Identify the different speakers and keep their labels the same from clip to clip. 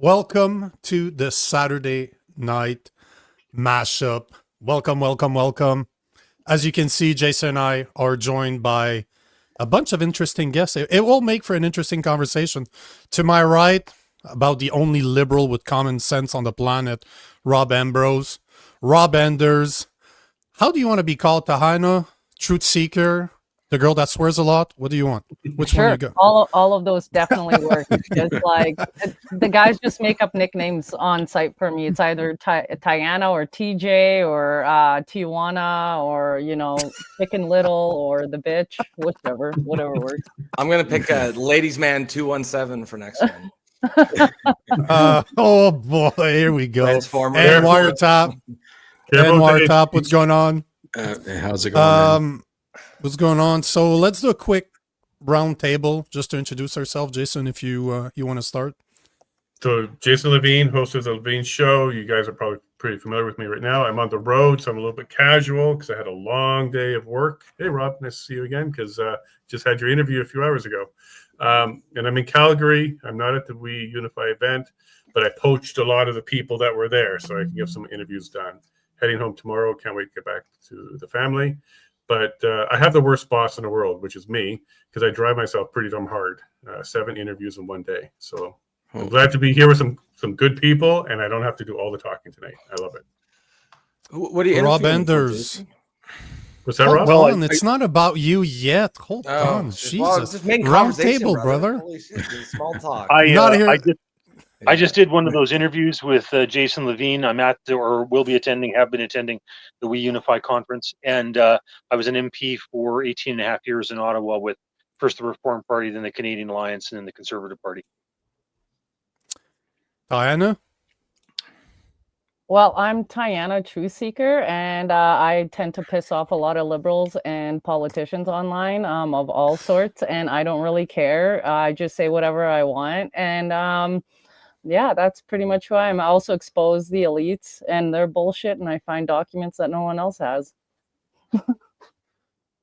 Speaker 1: Welcome to the Saturday Night Mashup. Welcome, welcome, welcome. As you can see, Jason and I are joined by a bunch of interesting guests. It will make for an interesting conversation. To my right, about the only liberal with common sense on the planet, Rob Ambrose. Rob Enders. How do you want to be called, Tahina? Truth seeker? The girl that swears a lot? What do you want? Which one you go?
Speaker 2: All of those definitely work. Because like the guys just make up nicknames on site for me. It's either Tiana or TJ or Tijuana or Chicken Little or the bitch, whatever works.
Speaker 3: I'm gonna pick Ladies Man 217 for next one.
Speaker 1: Oh boy, here we go.
Speaker 3: Transformer.
Speaker 1: And WireTap. And WireTap, what's going on?
Speaker 4: How's it going?
Speaker 1: What's going on? So let's do a quick round table just to introduce ourselves. Jason, if you want to start.
Speaker 5: So Jason Lavigne, host of the Lavigne Show. You guys are probably pretty familiar with me right now. I'm on the road, so I'm a little bit casual because I had a long day of work. Hey, Rob, nice to see you again because just had your interview a few hours ago. And I'm in Calgary. I'm not at the We Unify event, but I poached a lot of the people that were there so I can get some interviews done. Heading home tomorrow. Can't wait to get back to the family. But I have the worst boss in the world, which is me, because I drive myself pretty damn hard. 7 interviews in one day. So I'm glad to be here with some good people, and I don't have to do all the talking tonight. I love it.
Speaker 3: What do you
Speaker 1: Rob Enders.
Speaker 5: What's that, Rob?
Speaker 1: Hold on, it's not about you yet. Hold on, Jesus. Round table, brother.
Speaker 3: Holy shit, small talk.
Speaker 4: I just did one of those interviews with Jason Lavigne. I'm at or will be attending, have been attending the We Unify conference. And I was an MP for 18 and a half years in Ottawa with first the Reform Party, then the Canadian Alliance, and then the Conservative Party.
Speaker 1: Diana?
Speaker 2: Well, I'm Tiana, truth seeker, and I tend to piss off a lot of liberals and politicians online of all sorts, and I don't really care. I just say whatever I want, and yeah, that's pretty much who I am. I also expose the elites and their bullshit, and I find documents that no one else has.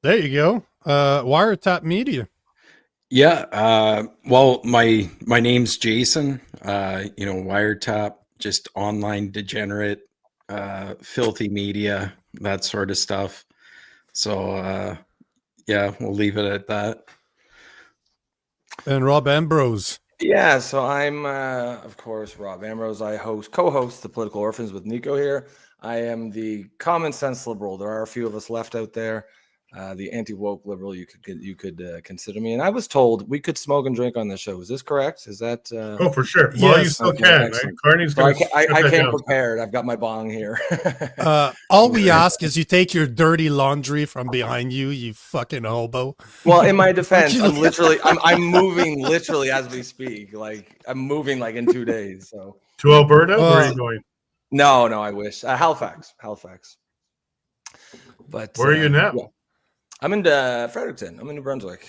Speaker 1: There you go. WireTap Media.
Speaker 4: Yeah. Well, my name's Jason. WireTap, just online degenerate, filthy media, that sort of stuff. So yeah, we'll leave it at that.
Speaker 1: And Rob Ambrose.
Speaker 3: Yeah, so I'm, of course, Rob Ambrose. I co-host the Political Orphans with Nico here. I am the common sense liberal. There are a few of us left out there. The anti-woke liberal, you could consider me. And I was told we could smoke and drink on this show. Is this correct? Is that?
Speaker 5: Oh, for sure.
Speaker 1: Yes.
Speaker 5: Well, you still can. Right?
Speaker 3: So I came prepared. I've got my bong here.
Speaker 1: All we ask is you take your dirty laundry from behind you, you fucking hobo.
Speaker 3: Well, in my defense, I'm moving literally as we speak. Like I'm moving like in 2 days. So
Speaker 5: to Alberta, where are you going?
Speaker 3: No, I wish. Halifax. But
Speaker 5: where are you now?
Speaker 3: Yeah. I'm in Fredericton. I'm in New Brunswick.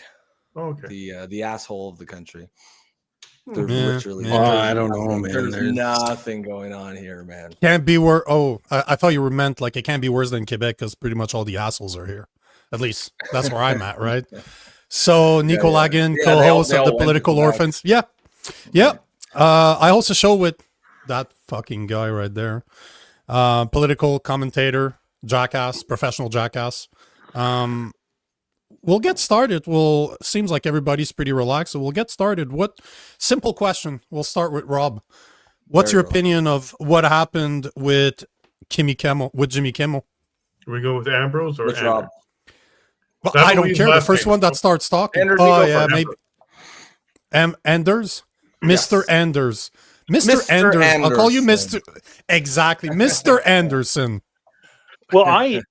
Speaker 5: Oh, okay.
Speaker 3: The asshole of the country. There's literally.
Speaker 4: I don't know, man.
Speaker 3: There's nothing going on here, man.
Speaker 1: Can't be worse. Oh, I thought you were meant like it can't be worse than Quebec because pretty much all the assholes are here. At least that's where I'm at, right? So Nico Lagan, co-host of the Political Orphans. Yeah. I host a show with that fucking guy right there. Political commentator, jackass, professional jackass. We'll get started. Seems like everybody's pretty relaxed, so we'll get started. Simple question. We'll start with Rob. What's your opinion of what happened with Jimmy Kimmel?
Speaker 5: Do we go with Ambrose or
Speaker 3: Rob?
Speaker 1: Well, I don't care. The first one that starts talking.
Speaker 3: Anders,
Speaker 1: maybe. Anders? Mr. Anders. Mr. Anders. I'll call you Mr. Exactly. Mr. Anderson.
Speaker 4: Well, I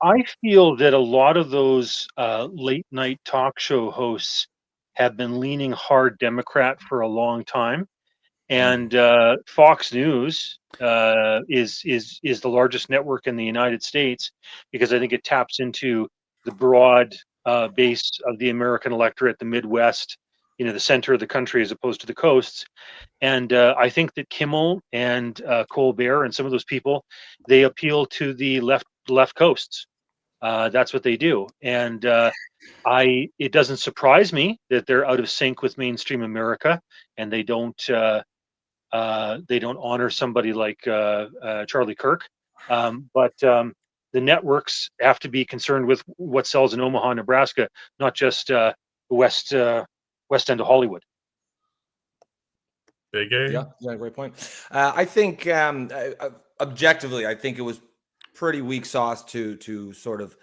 Speaker 4: feel that a lot of those late night talk show hosts have been leaning hard Democrat for a long time, and Fox News is the largest network in the United States because I think it taps into the broad base of the American electorate, the Midwest, the center of the country as opposed to the coasts. And I think that Kimmel and Colbert and some of those people, they appeal to the left coasts. That's what they do. And it doesn't surprise me that they're out of sync with mainstream America and they don't They don't honor somebody like Charlie Kirk. But the networks have to be concerned with what sells in Omaha, Nebraska, not just the west end of Hollywood.
Speaker 5: Big A.
Speaker 3: Yeah, great point. I think objectively, I think it was pretty weak sauce to sort of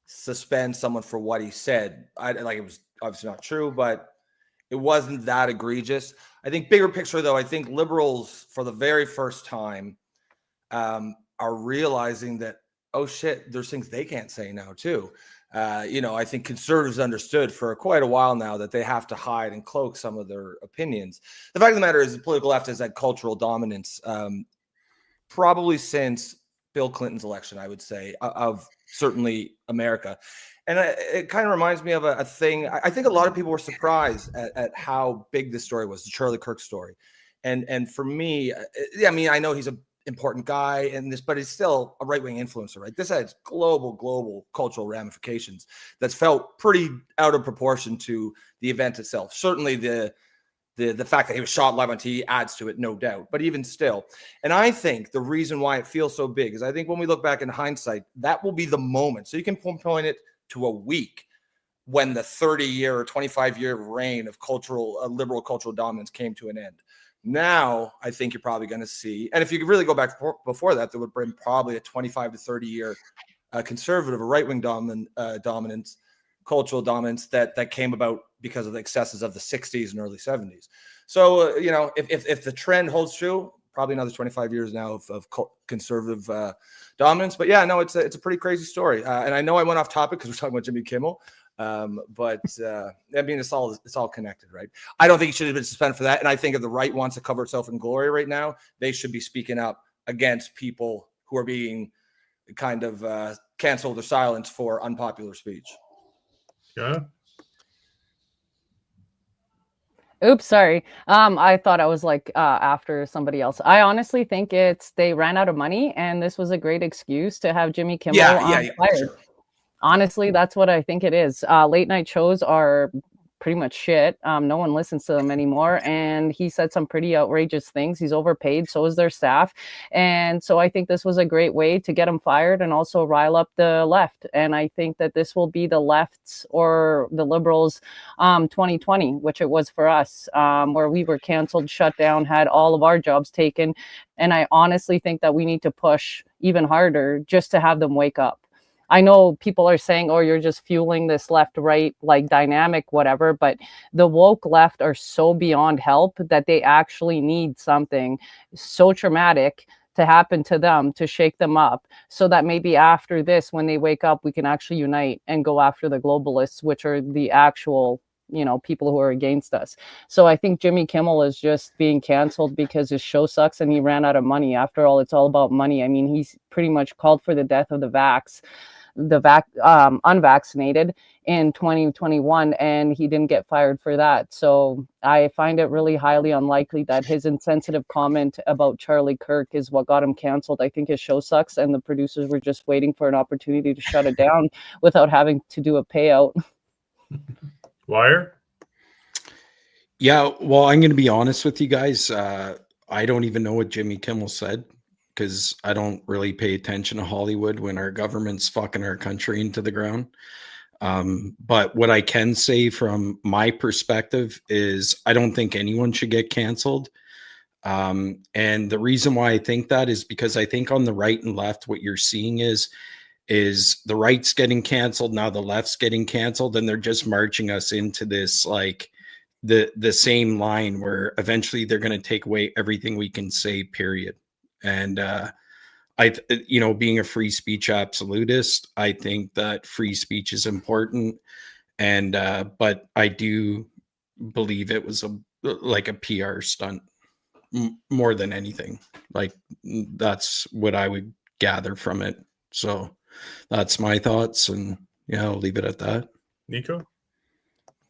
Speaker 3: suspend someone for what he said. It was obviously not true, but it wasn't that egregious. I think bigger picture, though, I think liberals for the very first time are realizing that, oh shit, there's things they can't say now too. I think conservatives understood for quite a while now that they have to hide and cloak some of their opinions. The fact of the matter is the political left has had cultural dominance probably since Bill Clinton's election, I would say, of certainly America. And it kind of reminds me of a thing. I think a lot of people were surprised at how big this story was, the Charlie Kirk story. And for me, I know he's an important guy in this, but he's still a right-wing influencer, right? This has global cultural ramifications that's felt pretty out of proportion to the event itself. Certainly the fact that he was shot live on TV adds to it, no doubt. But even still, and I think the reason why it feels so big is I think when we look back in hindsight, that will be the moment. So you can point it to a week when the 30-year or 25-year reign of liberal cultural dominance came to an end. Now, I think you're probably going to see, and if you could really go back before that, there would been probably a 25 to 30-year conservative or right-wing dominance, cultural dominance that came about because of the excesses of the 60s and early 70s. So, if the trend holds true, probably another 25 years now of conservative dominance. But yeah, no, it's a pretty crazy story. And I know I went off topic because we're talking about Jimmy Kimmel. It's all connected, right? I don't think he should have been suspended for that. And I think if the right wants to cover itself in glory right now, they should be speaking up against people who are being kind of canceled or silenced for unpopular speech.
Speaker 5: Yeah.
Speaker 2: Oops, sorry. I thought I was after somebody else. I honestly think they ran out of money, and this was a great excuse to have Jimmy Kimmel fired.
Speaker 3: Sure.
Speaker 2: Honestly, that's what I think it is. Late night shows are pretty much shit. No one listens to them anymore. And he said some pretty outrageous things. He's overpaid. So is their staff. And so I think this was a great way to get him fired and also rile up the left. And I think that this will be the left's or the liberals 2020, which it was for us, where we were canceled, shut down, had all of our jobs taken. And I honestly think that we need to push even harder just to have them wake up. I know people are saying, oh, you're just fueling this left-right dynamic, whatever, but the woke left are so beyond help that they actually need something so traumatic to happen to them to shake them up so that maybe after this, when they wake up, we can actually unite and go after the globalists, which are the actual people who are against us. So I think Jimmy Kimmel is just being canceled because his show sucks and he ran out of money. After all, it's all about money. I mean, he's pretty much called for the death of the unvaccinated in 2021, and he didn't get fired for that. So I find it really highly unlikely that his insensitive comment about Charlie Kirk is what got him canceled. I think his show sucks, and the producers were just waiting for an opportunity to shut it down without having to do a payout.
Speaker 5: Wire?
Speaker 6: Yeah, well, I'm going to be honest with you guys. I don't even know what Jimmy Kimmel said because I don't really pay attention to Hollywood when our government's fucking our country into the ground. But what I can say from my perspective is I don't think anyone should get canceled. And the reason why I think that is because I think on the right and left, what you're seeing is the right's getting canceled. Now the left's getting canceled, and they're just marching us into this, the same line where eventually they're going to take away everything we can say, period. And, being a free speech absolutist, I think that free speech is important. And, but I do believe it was a PR stunt more than anything. That's what I would gather from it. So that's my thoughts. And yeah, I'll leave it at that.
Speaker 5: Nico?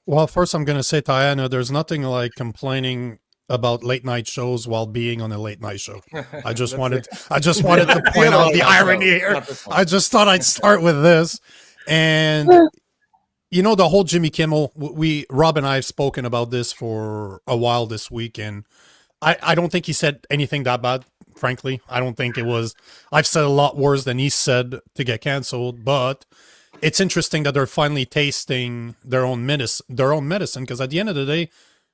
Speaker 1: Well, first I'm going to say, Diana, there's nothing like complaining about late night shows while being on a late night show. I just wanted to point out the irony here. I just thought I'd start with this. And the whole Jimmy Kimmel, Rob and I have spoken about this for a while this week, and I don't think he said anything that bad, frankly. I don't think it was. I've said a lot worse than he said to get canceled, but it's interesting that they're finally tasting their own medicine, because at the end of the day,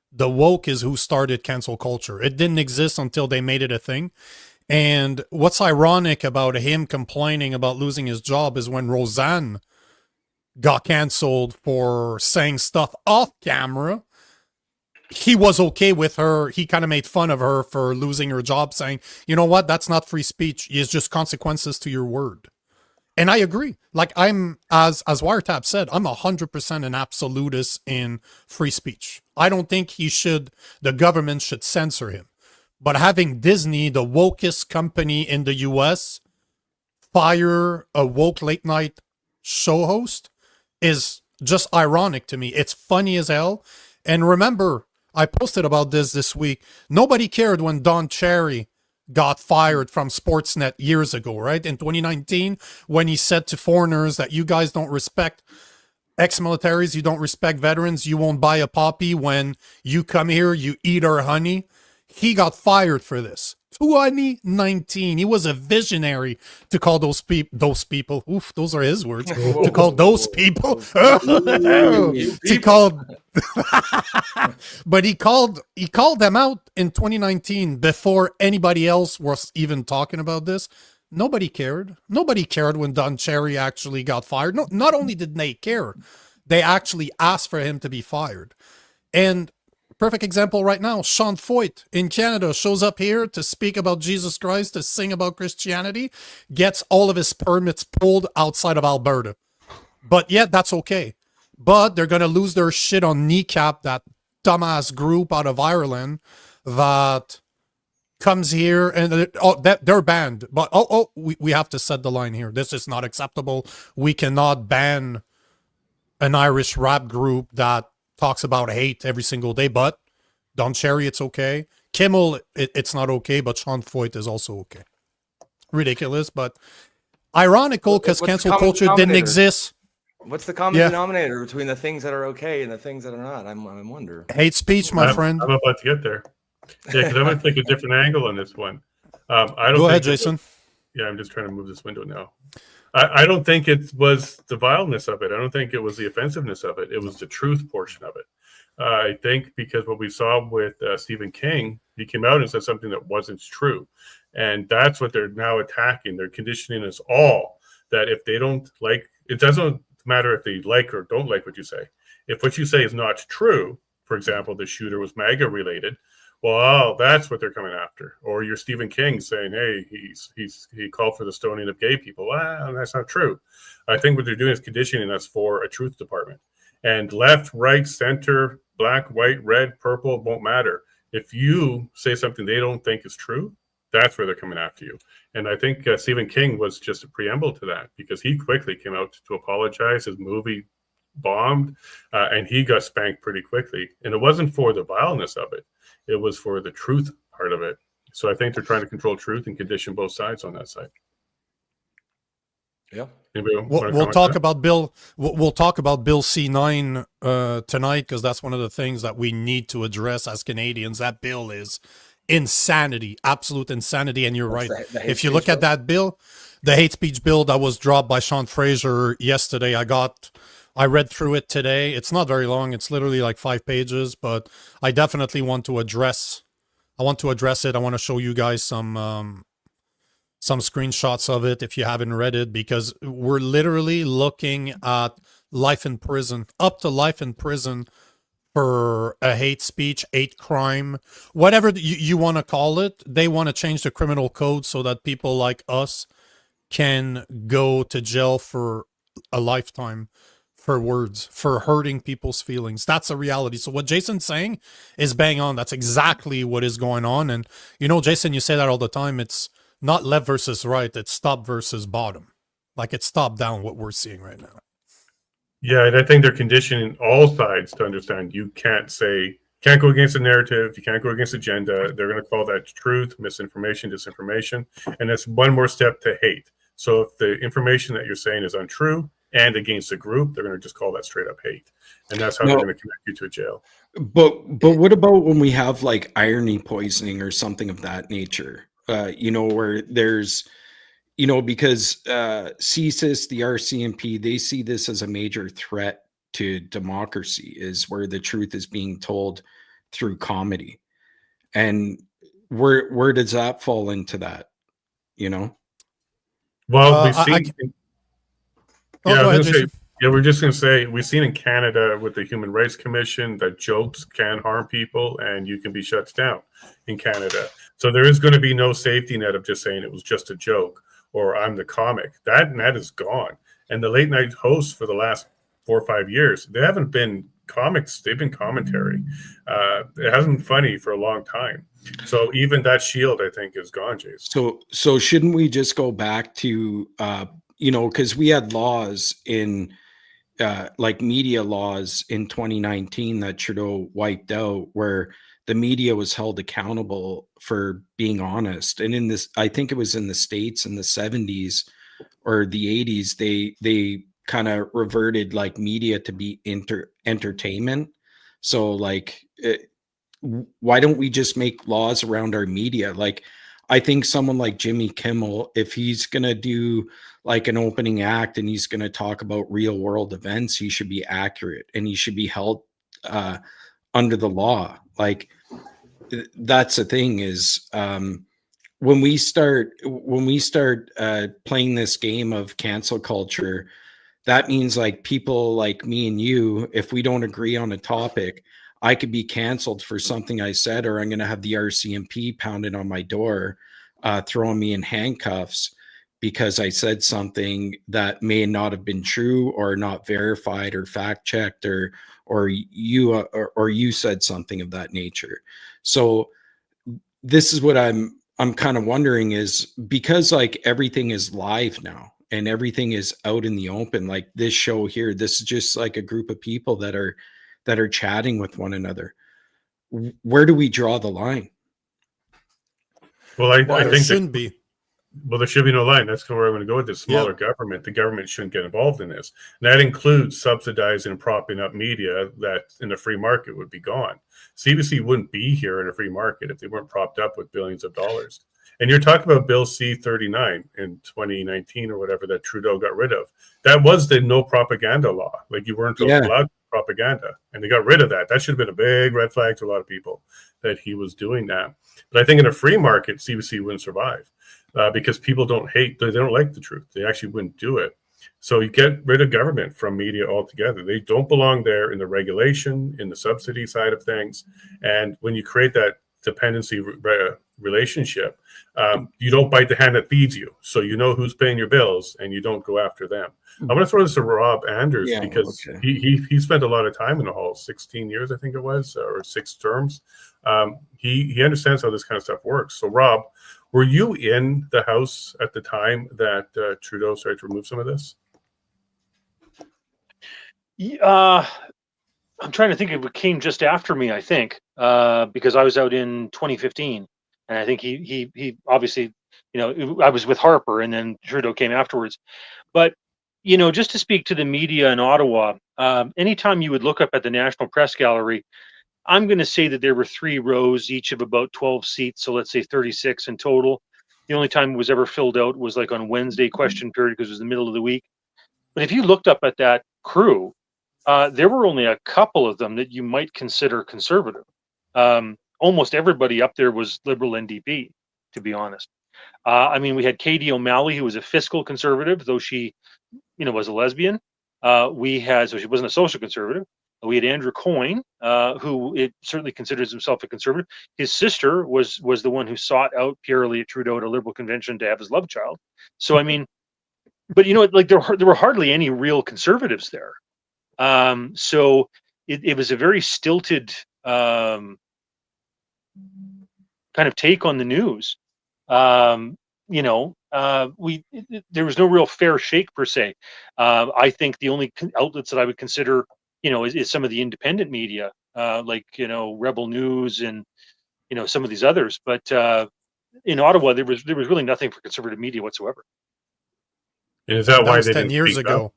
Speaker 1: the woke is who started cancel culture. It didn't exist until they made it a thing. And what's ironic about him complaining about losing his job is when Roseanne got canceled for saying stuff off camera, he was okay with her. He kind of made fun of her for losing her job, saying, you know what, that's not free speech. It's just consequences to your word. And I agree. Like, I'm, as WireTap said, I'm 100% an absolutist in free speech. I don't think the government should censor him. But having Disney, the wokest company in the US, fire a woke late night show host is just ironic to me. It's funny as hell. And remember, I posted about this week. Nobody cared when Don Cherry got fired from Sportsnet years ago, right? In 2019, when he said to foreigners that you guys don't respect ex-militaries, you don't respect veterans, you won't buy a poppy when you come here, you eat our honey. He got fired for this. 2019. He was a visionary to call those people. Oof, those are his words. To call those people. To call. But he called them out in 2019 before anybody else was even talking about this. Nobody cared. Nobody cared when Don Cherry actually got fired. No, not only did they care, they actually asked for him to be fired. And perfect example right now, Sean Feucht in Canada shows up here to speak about Jesus Christ, to sing about Christianity, gets all of his permits pulled outside of Alberta. But yet, that's okay. But they're going to lose their shit on Kneecap, that dumbass group out of Ireland that comes here and they're banned. But we have to set the line here. This is not acceptable. We cannot ban an Irish rap group that talks about hate every single day. But Don Cherry, it's okay. Kimmel, it's not okay. But Sean Feucht is also okay. Ridiculous, but ironical, because cancel culture didn't exist.
Speaker 3: What's the common denominator between the things that are okay and the things that are not? I'm wondering.
Speaker 1: Hate speech, my friend.
Speaker 5: I'm about to get there. Yeah, because I'm going to take a different angle on this one. I don't.
Speaker 1: Go ahead, Jason.
Speaker 5: I'm just trying to move this window now. I don't think it was the vileness of it. I don't think it was the offensiveness of it. It was the truth portion of it. I think because what we saw with Stephen King, he came out and said something that wasn't true. And that's what they're now attacking. They're conditioning us all that if they don't like, it doesn't matter if they like or don't like what you say. If what you say is not true, for example, the shooter was MAGA related, well, that's what they're coming after. Or you're Stephen King saying, hey, he called for the stoning of gay people. Well, that's not true. I think what they're doing is conditioning us for a truth department. And left, right, center, black, white, red, purple, won't matter. If you say something they don't think is true, that's where they're coming after you. And I think Stephen King was just a preamble to that, because he quickly came out to apologize. His movie bombed, and he got spanked pretty quickly. And it wasn't for the vileness of it. It was for the truth part of it. So I think they're trying to control truth and condition both sides on that side.
Speaker 3: Yeah.
Speaker 1: We'll talk about Bill. We'll talk about Bill C9 tonight, because that's one of the things that we need to address as Canadians. That bill is insanity, absolute insanity. And you're right. If you look at that bill, the hate speech bill that was dropped by Sean Fraser yesterday, I read through it today. It's not very long. It's literally like 5 pages, but I definitely want to address. I want to address it. I want to show you guys some screenshots of it if you haven't read it, because we're literally looking at life in prison, up to life in prison for a hate speech, hate crime, whatever you want to call it. They want to change the criminal code so that people like us can go to jail for a lifetime for words, for hurting people's feelings. That's a reality. So what Jason's saying is bang on. That's exactly what is going on. And you know, Jason, you say that all the time. It's not left versus right. It's top versus bottom. Like, it's top down, what we're seeing right now.
Speaker 5: Yeah, and I think they're conditioning all sides to understand you can't go against the narrative, you can't go against agenda. They're going to call that truth, misinformation, disinformation, and that's one more step to hate. So if the information that you're saying is untrue, and against a group, they're going to just call that straight up hate, and that's how
Speaker 6: No.
Speaker 5: they're going to connect you to a jail.
Speaker 6: But what about when we have like irony poisoning or something of that nature? Where there's, because CSIS, the RCMP, they see this as a major threat to democracy, is where the truth is being told through comedy. And where does that fall into that?
Speaker 5: Well, we've seen.
Speaker 1: Go ahead, Jason.
Speaker 5: We're just going to say we've seen in Canada with the Human Rights Commission that jokes can harm people and you can be shut down in Canada. So there is going to be no safety net of just saying it was just a joke or I'm the comic. That net is gone. And the late night hosts for the last 4 or 5 years, they haven't been comics. They've been commentary. It hasn't been funny for a long time. So even that shield, I think, is gone, Jason.
Speaker 6: So shouldn't we just go back to, because we had laws in like media laws in 2019 that Trudeau wiped out, where the media was held accountable for being honest. And in this, I think it was in the States in the 70s or the 80s, they kind of reverted like media to be entertainment. So like, why don't we just make laws around our media? Like, I think someone like Jimmy Kimmel, if he's going to do like an opening act and he's going to talk about real world events, he should be accurate and he should be held under the law. Like, that's the thing is, when we start playing this game of cancel culture, that means like people like me and you, if we don't agree on a topic, I could be canceled for something I said, or I'm going to have the RCMP pounded on my door, throwing me in handcuffs because I said something that may not have been true or not verified or fact checked, or you said something of that nature. So this is what I'm kind of wondering is, because like everything is live now and everything is out in the open, like this show here, this is just like a group of people that are chatting with one another. Where do we draw the line?
Speaker 5: Well, I
Speaker 1: There
Speaker 5: think
Speaker 1: shouldn't be.
Speaker 5: Well, there should be no line. That's where I'm going to go with this smaller government. The government shouldn't get involved in this. And that includes subsidizing and propping up media that in a free market would be gone. CBC wouldn't be here in a free market if they weren't propped up with billions of dollars. And you're talking about Bill C-39 in 2019 or whatever that Trudeau got rid of. That was the no propaganda law. Like you weren't allowed propaganda. And they got rid of that. That should have been a big red flag to a lot of people that he was doing that. But I think in a free market, CBC wouldn't survive. Because people don't like the truth. They actually wouldn't do it. So you get rid of government from media altogether. They don't belong there in the regulation, in the subsidy side of things. And when you create that dependency relationship, you don't bite the hand that feeds you. So you know who's paying your bills and you don't go after them. I'm going to throw this to Rob Anders because he spent a lot of time in the hall, 16 years, I think it was, or 6 terms. He understands how this kind of stuff works. So Rob, were you in the House at the time that Trudeau started to remove some of this?
Speaker 4: I'm trying to think if it came just after me, I think, because I was out in 2015. And I think he obviously, I was with Harper and then Trudeau came afterwards. But, just to speak to the media in Ottawa, anytime you would look up at the National Press Gallery, I'm going to say that there were 3 rows, each of about 12 seats. So let's say 36 in total. The only time it was ever filled out was like on Wednesday question period because it was the middle of the week. But if you looked up at that crew, there were only a couple of them that you might consider conservative. Almost everybody up there was Liberal NDP, to be honest. We had Katie O'Malley, who was a fiscal conservative, though she, was a lesbian. So she wasn't a social conservative. We had Andrew Coyne, who it certainly considers himself a conservative. His sister was the one who sought out Pierre Elliott Trudeau at a Liberal convention to have his love child. So but there were hardly any real conservatives there. So it was a very stilted kind of take on the news. There was no real fair shake per se. I think the only outlets that I would consider is some of the independent media, like, Rebel News and, some of these others. But in Ottawa, there was really nothing for conservative media whatsoever.
Speaker 5: And is that why
Speaker 1: was
Speaker 5: they
Speaker 1: 10
Speaker 5: didn't
Speaker 1: years
Speaker 5: speak
Speaker 1: ago.
Speaker 5: up?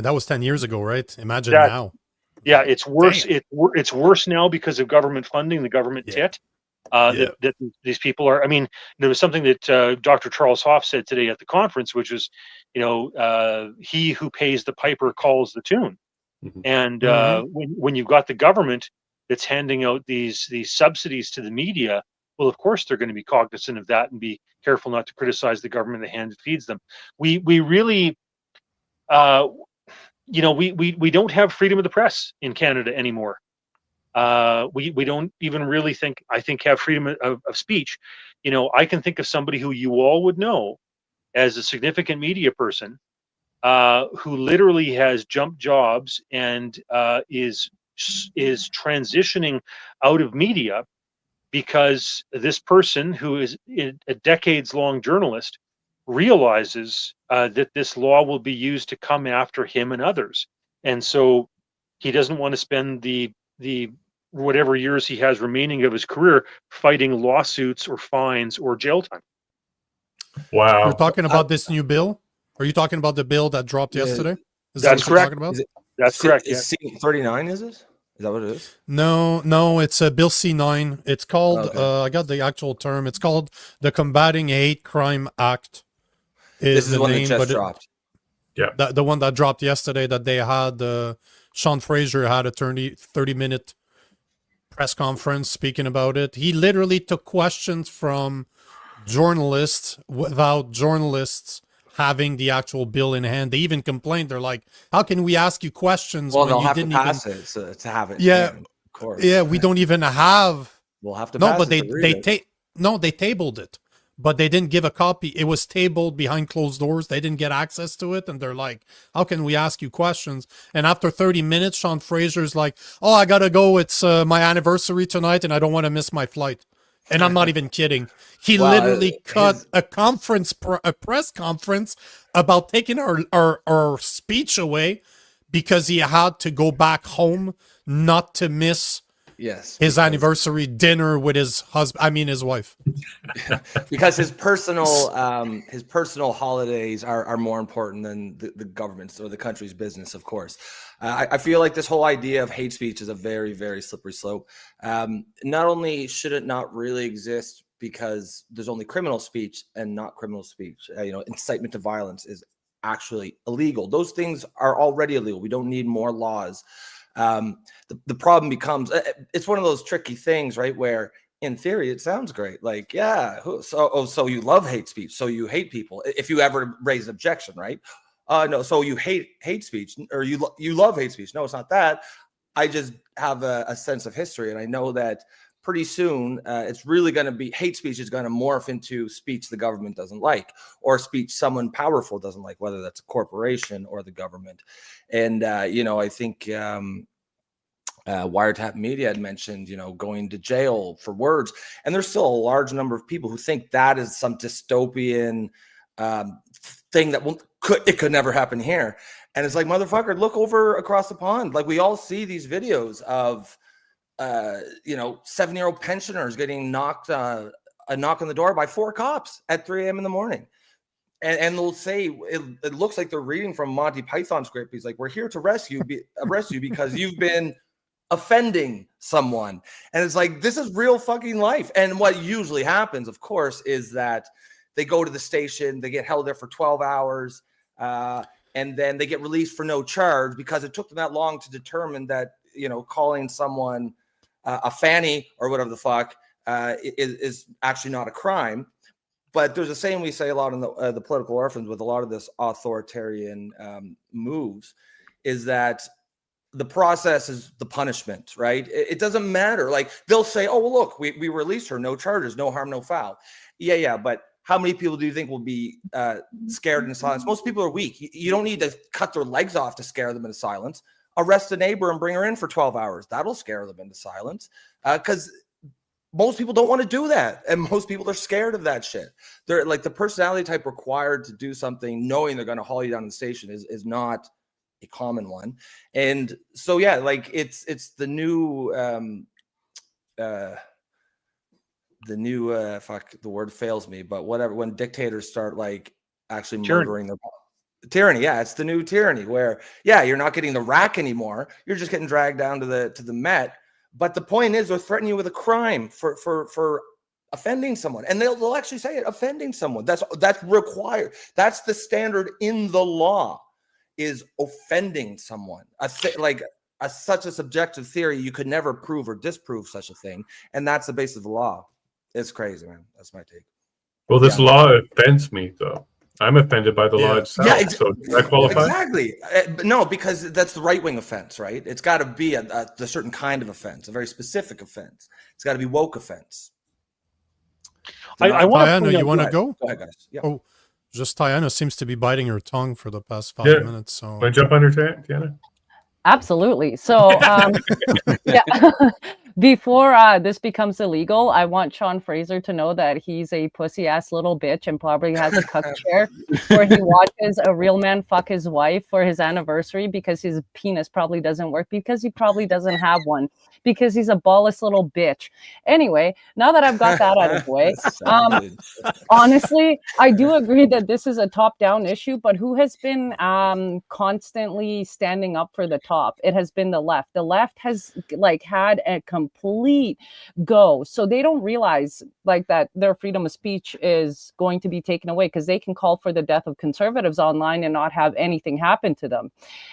Speaker 1: And that was 10 years ago, right? Imagine
Speaker 4: That
Speaker 1: now.
Speaker 4: Yeah, it's worse.
Speaker 1: Damn.
Speaker 4: It's worse now because of government funding, the government
Speaker 1: Yeah.
Speaker 4: tit.
Speaker 1: Yeah.
Speaker 4: That these people are. I mean, there was something that Dr. Charles Hoff said today at the conference, which was, he who pays the piper calls the tune.
Speaker 5: Mhm.
Speaker 4: And
Speaker 1: Mhm.
Speaker 4: when you've got the government that's handing out these subsidies to the media, well, of course they're going to be cognizant of that and be careful not to criticize the government the hand that feeds them. We really, we don't have freedom of the press in Canada anymore. We don't even really have freedom of speech. I can think of somebody who you all would know as a significant media person, who literally has jumped jobs and is transitioning out of media because this person, who is a decades-long journalist, realizes that this law will be used to come after him and others, and so he doesn't want to spend the whatever years he has remaining of his career fighting lawsuits or fines or jail time.
Speaker 5: Wow.
Speaker 1: You're talking about this new bill? Are you talking about the bill that dropped
Speaker 3: Yeah,
Speaker 1: yesterday? Is
Speaker 4: that's
Speaker 1: that what you're
Speaker 4: correct.
Speaker 1: talking about?
Speaker 3: Is it
Speaker 4: That's correct. Yeah.
Speaker 3: C-39, is it? Is that what it is?
Speaker 1: No, it's a Bill C9. It's called,
Speaker 3: Okay.
Speaker 1: I got the actual term. It's called the Combating Hate Crime Act
Speaker 3: This
Speaker 1: is
Speaker 3: is
Speaker 1: the
Speaker 3: the one that
Speaker 1: name,
Speaker 3: just
Speaker 1: but
Speaker 3: dropped.
Speaker 1: the one that dropped yesterday that they had, Sean Fraser had a 30-minute press conference speaking about it. He literally took questions from journalists without journalists having the actual bill in hand. They even complained. They're like, how can we ask you questions
Speaker 3: Well,
Speaker 1: when
Speaker 3: they'll
Speaker 1: you
Speaker 3: have to
Speaker 1: didn't even...
Speaker 3: pass it to have it in
Speaker 1: Yeah,
Speaker 3: hand, of course.
Speaker 1: yeah, we don't even have...
Speaker 3: We'll have to
Speaker 1: No,
Speaker 3: pass
Speaker 1: but
Speaker 3: it to read it.
Speaker 1: they tabled it, but they didn't give a copy. It was tabled behind closed doors. They didn't get access to it, and they're like, "How can we ask you questions?" And after 30 minutes, Sean Fraser's like, "Oh, I gotta go. It's my anniversary tonight, and I don't want to miss my flight." And I'm not even kidding. He
Speaker 3: Well,
Speaker 1: literally cut a press conference about taking our speech away because he had to go back home, not to miss
Speaker 3: yes,
Speaker 1: his
Speaker 3: because-
Speaker 1: anniversary dinner with his husband. I mean, his wife.
Speaker 3: because his personal holidays are more important than the government's or the country's business, of course. I feel like this whole idea of hate speech is a very, very slippery slope. Not only should it not really exist because there's only criminal speech and not criminal speech. Incitement to violence is actually illegal. Those things are already illegal. We don't need more laws. The problem becomes, it's one of those tricky things, right? Where in theory, it sounds great. Like, yeah, so you love hate speech. So you hate people. If you ever raise an objection, right? No, so you hate speech, or you love hate speech. No, it's not that. I just have a sense of history, and I know that pretty soon it's really going to be, hate speech is going to morph into speech the government doesn't like, or speech someone powerful doesn't like, whether that's a corporation or the government. And I think WireTap Media had mentioned, going to jail for words, and there's still a large number of people who think that is some dystopian thing that could never happen here. And it's like, motherfucker, look over across the pond. Like, we all see these videos of 7-year-old pensioners getting a knock on the door by 4 cops at 3 a.m. in the morning. And they'll say, it looks like they're reading from Monty Python script. He's like, we're here to arrest you because you've been offending someone. And it's like, this is real fucking life. And what usually happens, of course, is that they go to the station, they get held there for 12 hours, and then they get released for no charge because it took them that long to determine that, calling someone a fanny or whatever the fuck is actually not a crime. But there's a saying we say a lot in the political orphans with a lot of this authoritarian moves, is that the process is the punishment, right? It doesn't matter. Like, they'll say, oh, well, look, we released her, no charges, no harm, no foul. Yeah. But how many people do you think will be scared into silence? Most people are weak. You don't need to cut their legs off to scare them into silence. Arrest a neighbor and bring her in for 12 hours. That'll scare them into silence, because most people don't want to do that. And most people are scared of that shit. They're like, the personality type required to do something knowing they're going to haul you down to the station is not a common one. And so, yeah, like it's the new fuck, the word fails me, but whatever, when dictators start like actually murdering their, Tyranny, yeah, it's the new tyranny where, yeah, you're not getting the rack anymore. You're just getting dragged down to the Met. But the point is, they're threatening you with a crime for offending someone, and they'll actually say it, offending someone. That's required. That's the standard in the law, is offending someone. Such a subjective theory, you could never prove or disprove such a thing, and that's the basis of the law. It's crazy, man. That's my take.
Speaker 5: Well, this law offends me, though. I'm offended by the law itself.
Speaker 3: Yeah,
Speaker 5: so does that qualify?
Speaker 3: Exactly. No, because that's the right-wing offense, right? It's got to be a certain kind of offense, a very specific offense. It's got to be woke offense.
Speaker 4: I want
Speaker 1: Diana, you want to go?
Speaker 3: Go ahead, guys. Yeah.
Speaker 1: Oh, just Diana seems to be biting her tongue for the past 5 minutes. So
Speaker 5: want to jump on her, Diana?
Speaker 2: Absolutely. So, yeah. Before this becomes illegal, I want Sean Fraser to know that he's a pussy ass little bitch and probably has a cuck chair where he watches a real man fuck his wife for his anniversary because his penis probably doesn't work, because he probably doesn't have one, because he's a ballless little bitch. Anyway, now that I've got that out of the way, honestly, I do agree that this is a top-down issue, but who has been constantly standing up for the top? It has been the left. The left has had a complete go. So they don't realize that their freedom of speech is going to be taken away, because they can call for the death of conservatives online and not have anything happen to them.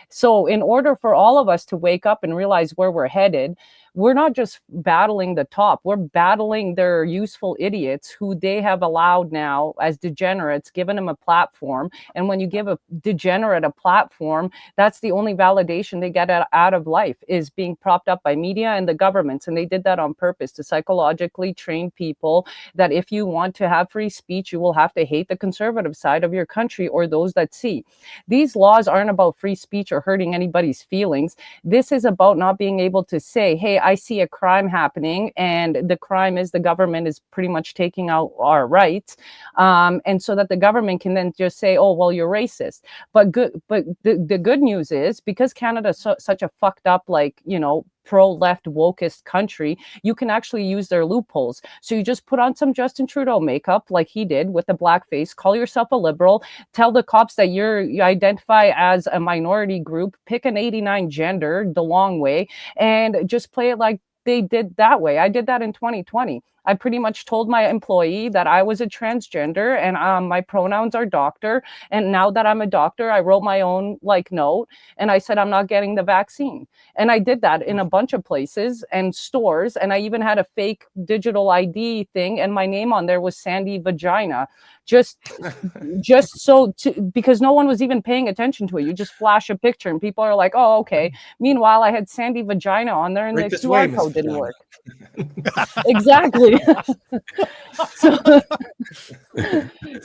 Speaker 2: So in order for all of us to wake up and realize where we're headed, we're not just battling the top, we're battling their useful idiots who they have allowed now as degenerates, given them a platform. And when you give a degenerate a platform, that's the only validation they get out of life, is being propped up by media and the governments. And they did that on purpose to psychologically train people that if you want to have free speech, you will have to hate the conservative side of your country or those that see. These laws aren't about free speech or hurting anybody's feelings. This is about not being able to say, hey, I see a crime happening, and the crime is the government is pretty much taking out our rights, and so that the government can then just say, oh, well, you're racist. But the good news is, because Canada's such a fucked up, pro-left wokest country, you can actually use their loopholes. So you just put on some Justin Trudeau makeup like he did with the blackface, call yourself a liberal, tell the cops that you identify as a minority group, pick an 89 gender the long way, and just play it like they did that way. I did that in 2020. I pretty much told my employee that I was a transgender and my pronouns are doctor. And now that I'm a doctor, I wrote my own note and I said, I'm not getting the vaccine. And I did that in a bunch of places and stores. And I even had a fake digital ID thing. And my name on there was Sandy Vagina. Just because no one was even paying attention to it. You just flash a picture and people are like, oh, okay. Meanwhile, I had Sandy Vagina on there and the QR code didn't work. Exactly.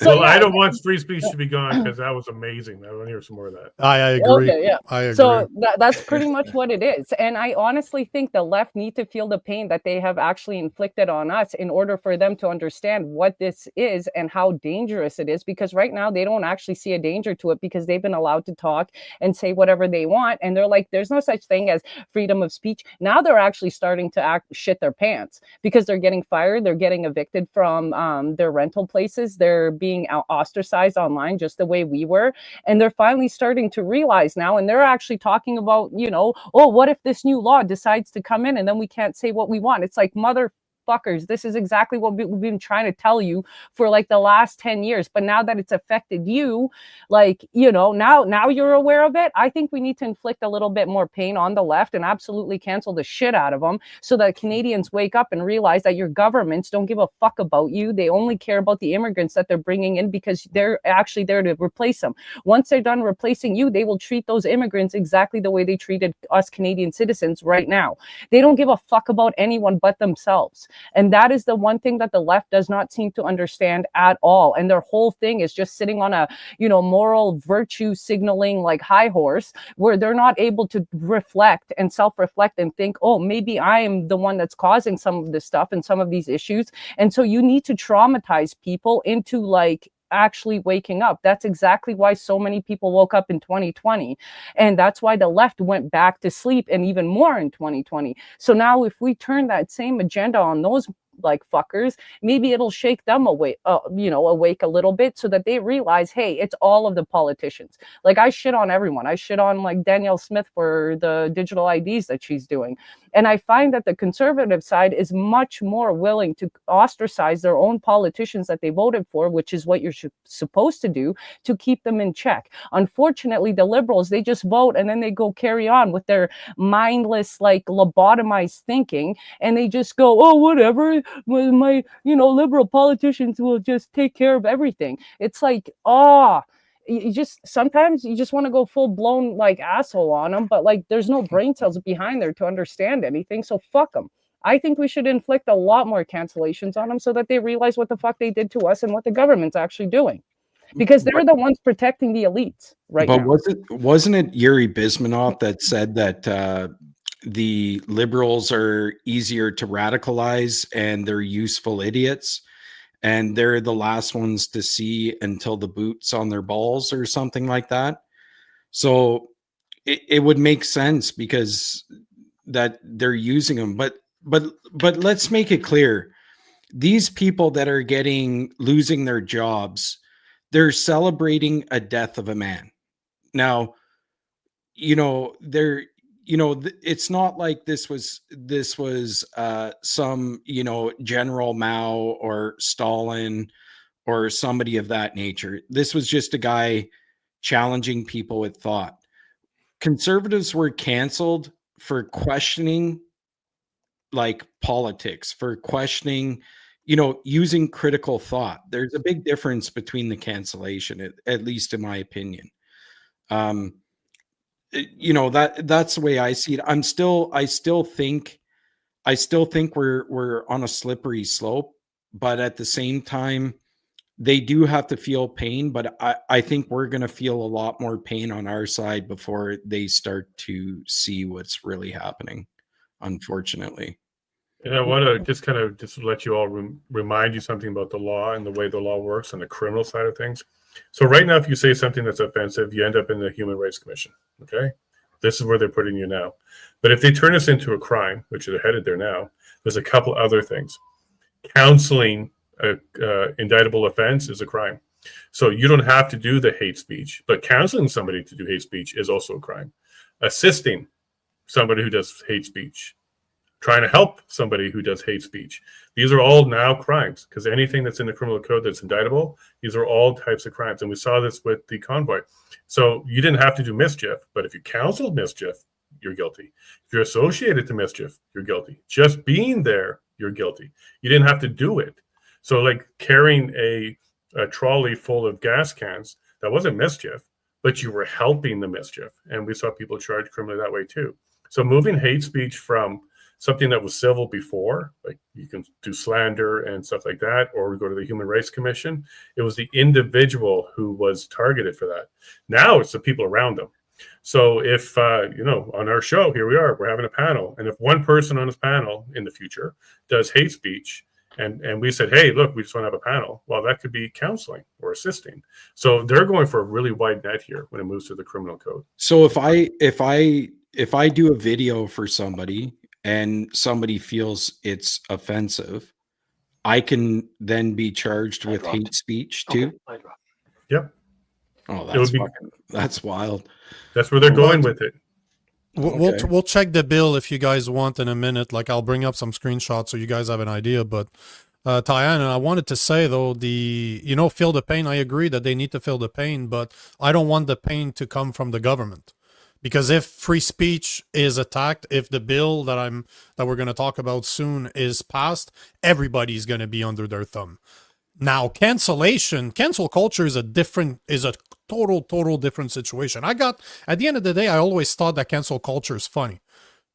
Speaker 5: I don't want free speech to be gone, because that was amazing. I want to hear some more of that.
Speaker 1: I agree.
Speaker 2: Okay, yeah.
Speaker 1: I agree.
Speaker 2: So that's pretty much what it is. And I honestly think the left need to feel the pain that they have actually inflicted on us in order for them to understand what this is and how dangerous it is. Because right now they don't actually see a danger to it, because they've been allowed to talk and say whatever they want. And they're like, there's no such thing as freedom of speech. Now they're actually starting to shit their pants, because they're getting fired. They're getting evicted from their rental places. They're being ostracized online just the way we were. And they're finally starting to realize now, and they're actually talking about, oh, what if this new law decides to come in and then we can't say what we want? It's like, motherfuckers, this is exactly what we've been trying to tell you for the last 10 years. But now that it's affected you, now you're aware of it. I think we need to inflict a little bit more pain on the left and absolutely cancel the shit out of them, so that Canadians wake up and realize that your governments don't give a fuck about you. They only care about the immigrants that they're bringing in, because they're actually there to replace them. Once they're done replacing you, they will treat those immigrants exactly the way they treated us Canadian citizens right now. They don't give a fuck about anyone but themselves. And that is the one thing that the left does not seem to understand at all. And their whole thing is just sitting on a, moral virtue signaling high horse, where they're not able to reflect and self-reflect and think, oh, maybe I am the one that's causing some of this stuff and some of these issues. And so you need to traumatize people into actually waking up. That's exactly why so many people woke up in 2020. And that's why the left went back to sleep, and even more in 2020. So now if we turn that same agenda on those like fuckers, maybe it'll shake them awake, awake a little bit, so that they realize, hey, it's all of the politicians. Like, I shit on everyone. I shit on like Danielle Smith for the digital IDs that she's doing. And I find that the conservative side is much more willing to ostracize their own politicians that they voted for, which is what you're supposed to do, to keep them in check. Unfortunately, the liberals, they just vote and then they go carry on with their mindless, like, lobotomized thinking, and they just go, oh, whatever, my liberal politicians will just take care of everything. It's like, you just sometimes you just want to go full blown like asshole on them, but like there's no brain cells behind there to understand anything, so fuck them. I think we should inflict a lot more cancellations on them so that they realize what the fuck they did to us and what the government's actually doing, because they're the ones protecting the elites right now.
Speaker 6: But wasn't it Yuri Bismanoff that said that the liberals are easier to radicalize and they're useful idiots? And they're the last ones to see until the boot's on their balls or something like that. So it would make sense because that they're using them. But let's make it clear. These people that are losing their jobs, they're celebrating a death of a man. Now, it's not like this was some General Mao or Stalin or somebody of that nature. This was just a guy challenging people with thought. Conservatives were canceled for questioning like politics, for questioning, using critical thought. There's a big difference between the cancellation, at least in my opinion. That's the way I see it. I still think we're on a slippery slope, but at the same time, they do have to feel pain. But I think we're going to feel a lot more pain on our side before they start to see what's really happening, unfortunately.
Speaker 5: And I want to just let you all remind you something about the law and the way the law works on the criminal side of things. So right now, if you say something that's offensive, you end up in the Human Rights Commission. Okay, this is where they're putting you now. But if they turn this into a crime, which they're headed there now, there's a couple other things. Counseling a indictable offense is a crime. So you don't have to do the hate speech, but counseling somebody to do hate speech is also a crime. Assisting somebody who does hate speech, trying to help somebody who does hate speech. These are all now crimes, because anything that's in the criminal code that's indictable, these are all types of crimes. And we saw this with the convoy. So you didn't have to do mischief, but if you counseled mischief, you're guilty. If you're associated to mischief, you're guilty. Just being there, you're guilty. You didn't have to do it. So like carrying a trolley full of gas cans, that wasn't mischief, but you were helping the mischief. And we saw people charged criminally that way too. So moving hate speech from something that was civil before, like you can do slander and stuff like that, or we go to the Human Rights Commission. It was the individual who was targeted for that. Now it's the people around them. So if, on our show, here we are, we're having a panel. And if one person on this panel in the future does hate speech, and we said, hey, look, we just want to have a panel. Well, that could be counseling or assisting. So they're going for a really wide net here when it moves to the criminal code.
Speaker 6: So if I do a video for somebody and somebody feels it's offensive, I can then be charged with hate speech too.
Speaker 5: Okay. Yep.
Speaker 6: Oh, that's wild.
Speaker 5: That's where they're going with it.
Speaker 1: We'll check the bill if you guys want in a minute. Like, I'll bring up some screenshots so you guys have an idea. But Tyann, I wanted to say though, feel the pain. I agree that they need to feel the pain, but I don't want the pain to come from the government. Because if free speech is attacked, if the bill that we're going to talk about soon is passed, everybody's going to be under their thumb. Now, cancel culture is a total different situation. At the end of the day, I always thought that cancel culture is funny.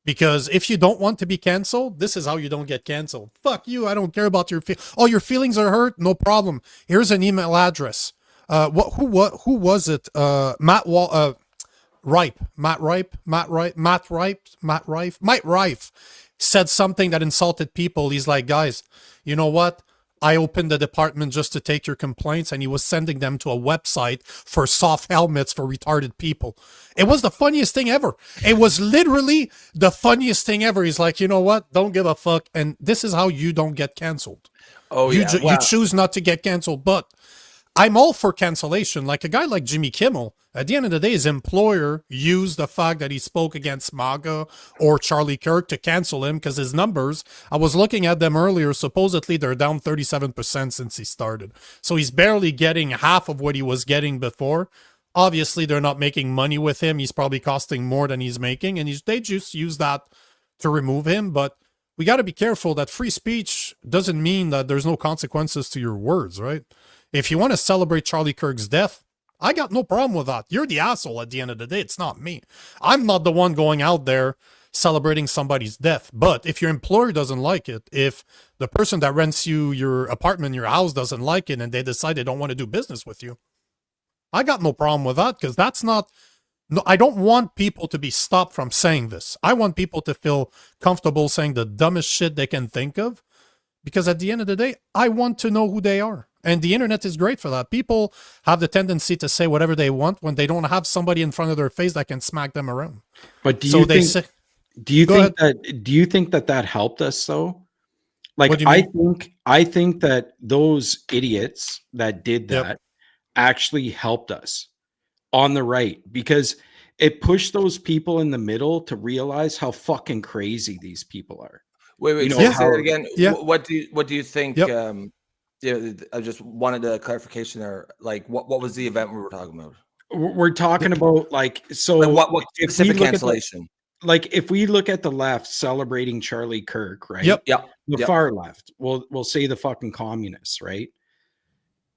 Speaker 1: Because if you don't want to be canceled, this is how you don't get canceled. Fuck you, I don't care about your your feelings are hurt? No problem. Here's an email address. Who was it? Matt Rife said something that insulted people. He's like, guys, you know what? I opened the department just to take your complaints, and he was sending them to a website for soft helmets for retarded people. It was the funniest thing ever. It was literally the funniest thing ever. He's like, you know what? Don't give a fuck. And this is how you don't get canceled.
Speaker 3: Oh,
Speaker 1: you
Speaker 3: yeah.
Speaker 1: you choose not to get canceled. But I'm all for cancellation. Like a guy like Jimmy Kimmel, at the end of the day, his employer used the fact that he spoke against MAGA or Charlie Kirk to cancel him because his numbers, I was looking at them earlier, supposedly they're down 37% since he started. So he's barely getting half of what he was getting before. Obviously, they're not making money with him. He's probably costing more than he's making, and they just use that to remove him. But we got to be careful that free speech doesn't mean that there's no consequences to your words, right? If you want to celebrate Charlie Kirk's death, I got no problem with that. You're the asshole at the end of the day. It's not me. I'm not the one going out there celebrating somebody's death. But if your employer doesn't like it, if the person that rents you your apartment, your house doesn't like it, and they decide they don't want to do business with you, I got no problem with that, because that's not... No, I don't want people to be stopped from saying this. I want people to feel comfortable saying the dumbest shit they can think of, because at the end of the day, I want to know who they are. And the internet is great for that. People have the tendency to say whatever they want when they don't have somebody in front of their face that can smack them around.
Speaker 6: But do you think that helped us though? Like, I think that those idiots that did that actually helped us on the right, because it pushed those people in the middle to realize how fucking crazy these people are.
Speaker 3: Wait,
Speaker 6: you know,
Speaker 3: say it again.
Speaker 1: Yeah.
Speaker 3: What do you think? Yeah, I just wanted a clarification there. Like, what was the event we were talking about?
Speaker 6: We're talking about like, so
Speaker 3: like what specific cancellation?
Speaker 6: Like if we look at the left celebrating Charlie Kirk, right? The far left, we'll say the fucking communists, right?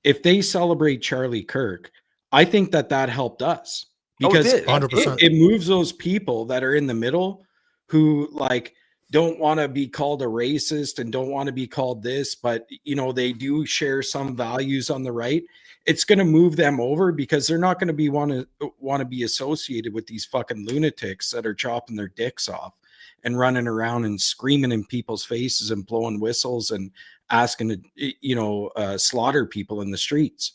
Speaker 6: If they celebrate Charlie Kirk, I think that helped us, because it moves those people that are in the middle who like don't want to be called a racist and don't want to be called this, but you know, they do share some values on the right. It's going to move them over, because they're not going to be want to be associated with these fucking lunatics that are chopping their dicks off and running around and screaming in people's faces and blowing whistles and asking to, you know, slaughter people in the streets.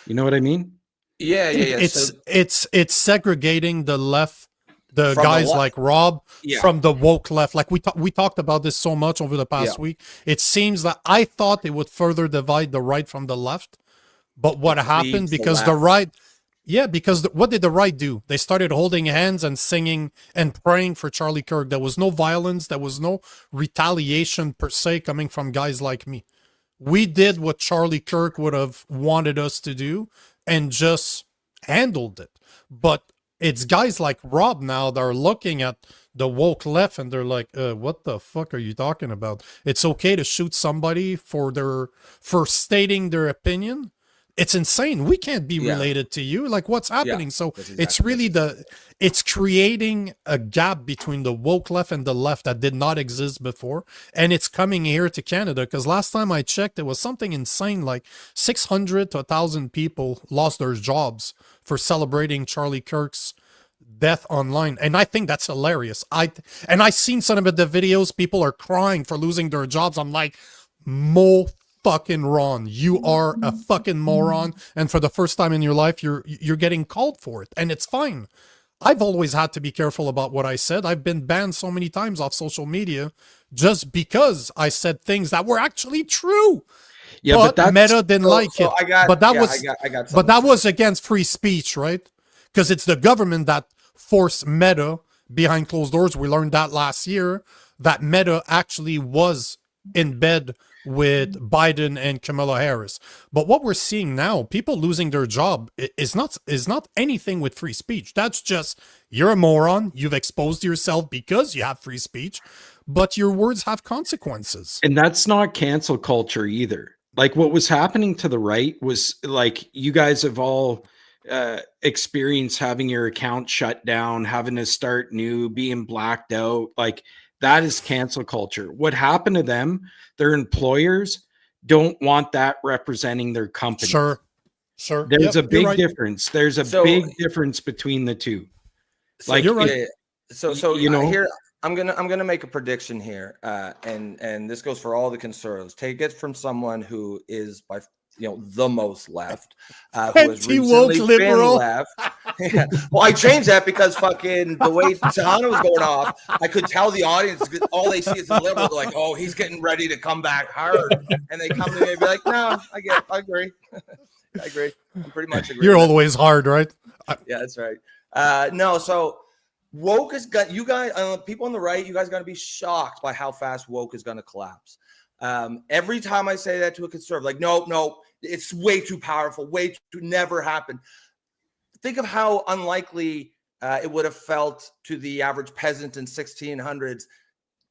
Speaker 6: You know what I mean?
Speaker 3: Yeah.
Speaker 1: It's segregating the left, the guys like Rob from the woke left. Like we talked about this so much over the past week. It seems that I thought it would further divide the right from the left, but what happened, because the right, what did the right do? They started holding hands and singing and praying for Charlie Kirk. There was no violence. There was no retaliation per se coming from guys like me. We did what Charlie Kirk would have wanted us to do and just handled it. But it's guys like Rob now that are looking at the woke left and they're like, what the fuck are you talking about? It's okay to shoot somebody for stating their opinion. It's insane. We can't be related to you. Like, what's happening? So it's really it's creating a gap between the woke left and the left that did not exist before. And it's coming here to Canada, because last time I checked, it was something insane, like 600 to 1,000 people lost their jobs for celebrating Charlie Kirk's death online. And I think that's hilarious. I seen some of the videos. People are crying for losing their jobs. I'm like, fucking Ron, you are a fucking moron, and for the first time in your life you're getting called for it, and it's fine. I've always had to be careful about what I said. I've been banned so many times off social media just because I said things that were actually true. But Meta didn't like it. But that was against free speech, right? Because it's the government that forced Meta behind closed doors. We learned that last year, that Meta actually was in bed with Biden and Kamala Harris. But what we're seeing now, people losing their job, is not anything with free speech. That's just, you're a moron, you've exposed yourself because you have free speech, but your words have consequences.
Speaker 6: And that's not cancel culture either. Like, what was happening to the right was, like, you guys have all experienced having your account shut down, having to start new, being blacked out. Like, that is cancel culture. What happened to them, their employers don't want that representing their company.
Speaker 1: Sure.
Speaker 6: There's a big difference. There's a big difference between the two.
Speaker 3: Like, you're right. So you know, I'm gonna make a prediction here, and this goes for all the conservatives. Take it from someone who is by the most left, who has
Speaker 1: Anti-woke
Speaker 3: recently been
Speaker 1: liberal.
Speaker 3: left. Yeah. Well, I changed that because fucking the way Tahana was going off, I could tell the audience all they see is the liberal. They're like, oh, he's getting ready to come back hard, and they come to me and be like, no, I agree. I agree. I'm pretty much agree.
Speaker 1: You're always hard, right?
Speaker 3: Yeah, that's right. No, so woke is got you guys, people on the right, you guys got to be shocked by how fast woke is going to collapse. Every time I say that to a conservative, like, no, it's way too powerful, way too never happened. Think of how unlikely it would have felt to the average peasant in 1600s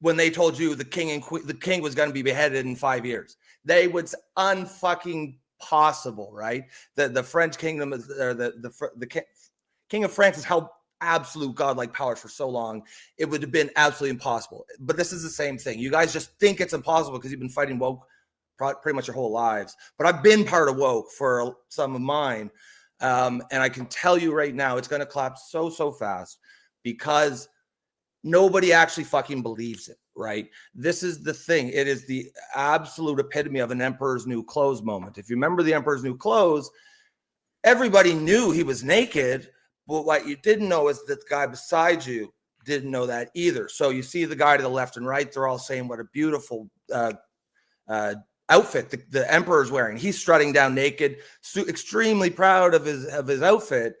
Speaker 3: when they told you the king was going to be beheaded in 5 years. They would say unfucking possible, right? The French kingdom, or the king of France has held absolute godlike power for so long, it would have been absolutely impossible. But this is the same thing. You guys just think it's impossible because you've been fighting woke pretty much your whole lives. But I've been part of woke for some of mine, and I can tell you right now, it's going to collapse so fast because nobody actually fucking believes it, right? This is the thing. It is the absolute epitome of an emperor's new clothes moment. If you remember the emperor's new clothes, everybody knew he was naked, but what you didn't know is that the guy beside you didn't know that either. So you see the guy to the left and right, they're all saying what a beautiful outfit the emperor's wearing. He's strutting down naked, extremely proud of his outfit.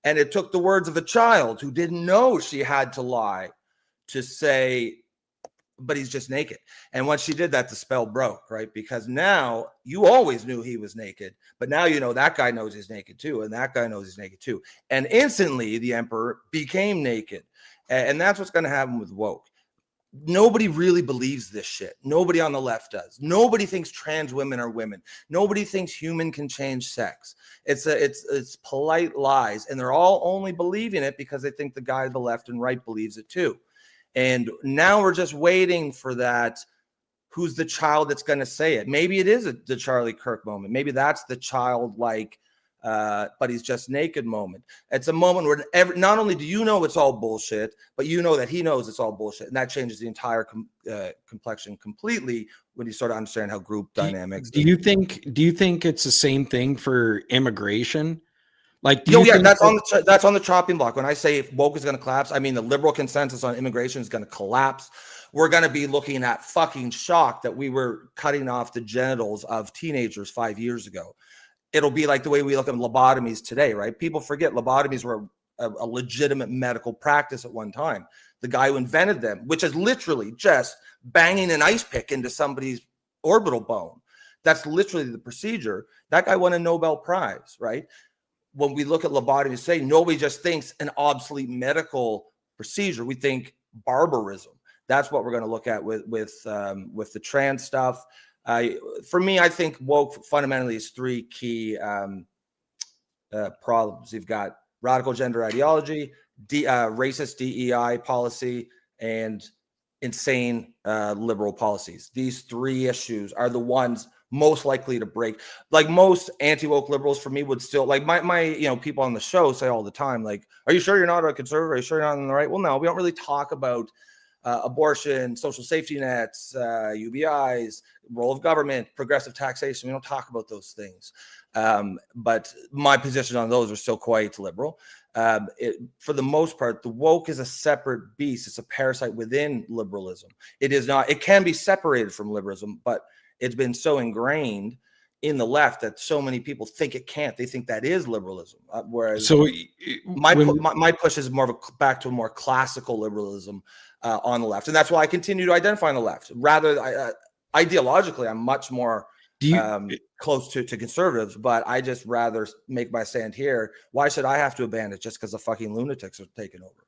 Speaker 3: And it took the words of a child who didn't know she had to lie to say, but he's just naked. And once she did that, the spell broke, right? Because now you always knew he was naked, but now you know that guy knows he's naked too, and that guy knows he's naked too. And instantly the emperor became naked. And that's what's going to happen with woke. Nobody really believes this shit. Nobody on the left does. Nobody thinks trans women are women. Nobody thinks human can change sex. It's polite lies, and they're all only believing it because they think the guy to the left and right believes it too. And now we're just waiting for that. Who's the child that's going to say it? Maybe it is the Charlie Kirk moment. Maybe that's the childlike, but he's just naked moment. It's a moment where not only do you know it's all bullshit, but you know that he knows it's all bullshit. And that changes the entire complexion completely when you sort of understand how group dynamics.
Speaker 6: Do you think it's the same thing for immigration? Like,
Speaker 3: that's on the chopping block. When I say if woke is going to collapse, I mean the liberal consensus on immigration is going to collapse. We're going to be looking at fucking shock that we were cutting off the genitals of teenagers 5 years ago. It'll be like the way we look at lobotomies today, right? People forget lobotomies were a legitimate medical practice at one time. The guy who invented them, which is literally just banging an ice pick into somebody's orbital bone. That's literally the procedure. That guy won a Nobel Prize, right? When we look at lobotomy, say nobody just thinks an obsolete medical procedure. We think barbarism. That's what we're going to look at with the trans stuff. For me, I think woke fundamentally is three key problems. You've got radical gender ideology, racist DEI policy, and insane liberal policies. These three issues are the ones most likely to break. Like most anti-woke liberals for me would still, like my people on the show say all the time, like, are you sure you're not a conservative? Are you sure you're not on the right? Well, no, we don't really talk about abortion, social safety nets, UBIs, role of government, progressive taxation. We don't talk about those things. But my position on those are still quite liberal. For the most part, the woke is a separate beast. It's a parasite within liberalism. It is not, it can be separated from liberalism, but it's been so ingrained in the left that so many people think it can't. They think that is liberalism. Whereas my push is more of back to a more classical liberalism on the left. And that's why I continue to identify on the left. Rather, ideologically, I'm much more close to conservatives, but I just rather make my stand here. Why should I have to abandon it just because the fucking lunatics are taking over?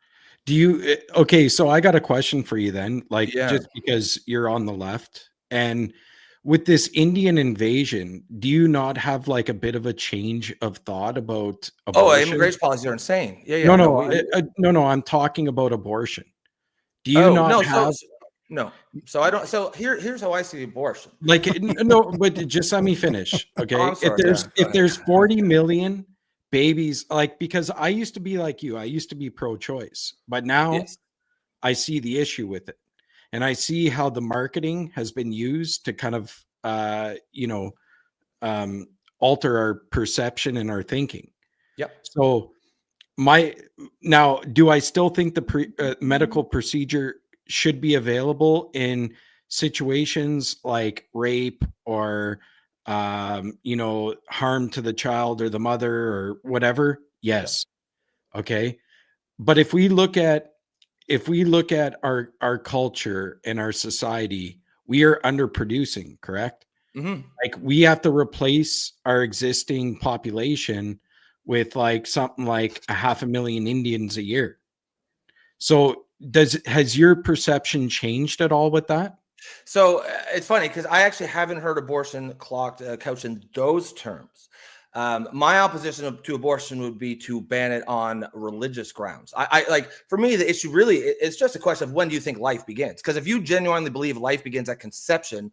Speaker 6: Okay, so I got a question for you then. Just because you're on the left, and with this Indian invasion, do you not have like a bit of a change of thought about abortion?
Speaker 3: Immigration policies are insane.
Speaker 6: No, I'm talking about abortion. Do you
Speaker 3: No. So I don't. So here's how I see abortion.
Speaker 6: Like, no, but just let me finish. Okay. If there's 40 million babies, like, because I used to be like you, I used to be pro-choice, but now I see the issue with it. And I see how the marketing has been used to kind of, alter our perception and our thinking.
Speaker 3: Yep.
Speaker 6: So do I still think the medical procedure should be available in situations like rape or, harm to the child or the mother or whatever? Yes. Yep. Okay. But if we look at our culture and our society, we are underproducing, correct?
Speaker 3: Mm-hmm.
Speaker 6: Like we have to replace our existing population with like something like 500,000 Indians a year. So has your perception changed at all with that?
Speaker 3: So it's funny because I actually haven't heard abortion couched in those terms. My opposition to abortion would be to ban it on religious grounds. I like, for me, the issue really it's just a question of when do you think life begins? Because if you genuinely believe life begins at conception,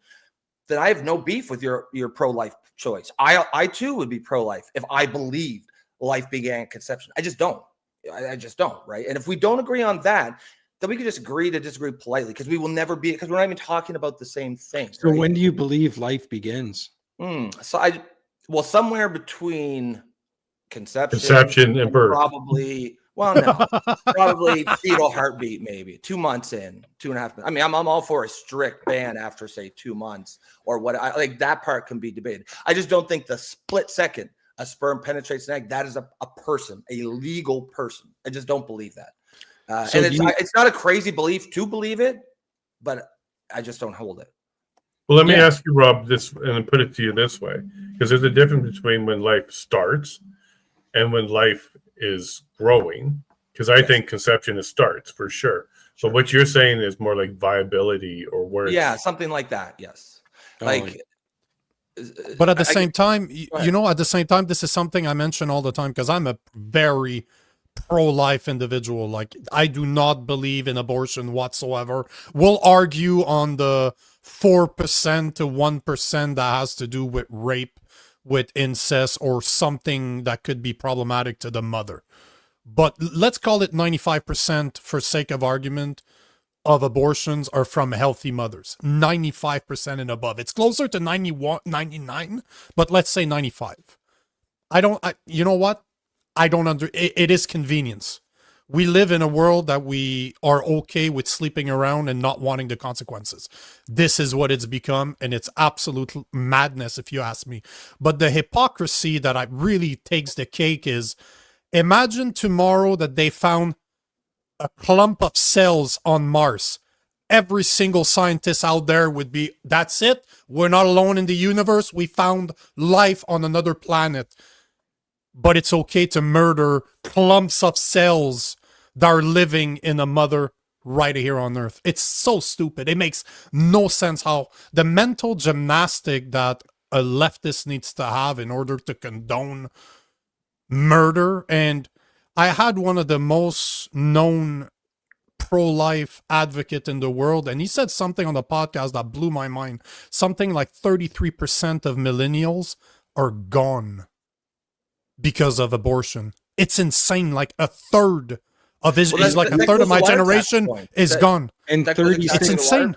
Speaker 3: then I have no beef with your pro-life choice. I too would be pro-life if I believed life began at conception. I just don't. I just don't, right? And if we don't agree on that, then we can just agree to disagree politely, because we will never be, because we're not even talking about the same thing.
Speaker 6: So
Speaker 3: right?
Speaker 6: when do you believe life begins?
Speaker 3: Well, somewhere between
Speaker 5: Conception and birth.
Speaker 3: Probably, well, no, probably fetal heartbeat, maybe 2 months in, 2.5 months. I mean, I'm all for a strict ban after, say, 2 months or what. I like that part can be debated. I just don't think the split second a sperm penetrates an egg, that is a person, a legal person. I just don't believe that. And it's not a crazy belief to believe it, but I just don't hold it.
Speaker 5: Well, let me ask you, Rob, this and put it to you this way, because there's a difference between when life starts and when life is growing. Because I think conception is starts for sure. But what you're saying is more like viability or where
Speaker 3: something like that. Yes, like.
Speaker 1: But at the same time, at the same time, this is something I mention all the time because I'm a very pro-life individual. Like, I do not believe in abortion whatsoever. We'll argue on the 4% to 1% that has to do with rape, with incest, or something that could be problematic to the mother. But let's call it 95% for sake of argument of abortions are from healthy mothers. 95% and above. It's closer to 91, 99, but let's say 95. You know what? It is convenience. We live in a world that we are okay with sleeping around and not wanting the consequences. This is what it's become, and it's absolute madness if you ask me. But the hypocrisy that really takes the cake is, imagine tomorrow that they found a clump of cells on Mars. Every single scientist out there would be, that's it. We're not alone in the universe. We found life on another planet. But it's okay to murder clumps of cells that are living in a mother right here on Earth. It's so stupid. It makes no sense how the mental gymnastic that a leftist needs to have in order to condone murder. And I had one of the most known pro-life advocate in the world, and he said something on the podcast that blew my mind. Something like 33% of millennials are gone because of abortion. It's insane. Like a third of his, a third of my generation is gone.
Speaker 6: And
Speaker 1: it's insane.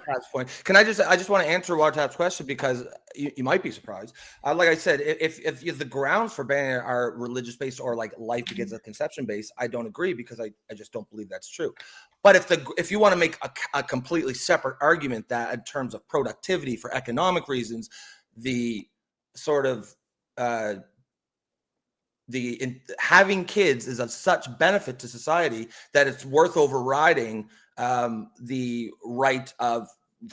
Speaker 3: Can I just want to answer WireTap's question, because you might be surprised. Like I said, if the grounds for banning are religious based or like life begins at conception based, I don't agree, because I just don't believe that's true. But if you want to make a completely separate argument that in terms of productivity for economic reasons, the sort of having kids is of such benefit to society that it's worth overriding the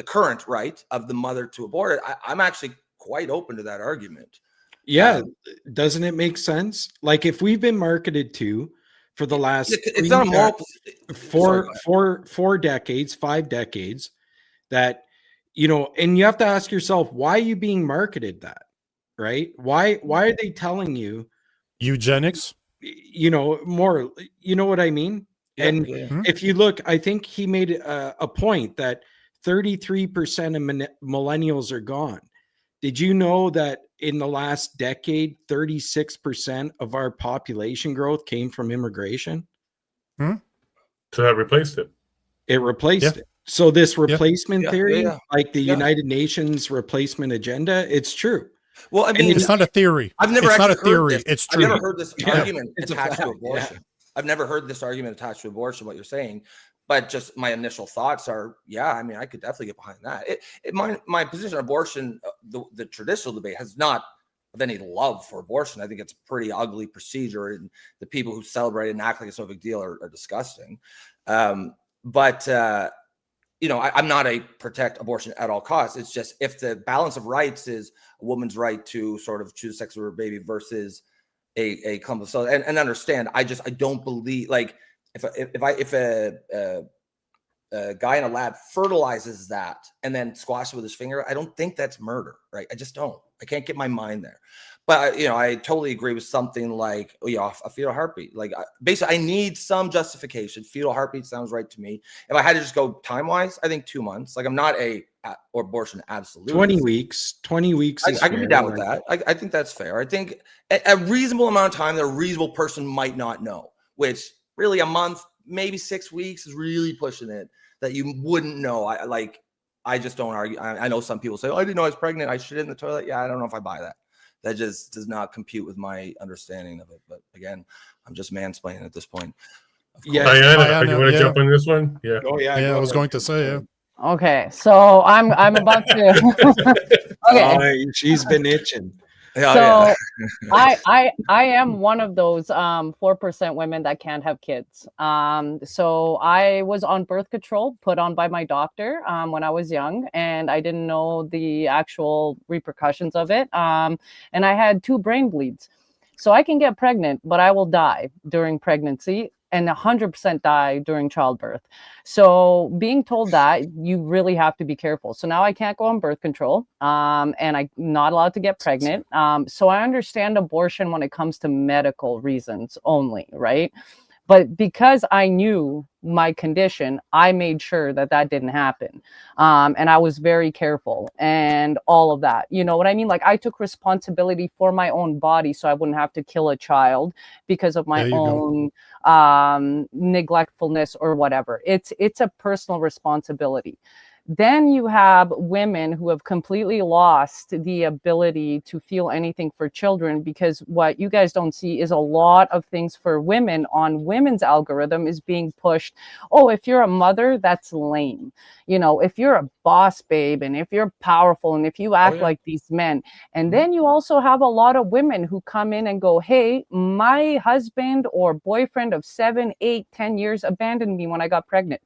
Speaker 3: current right of the mother to abort it, I'm actually quite open to that argument.
Speaker 6: Yeah, doesn't it make sense? Like, if we've been marketed to for the last
Speaker 3: it's not a moral,
Speaker 6: four decades, 5 decades, that, and you have to ask yourself, why are you being marketed that, right? Why are they telling you
Speaker 1: eugenics?
Speaker 6: More, what I mean?
Speaker 3: Yeah,
Speaker 6: and
Speaker 3: yeah.
Speaker 6: If you look, I think he made a point that 33% of millennials are gone. Did you know that in the last decade, 36% of our population growth came from immigration?
Speaker 5: So that replaced it.
Speaker 6: It replaced it. So this replacement theory,
Speaker 3: yeah.
Speaker 6: like the United Nations replacement agenda, it's true.
Speaker 3: Well, I mean,
Speaker 1: It's not a theory.
Speaker 3: I've never
Speaker 1: it's not a
Speaker 3: actually heard
Speaker 1: theory.
Speaker 3: this.
Speaker 1: It's
Speaker 3: I've
Speaker 1: true.
Speaker 3: never heard this argument
Speaker 6: It's a
Speaker 3: attached to
Speaker 6: fact,
Speaker 3: abortion. I've never heard this argument attached to abortion, what you're saying. But just my initial thoughts are, yeah, I mean, I could definitely get behind that. My position on abortion, the traditional debate has not of any love for abortion. I think it's a pretty ugly procedure, and the people who celebrate it and act like it's no big deal are disgusting. But you know, I'm not a protect abortion at all costs. It's just if the balance of rights is a woman's right to sort of choose the sex of her baby versus a clump of cells, and understand, I don't believe, like, if a guy in a lab fertilizes that and then squashes it with his finger, I don't think that's murder, right? I just don't. I can't get my mind there. But you know, I totally agree with something like, oh yeah, a fetal heartbeat. Like, basically, I need some justification. Fetal heartbeat sounds right to me. If I had to just go time wise, I think 2 months. Like, I'm not or abortion absolute.
Speaker 6: 20 weeks. 20 weeks.
Speaker 3: I can be down with that. I think that's fair. I think a reasonable amount of time that a reasonable person might not know, which really a month, maybe 6 weeks is really pushing it, that you wouldn't know. I just don't argue. I know some people say, oh, I didn't know I was pregnant, I shit in the toilet. Yeah, I don't know if I buy that. That just does not compute with my understanding of it. But again, I'm just mansplaining at this point.
Speaker 6: Yeah,
Speaker 5: Diana, you want to jump on this one? Yeah.
Speaker 6: Oh yeah.
Speaker 1: Yeah, I was going to say, yeah.
Speaker 2: Okay, so I'm about to. Okay,
Speaker 6: She's been itching.
Speaker 2: So I am one of those 4% women that can't have kids. So I was on birth control put on by my doctor when I was young, and I didn't know the actual repercussions of it. And I had 2 brain bleeds. So I can get pregnant, but I will die during pregnancy and 100% die during childbirth. So being told that, you really have to be careful. So now I can't go on birth control, and I'm not allowed to get pregnant. So I understand abortion when it comes to medical reasons only, right? But because I knew my condition, I made sure that didn't happen. And I was very careful and all of that. You know what I mean? Like, I took responsibility for my own body so I wouldn't have to kill a child because of my own neglectfulness or whatever. It's a personal responsibility. Then you have women who have completely lost the ability to feel anything for children, because what you guys don't see is a lot of things for women on women's algorithm is being pushed. Oh, if you're a mother, that's lame. You know, if you're a boss babe, and if you're powerful, and if you act like these men. And then you also have a lot of women who come in and go, hey, my husband or boyfriend of 7, 8, 10 years abandoned me when I got pregnant.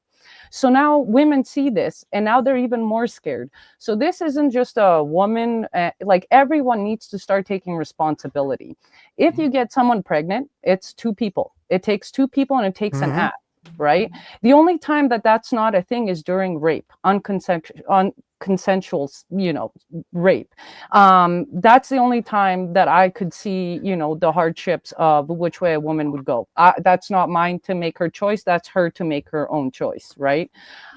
Speaker 2: So now women see this, and now they're even more scared. So this isn't just a woman, like, everyone needs to start taking responsibility. If you get someone pregnant, it's 2 people. It takes 2 people, and it takes an act, right? The only time that's not a thing is during rape, consensual, you know, rape. That's the only time that I could see, you know, the hardships of which way a woman would go. That's not mine to make her choice. That's her to make her own choice, right?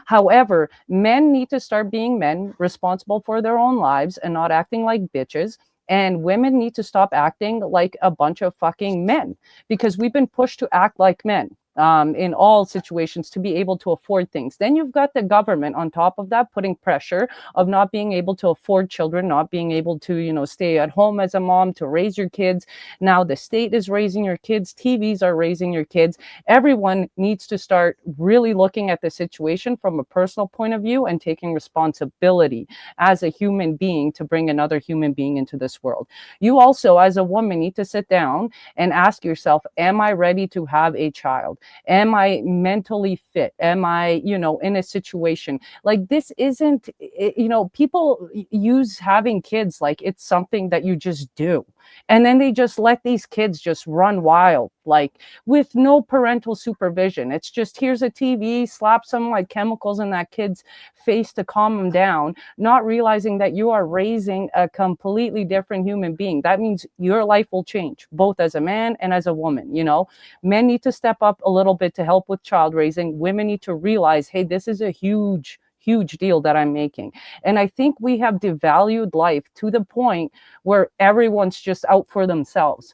Speaker 2: However, men need to start being men, responsible for their own lives and not acting like bitches. And women need to stop acting like a bunch of fucking men, because we've been pushed to act like men. In all situations, to be able to afford things. Then you've got the government on top of that putting pressure of not being able to afford children, not being able to, you know, stay at home as a mom to raise your kids. Now the state is raising your kids, TVs are raising your kids. Everyone needs to start really looking at the situation from a personal point of view and taking responsibility as a human being to bring another human being into this world. You also, as a woman, need to sit down and ask yourself, am I ready to have a child? Am I mentally fit? Am I, you know, in a situation like this? Isn't, you know, people use having kids like it's something that you just do. And then they just let these kids just run wild, like with no parental supervision. It's just, here's a TV, slap some like chemicals in that kid's face to calm them down, not realizing that you are raising a completely different human being. That means your life will change, both as a man and as a woman. You know, men need to step up a little bit to help with child raising. Women need to realize, hey, this is a huge deal that I'm making. And I think we have devalued life to the point where everyone's just out for themselves.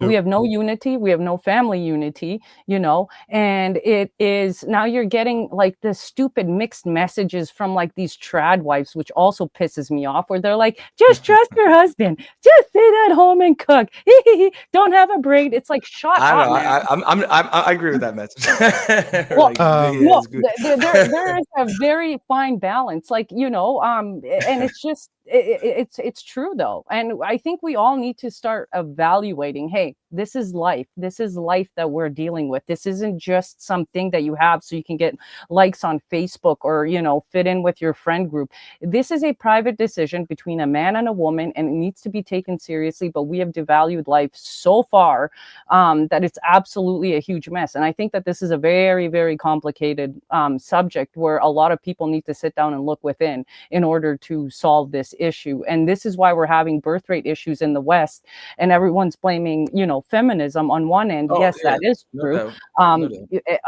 Speaker 2: We have no unity. We have no family unity, you know, and it is now you're getting like the stupid mixed messages from like these trad wives, which also pisses me off, where they're like, just trust your husband, just sit at home and cook. Don't have a brain. It's like, shut
Speaker 3: I
Speaker 2: up,
Speaker 3: don't know.
Speaker 2: man.
Speaker 3: I agree with that message.
Speaker 2: Well, no,
Speaker 3: it's good.
Speaker 2: there is a very fine balance, like, you know, and it's just it's true though, and I think we all need to start evaluating, hey, this is life that we're dealing with. This isn't just something that you have so you can get likes on Facebook or, you know, fit in with your friend group. This is a private decision between a man and a woman, and it needs to be taken seriously, but we have devalued life so far that it's absolutely a huge mess. And I think that this is a very, very complicated subject where a lot of people need to sit down and look within in order to solve this issue. And this is why we're having birth rate issues in the West, and everyone's blaming, you know, feminism on one end. Yes, that is true.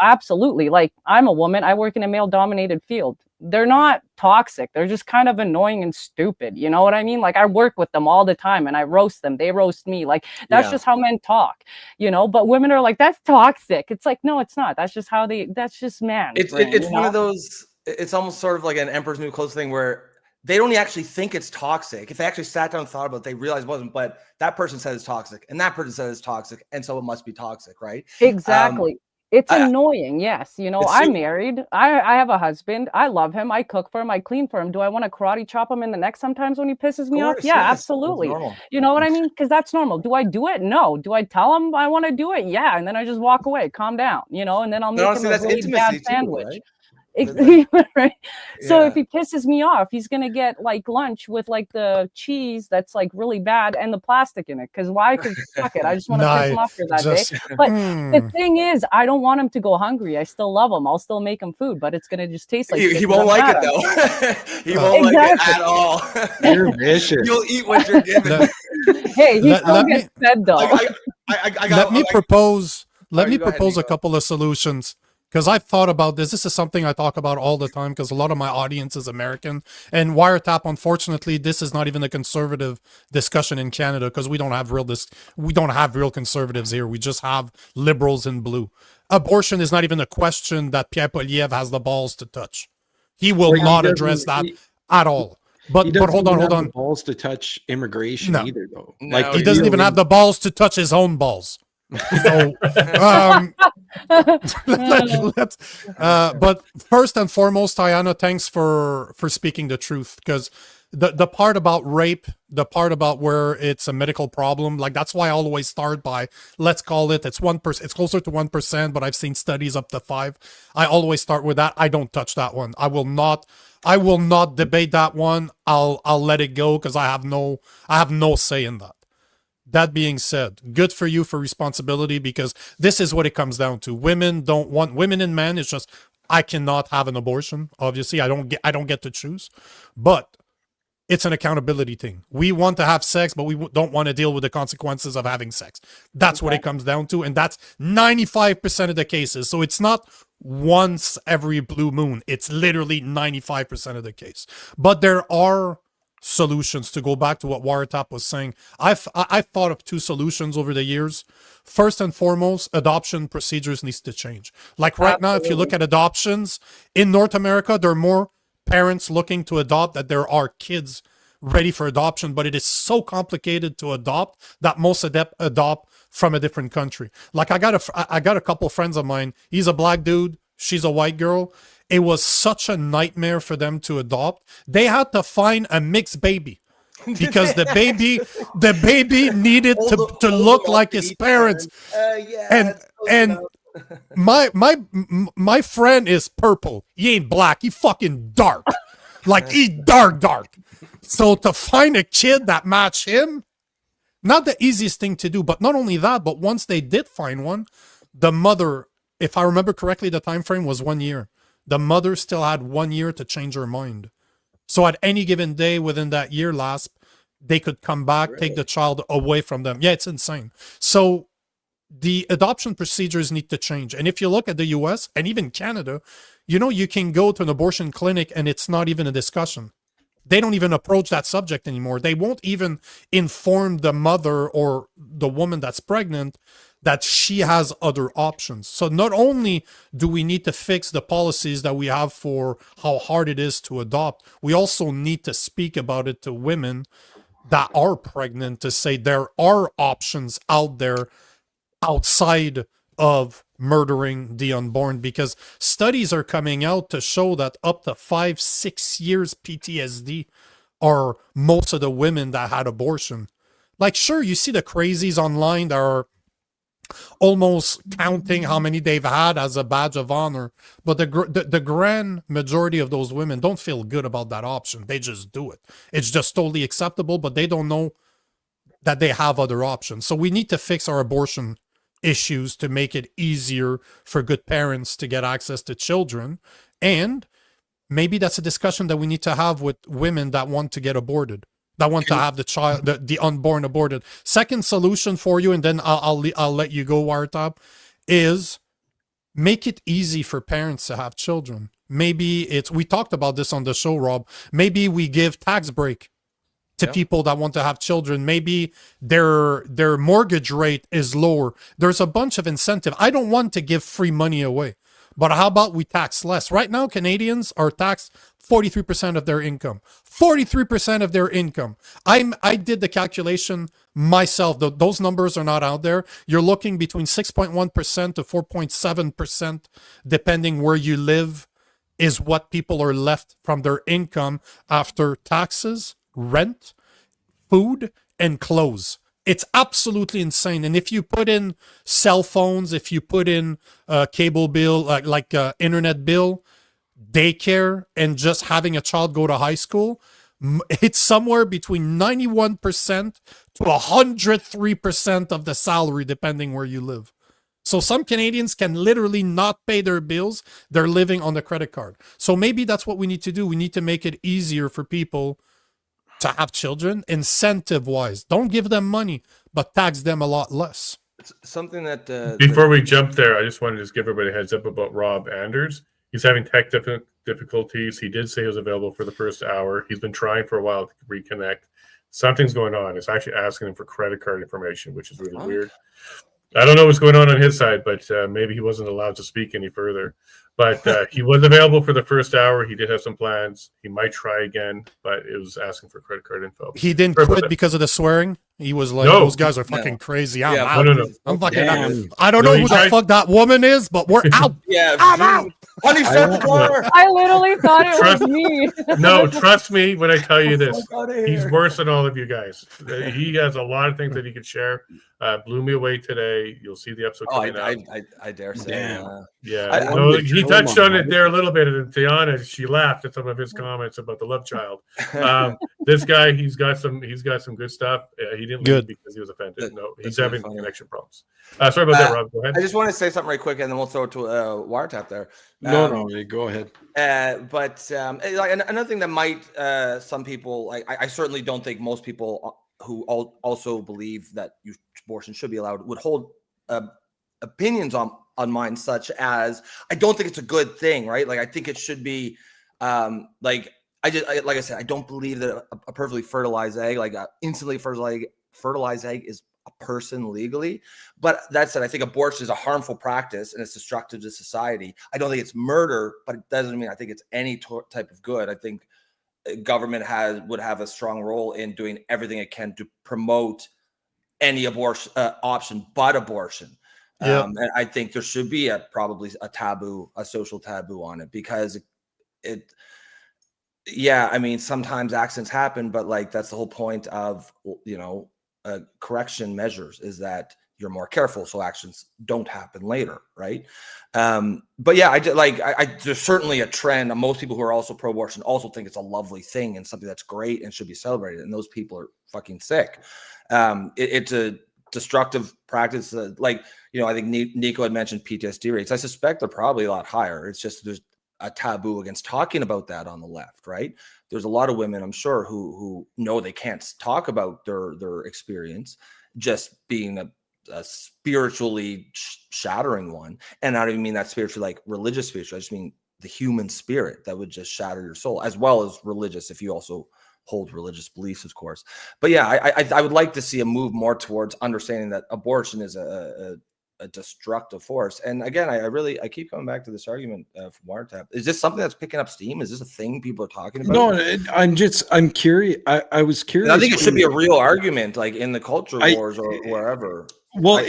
Speaker 2: Absolutely. Like, I'm a woman, I work in a male dominated field. They're not toxic. They're just kind of annoying and stupid. You know what I mean? Like, I work with them all the time and I roast them. They roast me. Like, that's just how men talk, you know, but women are like, that's toxic. It's like, no, it's not. That's just how that's just man.
Speaker 3: It's one of those, it's almost sort of like an Emperor's New Clothes thing where they don't actually think it's toxic. If they actually sat down and thought about it, they realize it wasn't, but that person said it's toxic and that person said it's toxic. And so it must be toxic, right?
Speaker 2: Exactly. It's annoying. Yes. You know, I'm married. I have a husband. I love him. I cook for him. I clean for him. Do I want to karate chop him in the neck sometimes when he pisses me off? Yeah, absolutely. You know what I mean? Because that's normal. Do I do it? No. Do I tell him I want to do it? Yeah. And then I just walk away, calm down, you know, and then I'll make him a really bad sandwich. Right? Right. So if he pisses me off, he's gonna get like lunch with like the cheese that's like really bad and the plastic in it. Because why? Because fuck it, I just want to piss him off for that day. But the thing is, I don't want him to go hungry. I still love him. I'll still make him food, but it's gonna just taste like
Speaker 3: he won't like it though. He won't like it at all.
Speaker 6: You're vicious.
Speaker 3: You'll eat what you're given.
Speaker 2: Hey, he still gets fed though.
Speaker 1: Let me propose a couple of solutions. Because I've thought about this. This is something I talk about all the time because a lot of my audience is American. And WireTap, unfortunately, this is not even a conservative discussion in Canada because we don't have real conservatives here. We just have liberals in blue. Abortion is not even a question that Pierre Poilievre has the balls to touch. He will not address that at all. But hold on.
Speaker 6: Balls to touch immigration either, though.
Speaker 3: No,
Speaker 6: like
Speaker 1: he doesn't even have the balls to touch his own balls. So, but first and foremost, Diana, thanks for speaking the truth, because the part about rape, the part about where it's a medical problem, like that's why I always start by, let's call it, it's 1%, it's closer to 1%, but I've seen studies up to 5%. I always start with that. I don't touch that one. I will not debate that one. I'll let it go because I have no say in that. That being said, good for you for responsibility, because this is what it comes down to. Women and men. It's just, I cannot have an abortion. Obviously, I don't get to choose, but it's an accountability thing. We want to have sex, but we don't want to deal with the consequences of having sex. That's what it comes down to. And that's 95% of the cases. So it's not once every blue moon. It's literally 95% of the case. But there are solutions. To go back to what WireTap was saying, I've thought of 2 solutions over the years. First and foremost, adoption procedures needs to change. Like right now, if you look at adoptions in North America, there are more parents looking to adopt that there are kids ready for adoption, but it is so complicated to adopt that most adopt from a different country. Like I got a couple friends of mine. He's a black dude, she's a white girl. It was such a nightmare for them to adopt. They had to find a mixed baby because the baby needed to look like his parents. And my friend is purple. He ain't black. He fucking dark. Like he dark. So to find a kid that matched him, not the easiest thing to do. But not only that, but once they did find one, the mother, if I remember correctly, the time frame was 1 year. The mother still had 1 year to change her mind. So at any given day within that year last, they could come back, take the child away from them. Yeah, it's insane. So the adoption procedures need to change. And if you look at the US and even Canada, you know, you can go to an abortion clinic and it's not even a discussion. they don't even approach that subject anymore. They won't even inform the mother or the woman that's pregnant that she has other options. So not only do we need to fix the policies that we have for how hard it is to adopt, we also need to speak about it to women that are pregnant, to say there are options out there outside of murdering the unborn, because studies are coming out to show that up to 5-6 years PTSD are most of the women that had abortion. Like, sure, you see the crazies online that are almost counting how many they've had as a badge of honor, but the grand majority of those women don't feel good about that option. They just do it. It's just totally acceptable, but they don't know that they have other options. So we need to fix our abortion issues to make it easier for good parents to get access to children. And maybe that's a discussion that we need to have with women that want to get aborted, that want to have the child, the unborn aborted. Second solution for you, and then I'll let you go, WireTap, is make it easy for parents to have children. Maybe it's, we talked about this on the show, Rob. Maybe we give tax break to people that want to have children. Maybe their mortgage rate is lower. There's a bunch of incentive. I don't want to give free money away, but how about we tax less? Right now, Canadians are taxed 43% of their income. 43% of their income. I did the calculation myself. Those numbers are not out there. You're looking between 6.1% to 4.7%, depending where you live, is what people are left from their income after taxes, rent, food, and clothes. It's absolutely insane. And if you put in cell phones, if you put in cable bill, like internet bill, daycare, and just having a child go to high school, it's somewhere between 91% to 103% of the salary, depending where you live. So some Canadians can literally not pay their bills. They're living on the credit card. So maybe that's what we need to do. We need to make it easier for people to have children, incentive-wise. Don't give them money, but tax them a lot less.
Speaker 3: Something that
Speaker 5: before we jump there, I just wanted to just give everybody a heads up about Rob Anders. He's having tech difficulties. He did say he was available for the first hour. He's been trying for a while to reconnect. Something's going on. It's actually asking him for credit card information, which is really weird. I don't know what's going on his side, but maybe he wasn't allowed to speak any further. But he was available for the first hour. He did have some plans. He might try again, but it was asking for credit card info.
Speaker 1: He didn't quit because of the swearing? He was like, those guys are fucking crazy. I'm out.
Speaker 5: No.
Speaker 1: I'm fucking out. I don't know who the fuck that woman is, but we're out. I'm out.
Speaker 3: Honey, shut the door.
Speaker 2: I literally thought it was me.
Speaker 5: No, trust me when I tell you this. He's worse than all of you guys. He has a lot of things that he could share. Blew me away today. You'll see the episode coming out.
Speaker 3: I dare say.
Speaker 5: He touched on it there a little bit, and Tiana, she laughed at some of his comments about the love child. This guy, he's got some good stuff. He didn't leave because he was offended. No, he's having connection problems. Sorry about that, Rob. Go ahead.
Speaker 3: I just want to say something right quick, and then we'll throw it to WireTap there.
Speaker 6: No, go ahead.
Speaker 3: But like another thing that might some people, like I certainly don't think most people who also believe that abortion should be allowed would hold opinions on mine, such as I don't think it's a good thing, right? Like I think it should be like I said, I don't believe that a perfectly fertilized egg, like an instantly fertilized egg, is a person legally. But that said, I think abortion is a harmful practice and it's destructive to society. I don't think it's murder, but it doesn't mean I think it's any type of good. I think government would have a strong role in doing everything it can to promote any abortion option but abortion. And I think there should be probably a social taboo on it, because I mean, sometimes accidents happen, but like that's the whole point of correction measures, is that you're more careful so actions don't happen later, right? But yeah, there's certainly a trend. Most people who are also pro-abortion also think it's a lovely thing and something that's great and should be celebrated, and those people are fucking sick. It's a destructive practice. I think Nico had mentioned PTSD rates. I suspect they're probably a lot higher. It's just there's a taboo against talking about that on the left, right? There's a lot of women, I'm sure, who know they can't talk about their experience, just being a spiritually shattering one. And I don't even mean that spiritually like religious spiritual. I just mean the human spirit that would just shatter your soul, as well as religious, if you also hold religious beliefs, of course. But yeah, I would like to see a move more towards understanding that abortion is a destructive force. And again, I keep coming back to this argument from WireTap. Is this something that's picking up steam? Is this a thing people are talking about?
Speaker 6: No, I'm curious. I was curious.
Speaker 3: And I think it should be a real argument, like in the culture wars or wherever.
Speaker 6: Well,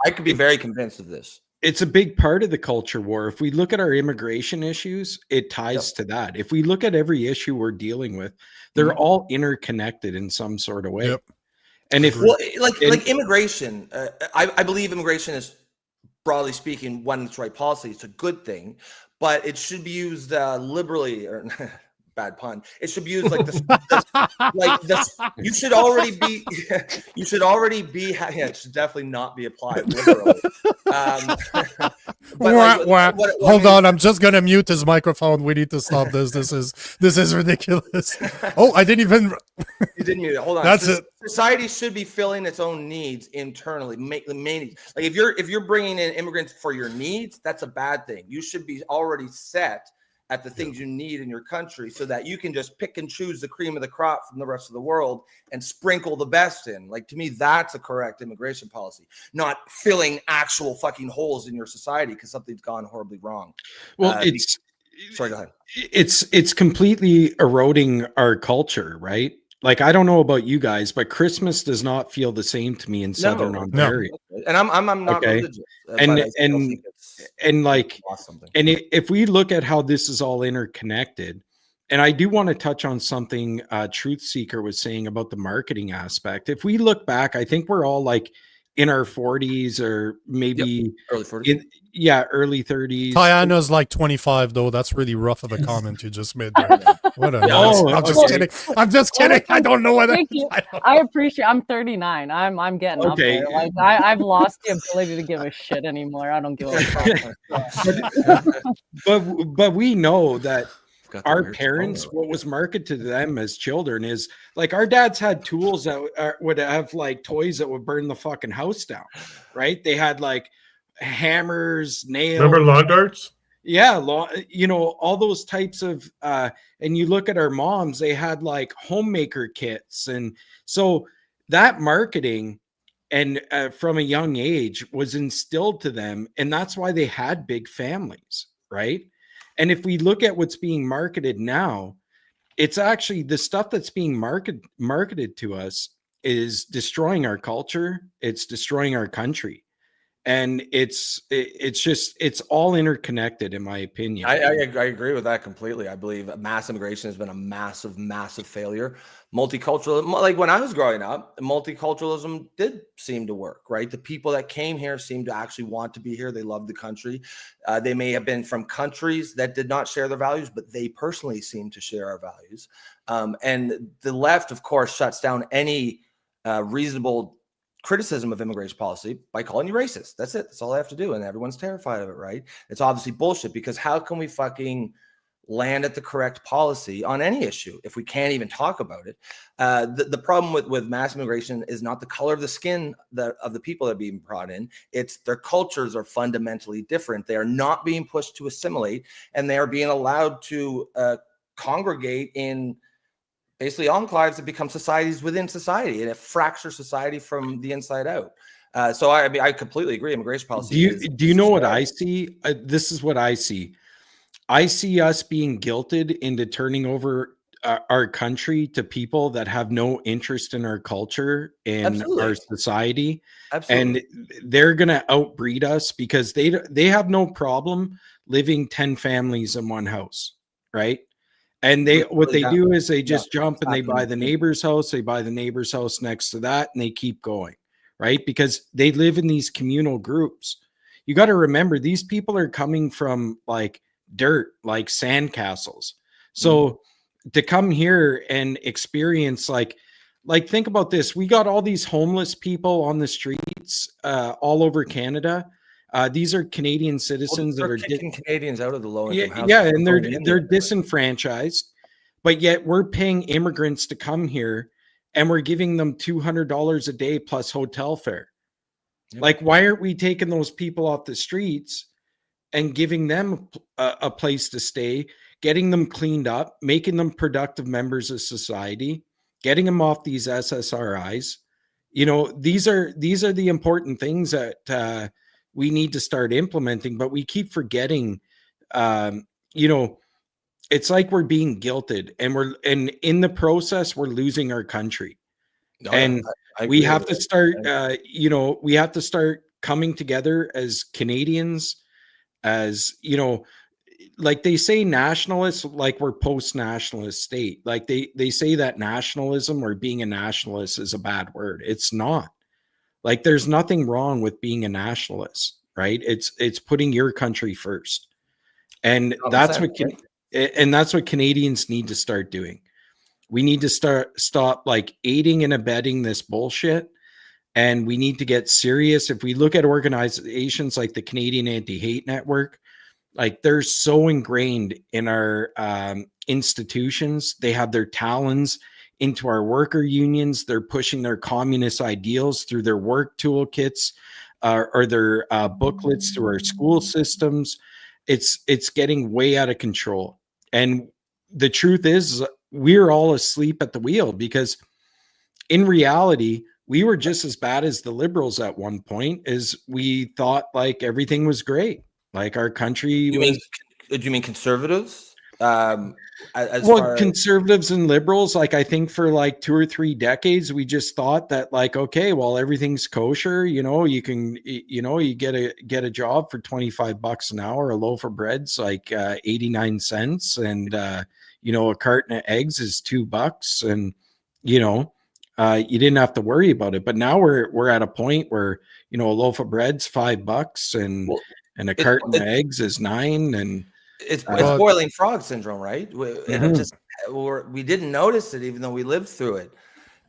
Speaker 3: I could be very convinced of this.
Speaker 6: It's a big part of the culture war. If we look at our immigration issues, it ties to that. If we look at every issue we're dealing with, they're all interconnected in some sort of way. And if
Speaker 3: like immigration, I believe immigration is, broadly speaking, when it's right policy, it's a good thing, but it should be used liberally, or bad pun. It should be used like this, like this. You should already be. Yeah, it should definitely not be applied liberally.
Speaker 1: Hold on, I'm just gonna mute his microphone. We need to stop this. This is ridiculous. Oh, I didn't even.
Speaker 3: You didn't mute it. Hold on.
Speaker 1: That's it.
Speaker 3: Society should be filling its own needs internally. Make the main needs. Like if you're bringing in immigrants for your needs, that's a bad thing. You should be already set at the things you need in your country, so that you can just pick and choose the cream of the crop from the rest of the world and sprinkle the best in. Like, to me, that's a correct immigration policy, not filling actual fucking holes in your society because something's gone horribly wrong.
Speaker 6: Well,
Speaker 3: sorry, go ahead.
Speaker 6: It's completely eroding our culture, right? Like, I don't know about you guys, but Christmas does not feel the same to me in Southern Ontario.
Speaker 3: And I'm not religious.
Speaker 6: If we look at how this is all interconnected, and I do want to touch on something Truth Seeker was saying about the marketing aspect. If we look back, I think we're all like in our 40s or maybe
Speaker 3: early 40s.
Speaker 6: Early 30s.
Speaker 1: Tiana's like 25 though. That's really rough of a comment you just made there. What a I'm just kidding. I'm just kidding. I don't know what.
Speaker 2: Thank you. I appreciate. I'm 39. I'm getting up there. Like I've lost the ability to give a shit anymore. I don't give a fuck.
Speaker 6: but we know that our parents, what was marketed to them as children is like, our dads had tools that would have like toys that would burn the fucking house down, right? They had like hammers, nails.
Speaker 5: Remember lawn darts?
Speaker 6: Yeah, all those types of and you look at our moms, they had like homemaker kits. And so that marketing and from a young age was instilled to them, and that's why they had big families, right? And if we look at what's being marketed now, it's actually the stuff that's being marketed to us is destroying our culture. It's destroying our country. And it's all interconnected, in my opinion.
Speaker 3: I agree with that completely. I believe mass immigration has been a massive failure. Multiculturalism, like when I was growing up, multiculturalism did seem to work, right? The people that came here seemed to actually want to be here. They loved the country. They may have been from countries that did not share their values, but they personally seemed to share our values. And the left, of course, shuts down any reasonable criticism of immigration policy by calling you racist. That's it. That's all I have to do. And everyone's terrified of it, right? It's obviously bullshit, because how can we fucking land at the correct policy on any issue if we can't even talk about it? The problem with mass immigration is not the color of the skin of the people that are being brought in. It's their cultures are fundamentally different. They are not being pushed to assimilate, and they are being allowed to congregate in basically enclaves that become societies within society, and it fractures society from the inside out. So I completely agree. Immigration policy.
Speaker 6: Do you know what I see? This is what I see. I see us being guilted into turning over our country to people that have no interest in our culture and our society. Absolutely. And they're going to outbreed us because they have no problem living 10 families in one house, right? And what they do is they just jump and they buy the neighbor's house, they buy the neighbor's house next to that, and they keep going, right? Because they live in these communal groups. You got to remember, these people are coming from like dirt, like sandcastles. So to come here and experience like think about this. We got all these homeless people on the streets all over Canada. These are Canadian citizens that are
Speaker 3: kicking Canadians out of the low income housing.
Speaker 6: Yeah, and they're disenfranchised, but yet we're paying immigrants to come here, and we're giving them $200 a day plus hotel fare. Yep. Like, why aren't we taking those people off the streets and giving them a place to stay, getting them cleaned up, making them productive members of society, getting them off these SSRIs. These are the important things that we need to start implementing, but we keep forgetting. It's like we're being guilted, and in the process we're losing our country. And we have to start we have to start coming together as Canadians, as like they say nationalists, like we're post-nationalist state. Like they say that nationalism or being a nationalist is a bad word. It's not. Like there's nothing wrong with being a nationalist, right? It's putting your country first. And that's what Canadians need to start doing. We need to stop like aiding and abetting this bullshit. And we need to get serious. If we look at organizations like the Canadian Anti-Hate Network, like they're so ingrained in our institutions. They have their talons into our worker unions. They're pushing their communist ideals through their work toolkits or their booklets through our school systems. It's getting way out of control. And the truth is we're all asleep at the wheel, because in reality, we were just as bad as the Liberals at one point, as we thought like everything was great. Like our country
Speaker 3: do you mean conservatives?
Speaker 6: Conservatives and liberals, like I think for like 2 or 3 decades, we just thought that like, okay, well, everything's kosher. You can, you get a job for $25 an hour. A loaf of bread's like 89 cents, and a carton of eggs is $2, and you didn't have to worry about it. But now we're at a point where a loaf of bread's $5, and a carton of eggs is $9, and
Speaker 3: it's boiling frog syndrome, right? We didn't notice it, even though we lived through it.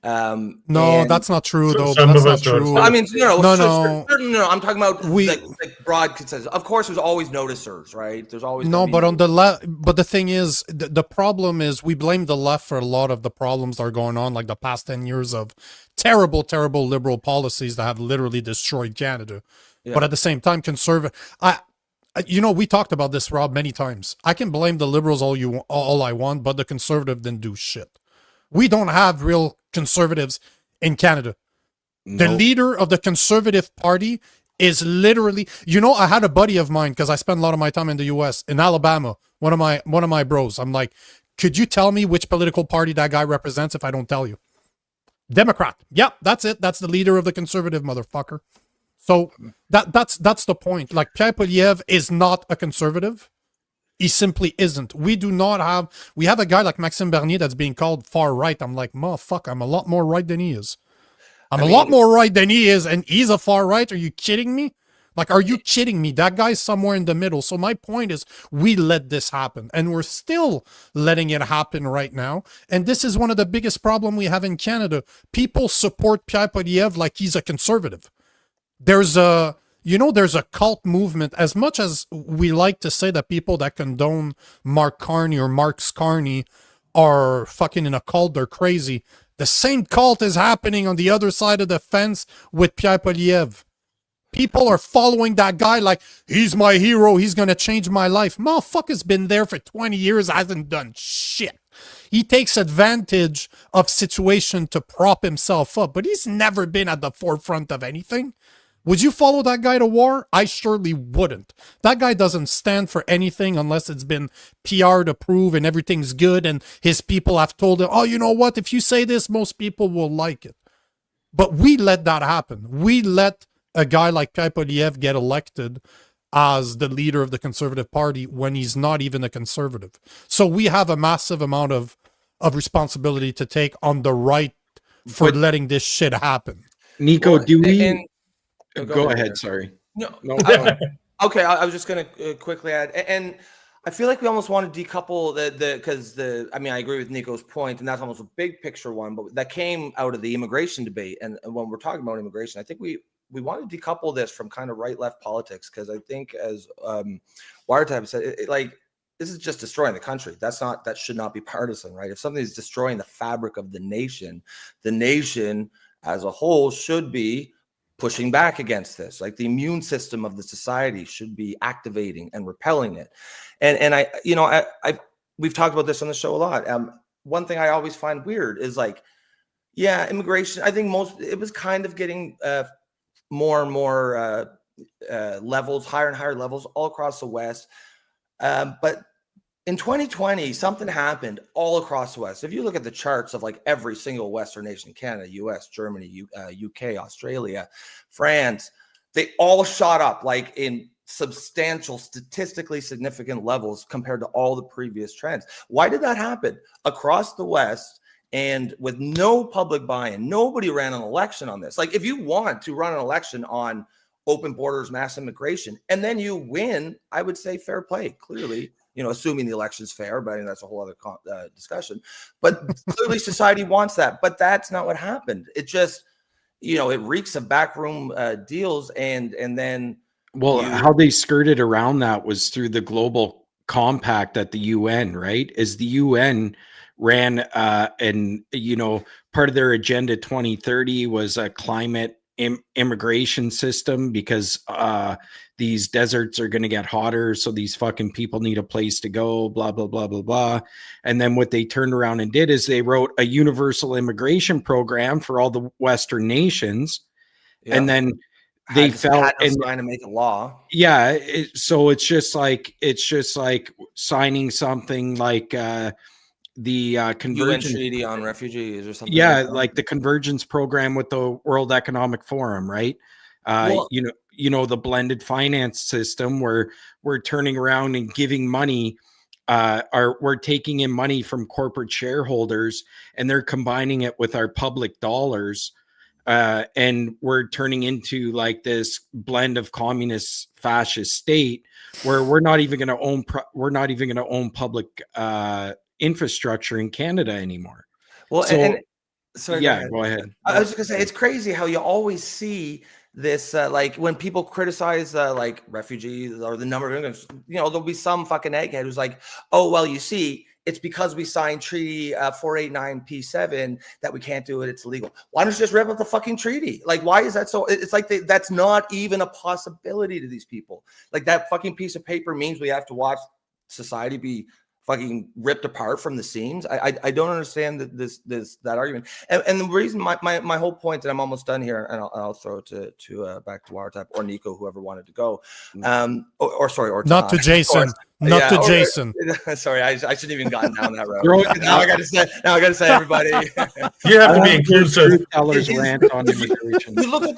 Speaker 1: No, that's not true, though.
Speaker 5: Some
Speaker 1: that's
Speaker 5: of
Speaker 1: not
Speaker 5: us
Speaker 1: true.
Speaker 3: I mean,
Speaker 1: no.
Speaker 3: I'm talking about like broad consensus. Of course, there's always noticers, right? There's always
Speaker 1: but on the left. But the thing is, the problem is we blame the left for a lot of the problems that are going on, like the past 10 years of terrible, terrible liberal policies that have literally destroyed Canada. Yeah. But at the same time, we talked about this, Rob, many times. I can blame the liberals all I want, but the conservative didn't do shit. We don't have real conservatives in Canada. Nope. The leader of the Conservative Party is literally, I had a buddy of mine, because I spent a lot of my time in the US, in Alabama, one of my bros. I'm like, could you tell me which political party that guy represents if I don't tell you? Democrat. Yep, that's it. That's the leader of the conservative, motherfucker. So that's the point. Like, Pierre Poilievre is not a conservative. He simply isn't. We have a guy like Maxime Bernier that's being called far right. I'm like, motherfucker, I'm a lot more right than he is. I'm a lot more right than he is, and he's a far right. Are you kidding me? Like, are you kidding me? That guy's somewhere in the middle. So my point is, we let this happen, and we're still letting it happen right now. And this is one of the biggest problems we have in Canada. People support Pierre Poilievre like he's a conservative. There's a cult movement. As much as we like to say that people that condone Mark Carney or Mark's Carney are fucking in a cult, they're crazy. The same cult is happening on the other side of the fence with Pierre Poilievre. People are following that guy like, he's my hero, he's going to change my life. Motherfucker's been there for 20 years, hasn't done shit. He takes advantage of situation to prop himself up, but he's never been at the forefront of anything. Would you follow that guy to war? I surely wouldn't. That guy doesn't stand for anything unless it's been PR'd approved and everything's good and his people have told him, oh, you know what? If you say this, most people will like it. But we let that happen. We let a guy like Pierre Poilievre get elected as the leader of the Conservative Party when he's not even a conservative. So we have a massive amount of responsibility to take on the right for letting this shit happen.
Speaker 6: Nico, Go ahead. Sorry.
Speaker 3: No. Okay. I was just going to quickly add, and I feel like we almost want to decouple I agree with Nico's point, and that's almost a big picture one, but that came out of the immigration debate. And when we're talking about immigration, I think we want to decouple this from kind of right-left politics, because I think, as WireTap said, this is just destroying the country. That should not be partisan, right? If something is destroying the fabric of the nation as a whole should be pushing back against this. Like the immune system of the society should be activating and repelling it. And I, you know, we've talked about this on the show a lot. One thing I always find weird is like, yeah, immigration. I think it was kind of getting more and more levels, higher and higher levels all across the West. But in 2020, something happened all across the West. If you look at the charts of like every single Western nation, Canada, US, Germany, UK, Australia, France, they all shot up like in substantial, statistically significant levels compared to all the previous trends. Why did that happen? Across the West, and with no public buy-in, nobody ran an election on this. Like if you want to run an election on open borders, mass immigration, and then you win, I would say fair play, clearly, you know, assuming the election's fair, but I think that's a whole other discussion. But clearly society wants that, but that's not what happened. It just, you know, it reeks of backroom deals and then.
Speaker 6: Well, how they skirted around that was through the global compact at the UN, right? As the UN ran and, you know, part of their agenda 2030 was a climate immigration system because these deserts are going to get hotter, so these fucking people need a place to go, blah blah blah blah blah. And then what they turned around and did is they wrote a universal immigration program for all the Western nations. Yeah. And then they felt
Speaker 3: trying to make a law.
Speaker 6: Yeah, so it's just like signing something like the
Speaker 3: Convergence Treaty on Refugees or something.
Speaker 6: Yeah, like the convergence program with the World Economic Forum, right? Well, you know, the blended finance system where we're turning around and giving money, we're taking in money from corporate shareholders and they're combining it with our public dollars. And we're turning into like this blend of communist fascist state where we're not even going to own public infrastructure in Canada anymore.
Speaker 3: Well,
Speaker 6: so,
Speaker 3: sorry,
Speaker 6: go ahead.
Speaker 3: I was just gonna say it's crazy how you always see this like when people criticize like refugees or the number of immigrants, you know, there'll be some fucking egghead who's like, oh well, you see, it's because we signed Treaty 489P7 that we can't do it. It's illegal. Why don't you just rip up the fucking treaty? Like, why is that so? It's like that's not even a possibility to these people. Like that fucking piece of paper means we have to watch society be fucking ripped apart from the seams. I don't understand that argument. And the reason my whole point, that I'm almost done here, and I'll throw it to back to WireTap or Nico, whoever wanted to go. Or
Speaker 1: not to Jason. Not to Jason.
Speaker 3: Sorry, I shouldn't even gotten down that road. Now I gotta say everybody.
Speaker 5: You have to be inclusive.
Speaker 3: You look at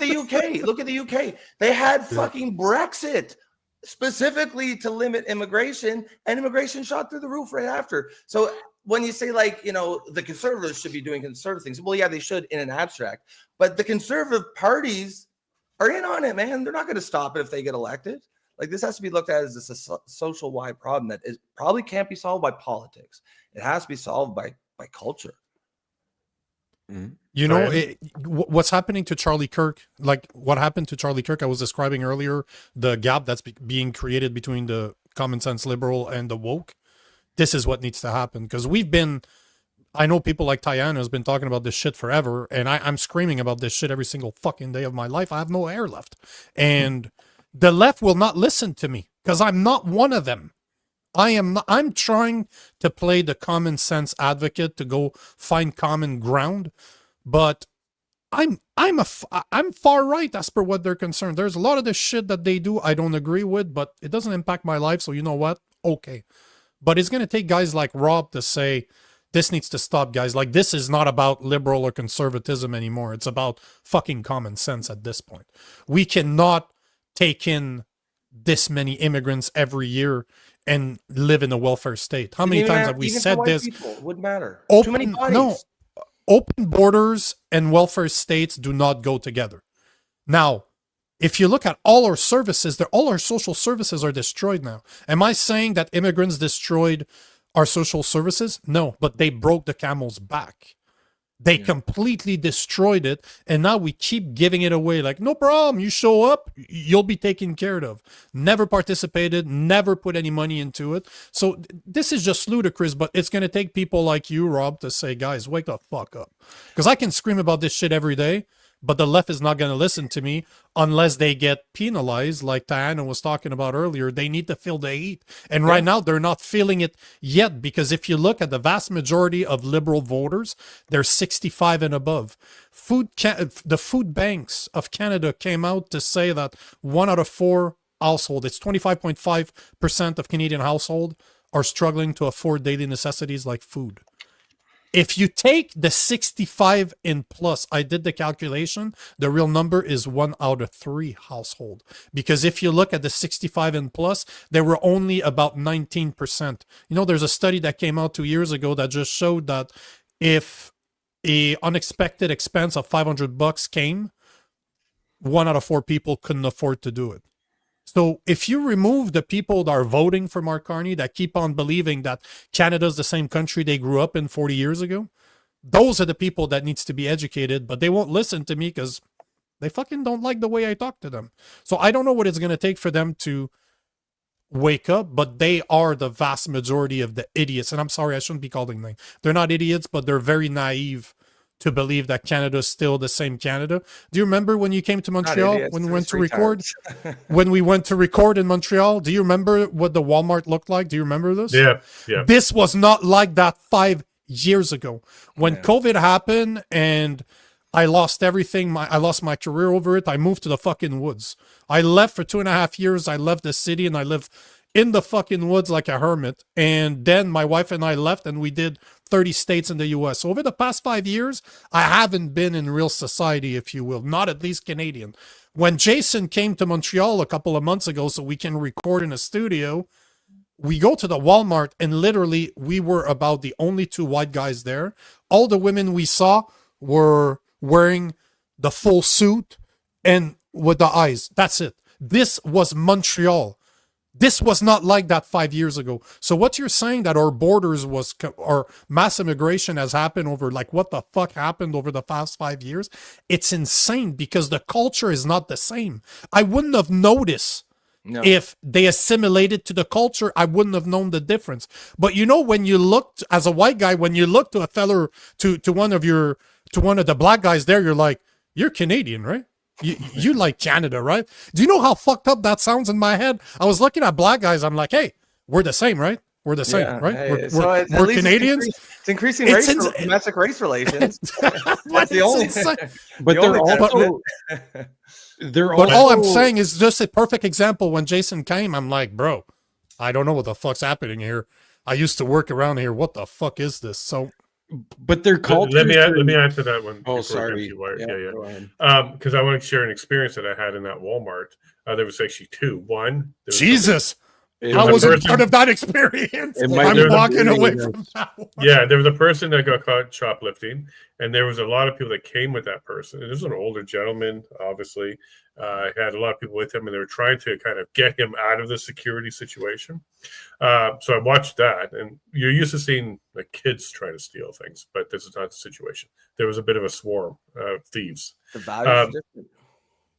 Speaker 3: the UK. They had fucking Brexit specifically to limit immigration, and immigration shot through the roof right after. So when you say like, you know, the conservatives should be doing conservative things, well, yeah, they should in an abstract, but the conservative parties are in on it, man. They're not going to stop it if they get elected. Like this has to be looked at as a social wide problem that is probably can't be solved by politics. It has to be solved by culture.
Speaker 6: Mm-hmm.
Speaker 1: You know, what's happening to Charlie Kirk, like what happened to Charlie Kirk, I was describing earlier, the gap that's being created between the common sense liberal and the woke. This is what needs to happen. Because I know people like Tayana has been talking about this shit forever, and I'm screaming about this shit every single fucking day of my life. I have no air left. And the left will not listen to me because I'm not one of them. I'm trying to play the common sense advocate to go find common ground, but I'm far right as per what they're concerned. There's a lot of this shit that they do I don't agree with, but it doesn't impact my life, so you know what? Okay. But it's going to take guys like Rob to say, this needs to stop, guys. Like, this is not about liberal or conservatism anymore. It's about fucking common sense at this point. We cannot take in this many immigrants every year and live in a welfare state. How many times have we said this?
Speaker 3: It wouldn't matter.
Speaker 1: Too many bodies. No, open borders and welfare states do not go together. Now, if you look at all our services, all our social services are destroyed now. Am I saying that immigrants destroyed our social services? No, but they broke the camel's back. They completely destroyed it, and now we keep giving it away. Like, no problem, you show up, you'll be taken care of. Never participated, never put any money into it. So this is just ludicrous, but it's going to take people like you, Rob, to say, guys, wake the fuck up. Because I can scream about this shit every day, but the left is not going to listen to me unless they get penalized, like Diana was talking about earlier. They need to feel the heat. And right now, they're not feeling it yet, because if you look at the vast majority of liberal voters, they're 65 and above. The food banks of Canada came out to say that 1 out of 4 households, it's 25.5% of Canadian households, are struggling to afford daily necessities like food. If you take the 65 and plus, I did the calculation, the real number is 1 out of 3 household. Because if you look at the 65 and plus, there were only about 19%. You know, there's a study that came out 2 years ago that just showed that if a unexpected expense of $500 came, 1 out of 4 people couldn't afford to do it. So if you remove the people that are voting for Mark Carney, that keep on believing that Canada's the same country they grew up in 40 years ago, those are the people that needs to be educated, but they won't listen to me because they fucking don't like the way I talk to them. So I don't know what it's going to take for them to wake up, but they are the vast majority of the idiots. And I'm sorry, I shouldn't be calling them. They're not idiots, but they're very naive to believe that Canada is still the same Canada. Do you remember when you came to Montreal,
Speaker 3: idiots,
Speaker 1: when we
Speaker 3: they're
Speaker 1: went to
Speaker 3: just
Speaker 1: record?
Speaker 3: retards.
Speaker 1: When we went to record in Montreal, do you remember what the Walmart looked like? Do you remember this?
Speaker 5: Yeah, yeah.
Speaker 1: This was not like that 5 years ago. When
Speaker 3: Yeah.
Speaker 1: COVID happened and I lost everything, I lost my career over it, I moved to the fucking woods. I left for 2.5 years. I left the city and I lived in the fucking woods like a hermit. And then my wife and I left and we did 30 states in the US. So over the past 5 years, I haven't been in real society, if you will, not at least Canadian. When Jason came to Montreal a couple of months ago so we can record in a studio, we go to the Walmart and literally we were about the only 2 white guys there. All the women we saw were wearing the full suit and with the eyes. That's it. This was Montreal. This was not like that 5 years ago. So what you're saying that our borders was, or mass immigration has happened over, like what the fuck happened over the past 5 years? It's insane because the culture is not the same. I wouldn't have noticed if they assimilated to the culture. I wouldn't have known the difference. But you know, when you looked as a white guy, when you look to a feller, to one of the black guys there, you're like, you're Canadian, right? You like Canada, right? Do you know how fucked up that sounds in my head? I was looking at black guys. I'm like, hey, we're the same, right? We're the same, right?
Speaker 3: Hey,
Speaker 1: we're Canadians.
Speaker 3: It's increasing domestic race relations.
Speaker 1: That's the only.
Speaker 6: But they're also.
Speaker 1: All I'm saying is just a perfect example. When Jason came, I'm like, bro, I don't know what the fuck's happening here. I used to work around here. What the fuck is this? So.
Speaker 6: But their culture.
Speaker 5: Let me answer that one.
Speaker 6: Oh, sorry.
Speaker 5: Because I want to share an experience that I had in that Walmart. There was actually 2. One,
Speaker 1: Jesus, I wasn't part of that experience. I'm walking away from that one.
Speaker 5: Yeah, there was a person that got caught shoplifting, and there was a lot of people that came with that person. And this was an older gentleman, obviously. Had a lot of people with him, and they were trying to kind of get him out of the security situation. So I watched that, and you're used to seeing like kids trying to steal things, but this is not the situation. There was a bit of a swarm of thieves.
Speaker 3: The value is different.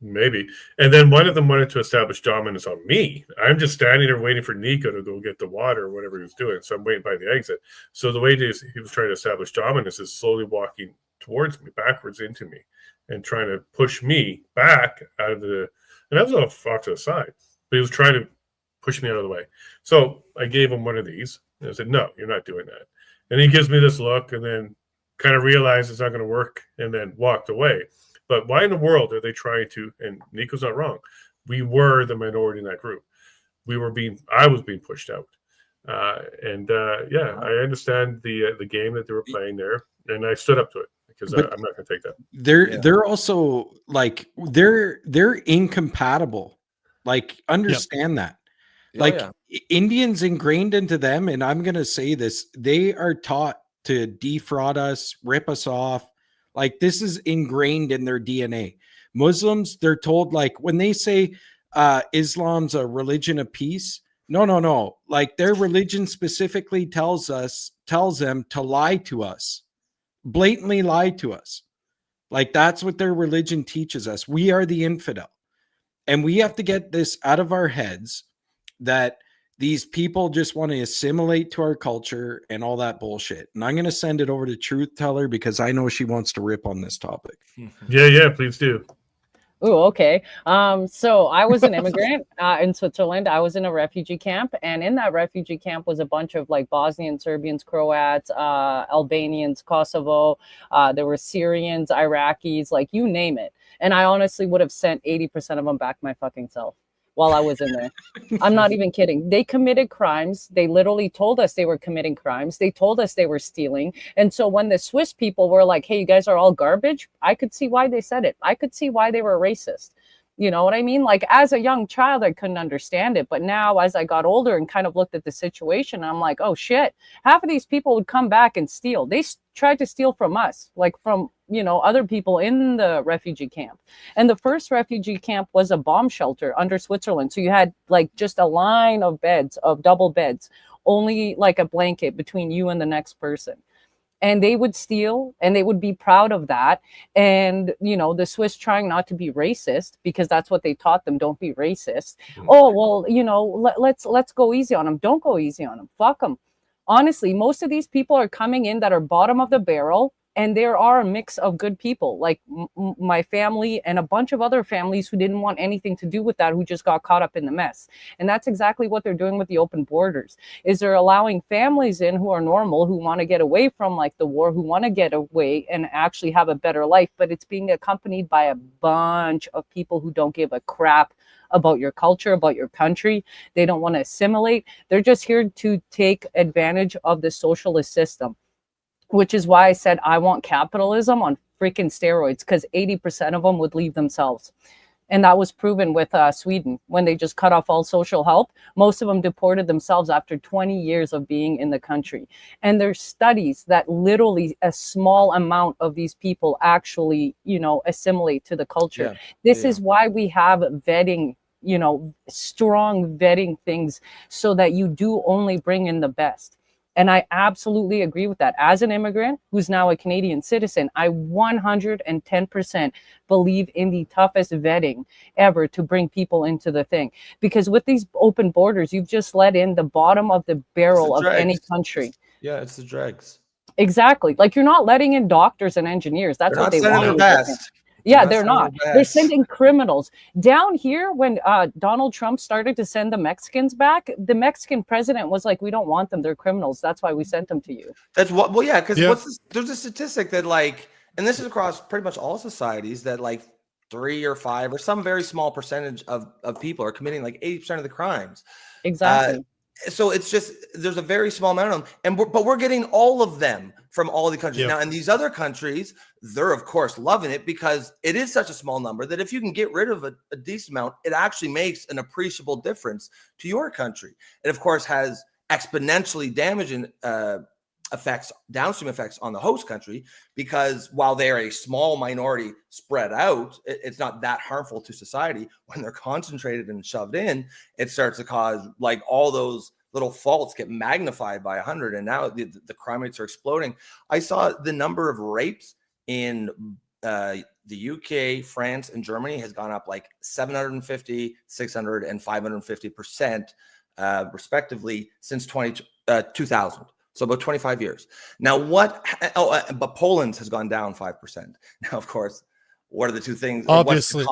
Speaker 5: Maybe. And then one of them wanted to establish dominance on me. I'm just standing there waiting for Nico to go get the water or whatever he was doing. So I'm waiting by the exit. So the way he was trying to establish dominance is slowly walking towards me, backwards into me, and trying to push me back out of the, and I was off to the side, but he was trying to push me out of the way. So I gave him one of these, and I said, no, you're not doing that. And he gives me this look and then kind of realized it's not going to work and then walked away. But why in the world are they trying to, and Nico's not wrong, we were the minority in that group. I was being pushed out. I understand the game that they were playing there, and I stood up to it. Because I'm not going to take that.
Speaker 6: They're also like they're incompatible. Like understand that. Indians ingrained into them, and I'm going to say this: they are taught to defraud us, rip us off. Like this is ingrained in their DNA. Muslims, they're told like when they say Islam's a religion of peace. No. Like their religion specifically tells them to lie to us. Blatantly lied to us. Like that's what their religion teaches us. We are the infidel, and we have to get this out of our heads that these people just want to assimilate to our culture and all that bullshit. And I'm going to send it over to Truth Teller because I know she wants to rip on this topic.
Speaker 5: Yeah, please do.
Speaker 2: Oh, okay. So I was an immigrant in Switzerland. I was in a refugee camp, and in that refugee camp was a bunch of like Bosnians, Serbians, Croats, Albanians, Kosovo. There were Syrians, Iraqis, like you name it. And I honestly would have sent 80% of them back my fucking self while I was in there. I'm not even kidding. They committed crimes. They literally told us they were committing crimes. They told us they were stealing. And so when the Swiss people were like, hey, you guys are all garbage, I could see why they said it. I could see why they were racist. You know what I mean? Like as a young child, I couldn't understand it. But now as I got older and kind of looked at the situation, I'm like, oh shit, half of these people would come back and steal. They tried to steal from us, like from, you know, other people in the refugee camp. And the first refugee camp was a bomb shelter under Switzerland. So you had like just a line of beds, of double beds, only like a blanket between you and the next person. And they would steal and they would be proud of that. And, you know, the Swiss trying not to be racist because that's what they taught them. Don't be racist. Oh, well, you know, let's go easy on them. Don't go easy on them. Fuck them. Honestly, most of these people are coming in that are bottom of the barrel. And there are a mix of good people, like my family and a bunch of other families who didn't want anything to do with that, who just got caught up in the mess. And that's exactly what they're doing with the open borders, is they're allowing families in who are normal, who want to get away from like the war, who want to get away and actually have a better life. But it's being accompanied by a bunch of people who don't give a crap about your culture, about your country. They don't want to assimilate. They're just here to take advantage of the socialist system. Which is why I said I want capitalism on freaking steroids, because 80% of them would leave themselves. And that was proven with Sweden when they just cut off all social help. Most of them deported themselves after 20 years of being in the country. And there's studies that literally a small amount of these people actually, you know, assimilate to the culture. Yeah. This is why we have vetting, you know, strong vetting things so that you do only bring in the best. And I absolutely agree with that. As an immigrant who's now a Canadian citizen, I 110% believe in the toughest vetting ever to bring people into the thing. Because with these open borders, you've just let in the bottom of the barrel of any country.
Speaker 3: It's the dregs.
Speaker 2: Exactly. Like you're not letting in doctors and engineers. That's what they want. Yeah, they're not. They're sending criminals. Down here, when Donald Trump started to send the Mexicans back, the Mexican president was like, we don't want them. They're criminals. That's why we sent them to you.
Speaker 3: That's what, well, yeah, because there's a statistic that like, and this is across pretty much all societies, that like 3 or 5 or some very small percentage of people are committing like 80% of the crimes.
Speaker 2: Exactly.
Speaker 3: So it's just, there's a very small amount of them, and but we're getting all of them from all the countries. Now, in these other countries, they're of course loving it because it is such a small number that if you can get rid of a decent amount, it actually makes an appreciable difference to your country. It of course has exponentially damaging effects, downstream effects on the host country, because while they're a small minority spread out, it's not that harmful to society. When they're concentrated and shoved in, it starts to cause like all those little faults get magnified by 100, and now the crime rates are exploding. I saw the number of rapes in the UK, France, and Germany has gone up like 750, 600, and 550% respectively since 2000. So about 25 years. Now but Poland has gone down 5%. Now, of course, what are the two things?
Speaker 1: Obviously.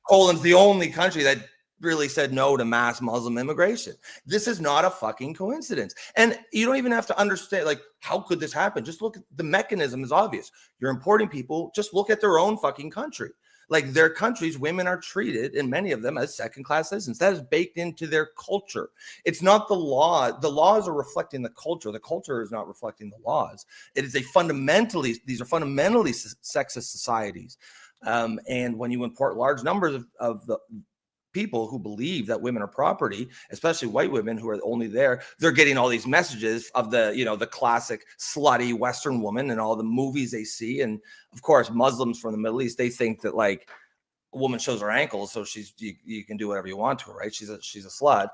Speaker 3: Poland's the only country that really said no to mass Muslim immigration. This is not a fucking coincidence. And you don't even have to understand, like, how could this happen? Just look at the mechanism is obvious. You're importing people, just look at their own fucking country. Like their countries, women are treated in many of them as second-class citizens. That is baked into their culture. It's not the law. The laws are reflecting the culture. The culture is not reflecting the laws. It is these are fundamentally sexist societies. And when you import large numbers of the people who believe that women are property, especially white women who are only there, they're getting all these messages of the, you know, the classic slutty Western woman and all the movies they see. And of course, Muslims from the Middle East, they think that like a woman shows her ankles, so you can do whatever you want to her, right? She's a slut.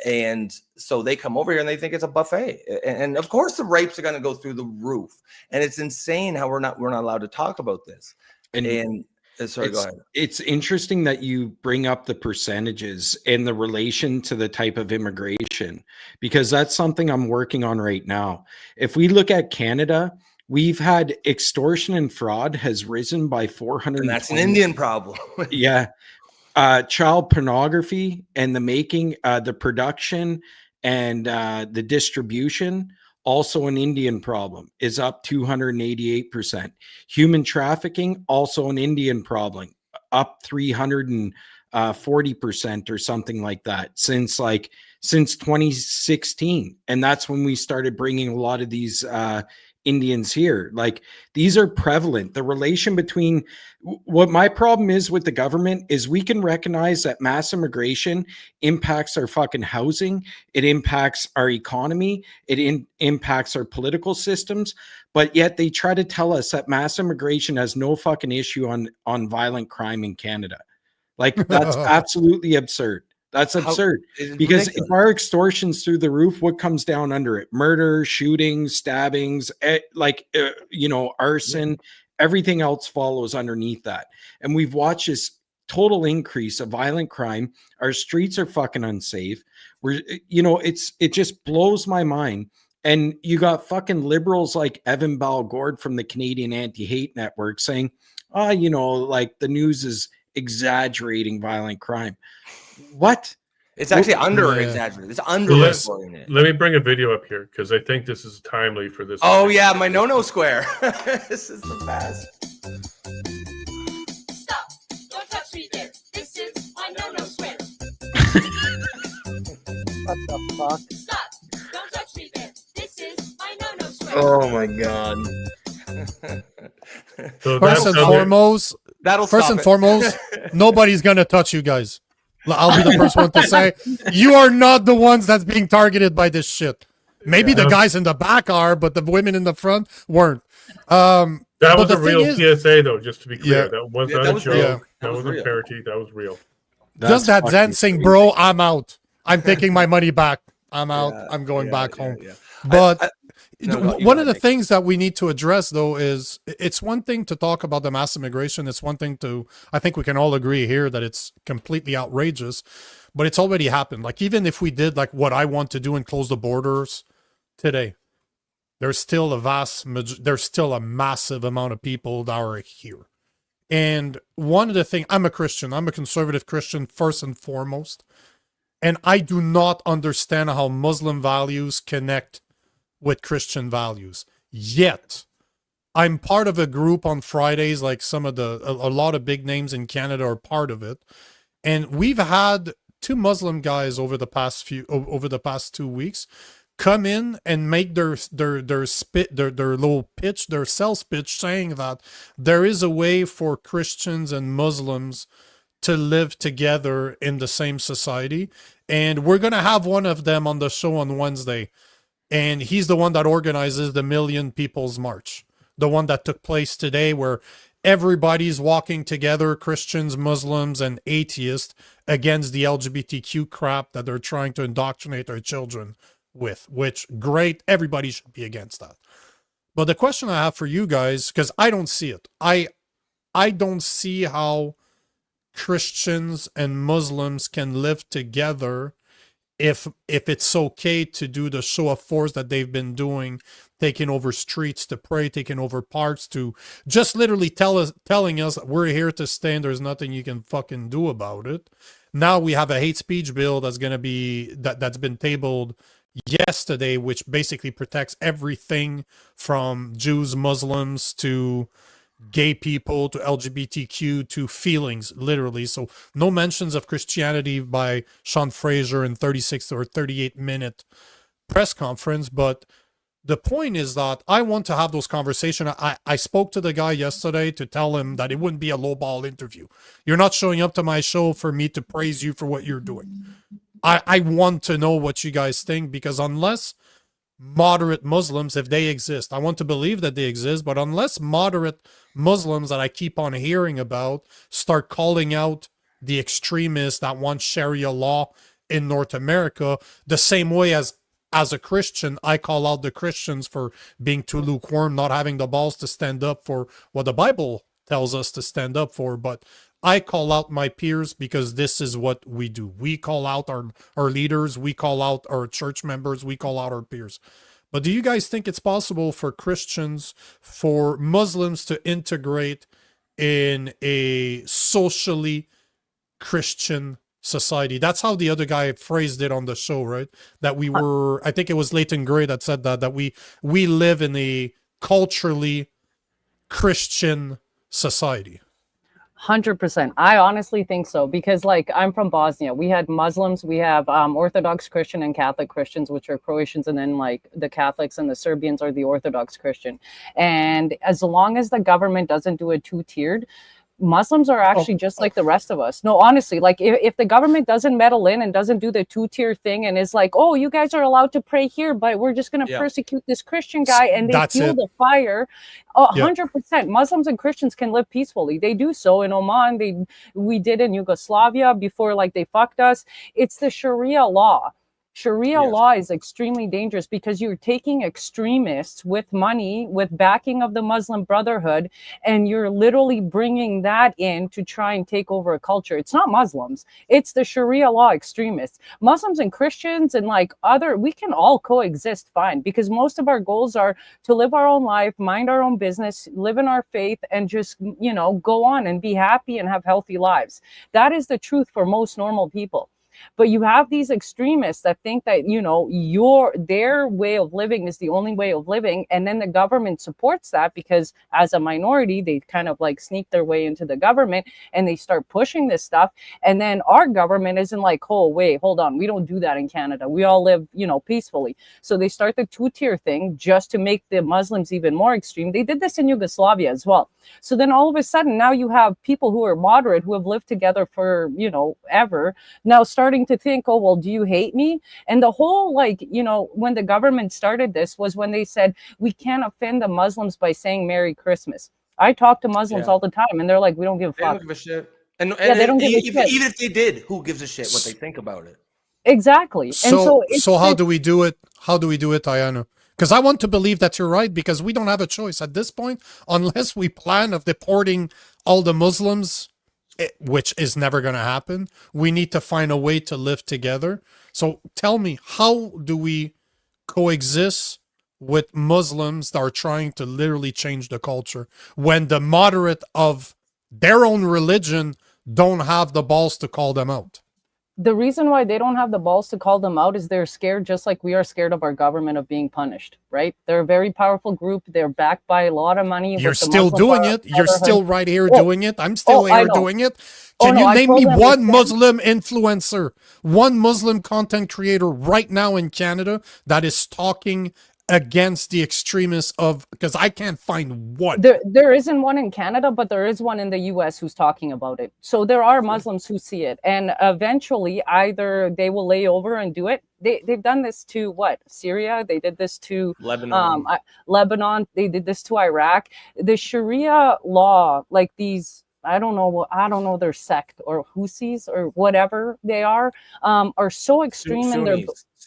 Speaker 3: And so they come over here and they think it's a buffet. And of course the rapes are going to go through the roof. And it's insane how we're not allowed to talk about this. And Sorry, go ahead.
Speaker 6: It's interesting that you bring up the percentages and the relation to the type of immigration, because that's something I'm working on right now. If we look at Canada, we've had extortion and fraud has risen by 400.
Speaker 3: And that's an Indian problem.
Speaker 6: Yeah. Child pornography and the making, the production and the distribution, also an Indian problem, is up 288%. Human trafficking, also an Indian problem, up 340% or something like that since 2016. And that's when we started bringing a lot of these Indians here. Like, these are prevalent. The relation between what my problem is with the government is we can recognize that mass immigration impacts our fucking housing. It impacts our economy. It impacts our political systems. But yet they try to tell us that mass immigration has no fucking issue on violent crime in Canada. Like, that's absolutely absurd. That's absurd. Because if our extortion's through the roof, what comes down under it? Murder, shootings, stabbings, arson, everything else follows underneath that. And we've watched this total increase of violent crime. Our streets are fucking unsafe. It just blows my mind. And you got fucking liberals like Evan Balgord from the Canadian Anti-Hate Network saying, the news is exaggerating violent crime. What?
Speaker 3: It's actually exaggerated. It's under reporting it.
Speaker 5: Let me bring a video up here because I think this is timely for this.
Speaker 3: Oh yeah, my no square. This is the best.
Speaker 7: Stop! Don't touch me there. This is my no square.
Speaker 2: What the fuck?
Speaker 7: Stop! Don't touch me there. This is my no square.
Speaker 3: Oh my god.
Speaker 5: So
Speaker 1: First and foremost, nobody's gonna touch you guys. I'll be the first one to say you are not the ones that's being targeted by this shit. Maybe the guys in the back are, but the women in the front weren't.
Speaker 5: That was a real PSA, though. Just to be clear,
Speaker 1: Yeah.
Speaker 5: that was not a joke.
Speaker 1: real.
Speaker 5: That was a parody. That was real.
Speaker 1: Just that Zen saying, "Bro, I'm out. I'm taking my money back. I'm out. I'm going back home."
Speaker 3: Yeah.
Speaker 1: But one of the
Speaker 3: Nick.
Speaker 1: things that we need to address, though, is it's one thing to talk about the mass immigration. It's one thing I think we can all agree here that it's completely outrageous, but it's already happened. Like, even if we did like what I want to do and close the borders today, there's still a massive amount of people that are here. And one of the things, I'm a Christian, I'm a conservative Christian first and foremost, and I do not understand how Muslim values connect with Christian values. Yet, I'm part of a group on Fridays, like a lot of big names in Canada are part of it. And we've had two Muslim guys over the past 2 weeks come in and make their sales pitch saying that there is a way for Christians and Muslims to live together in the same society. And we're going to have one of them on the show on Wednesday. And he's the one that organizes the Million People's March, the one that took place today, where everybody's walking together, Christians, Muslims, and atheists, against the LGBTQ crap that they're trying to indoctrinate our children with, which, great, everybody should be against that. But the question I have for you guys, because I don't see it, I don't see how Christians and Muslims can live together if it's okay to do the show of force that they've been doing, taking over streets to pray, taking over parks, to just literally telling us we're here to stay and there's nothing you can fucking do about it. Now we have a hate speech bill that's going to be that's been tabled yesterday, which basically protects everything from Jews, Muslims, to gay people, to LGBTQ, to feelings, literally. So no mentions of Christianity by Sean Fraser in 36 or 38-minute press conference. But the point is that I want to have those conversations. I spoke to the guy yesterday to tell him that it wouldn't be a lowball interview. You're not showing up to my show for me to praise you for what you're doing. I want to know what you guys think, because unless moderate Muslims, if they exist, I want to believe that they exist, but unless moderate Muslims that I keep on hearing about start calling out the extremists that want Sharia law in North America, the same way as a Christian, I call out the Christians for being too lukewarm, not having the balls to stand up for what the Bible tells us to stand up for. But I call out my peers because this is what we do. We call out our leaders, we call out our church members, we call out our peers. But do you guys think it's possible for Christians, for Muslims to integrate in a socially Christian society? That's how the other guy phrased it on the show, right? That we were, I think it was Leighton Gray that said that we live in a culturally Christian society.
Speaker 2: 100%. I honestly think so, because like I'm from Bosnia. We had Muslims, we have Orthodox Christian and Catholic Christians, which are Croatians, and then like the Catholics and the Serbians are the Orthodox Christian. And as long as the government doesn't do it two-tiered, Muslims are actually just like the rest of us. No, honestly, like if the government doesn't meddle in and doesn't do the two-tier thing and is like, oh, you guys are allowed to pray here, but we're just going to persecute this Christian guy, and they fuel the fire, 100%. Muslims and Christians can live peacefully. They do so in Oman. We did in Yugoslavia before, like they fucked us. It's the Sharia law. Sharia law is extremely dangerous because you're taking extremists with money, with backing of the Muslim Brotherhood, and you're literally bringing that in to try and take over a culture. It's not Muslims. It's the Sharia law extremists. Muslims and Christians and like we can all coexist fine, because most of our goals are to live our own life, mind our own business, live in our faith, and just, you know, go on and be happy and have healthy lives. That is the truth for most normal people. But you have these extremists that think that, you know, their way of living is the only way of living. And then the government supports that because as a minority, they kind of like sneak their way into the government and they start pushing this stuff. And then our government isn't like, oh, wait, hold on. We don't do that in Canada. We all live, you know, peacefully. So they start the two-tier thing just to make the Muslims even more extreme. They did this in Yugoslavia as well. So then all of a sudden now you have people who are moderate, who have lived together for, you know, ever, now starting to think, oh, well, do you hate me? And the whole, like, you know, when the government started this was when they said, we can't offend the Muslims by saying Merry Christmas. I talk to Muslims all the time and they're like, we don't give a fuck.
Speaker 3: They don't give a shit. And
Speaker 2: they don't give a shit.
Speaker 3: Even if they did, who gives a shit what they think about it?
Speaker 2: Exactly.
Speaker 1: So how do we do it? How do we do it, Ayana? Because I want to believe that you're right, because we don't have a choice at this point, unless we plan of deporting all the Muslims, which is never going to happen. We need to find a way to live together. So tell me, how do we coexist with Muslims that are trying to literally change the culture when the moderate of their own religion don't have the balls to call them out?
Speaker 2: The reason why they don't have the balls to call them out is they're scared, just like we are scared of our government of being punished, right? They're a very powerful group. They're backed by a lot of money.
Speaker 1: You're still doing it. You're still right here doing it. I'm still here doing it. Can you name me one Muslim influencer, one Muslim content creator right now in Canada that is talking against the extremists of, because I can't find one.
Speaker 2: There isn't one in Canada, but there is one in the US who's talking about it. So there are Muslims who see it, and eventually either they will lay over and do it. They've done this to Syria. They did this to Lebanon. They did this to Iraq. The Sharia law, like these, I don't know their sect or Husis or whatever they are so extreme in their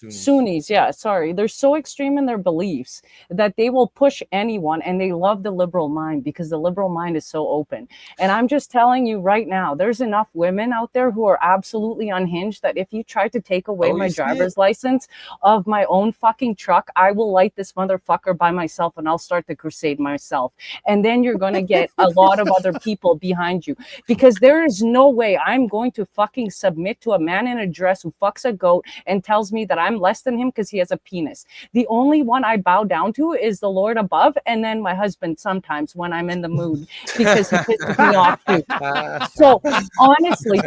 Speaker 2: Sunnis, they're so extreme in their beliefs that they will push anyone, and they love the liberal mind because the liberal mind is so open. And I'm just telling you right now, there's enough women out there who are absolutely unhinged that if you try to take away my driver's license of my own fucking truck, I will light this motherfucker by myself and I'll start the crusade myself. And then you're going to get a lot of other people behind you, because there is no way I'm going to fucking submit to a man in a dress who fucks a goat and tells me that I'm less than him because he has a penis. The only one I bow down to is the Lord above, and then my husband sometimes when I'm in the mood, because he pisses me off too. So honestly,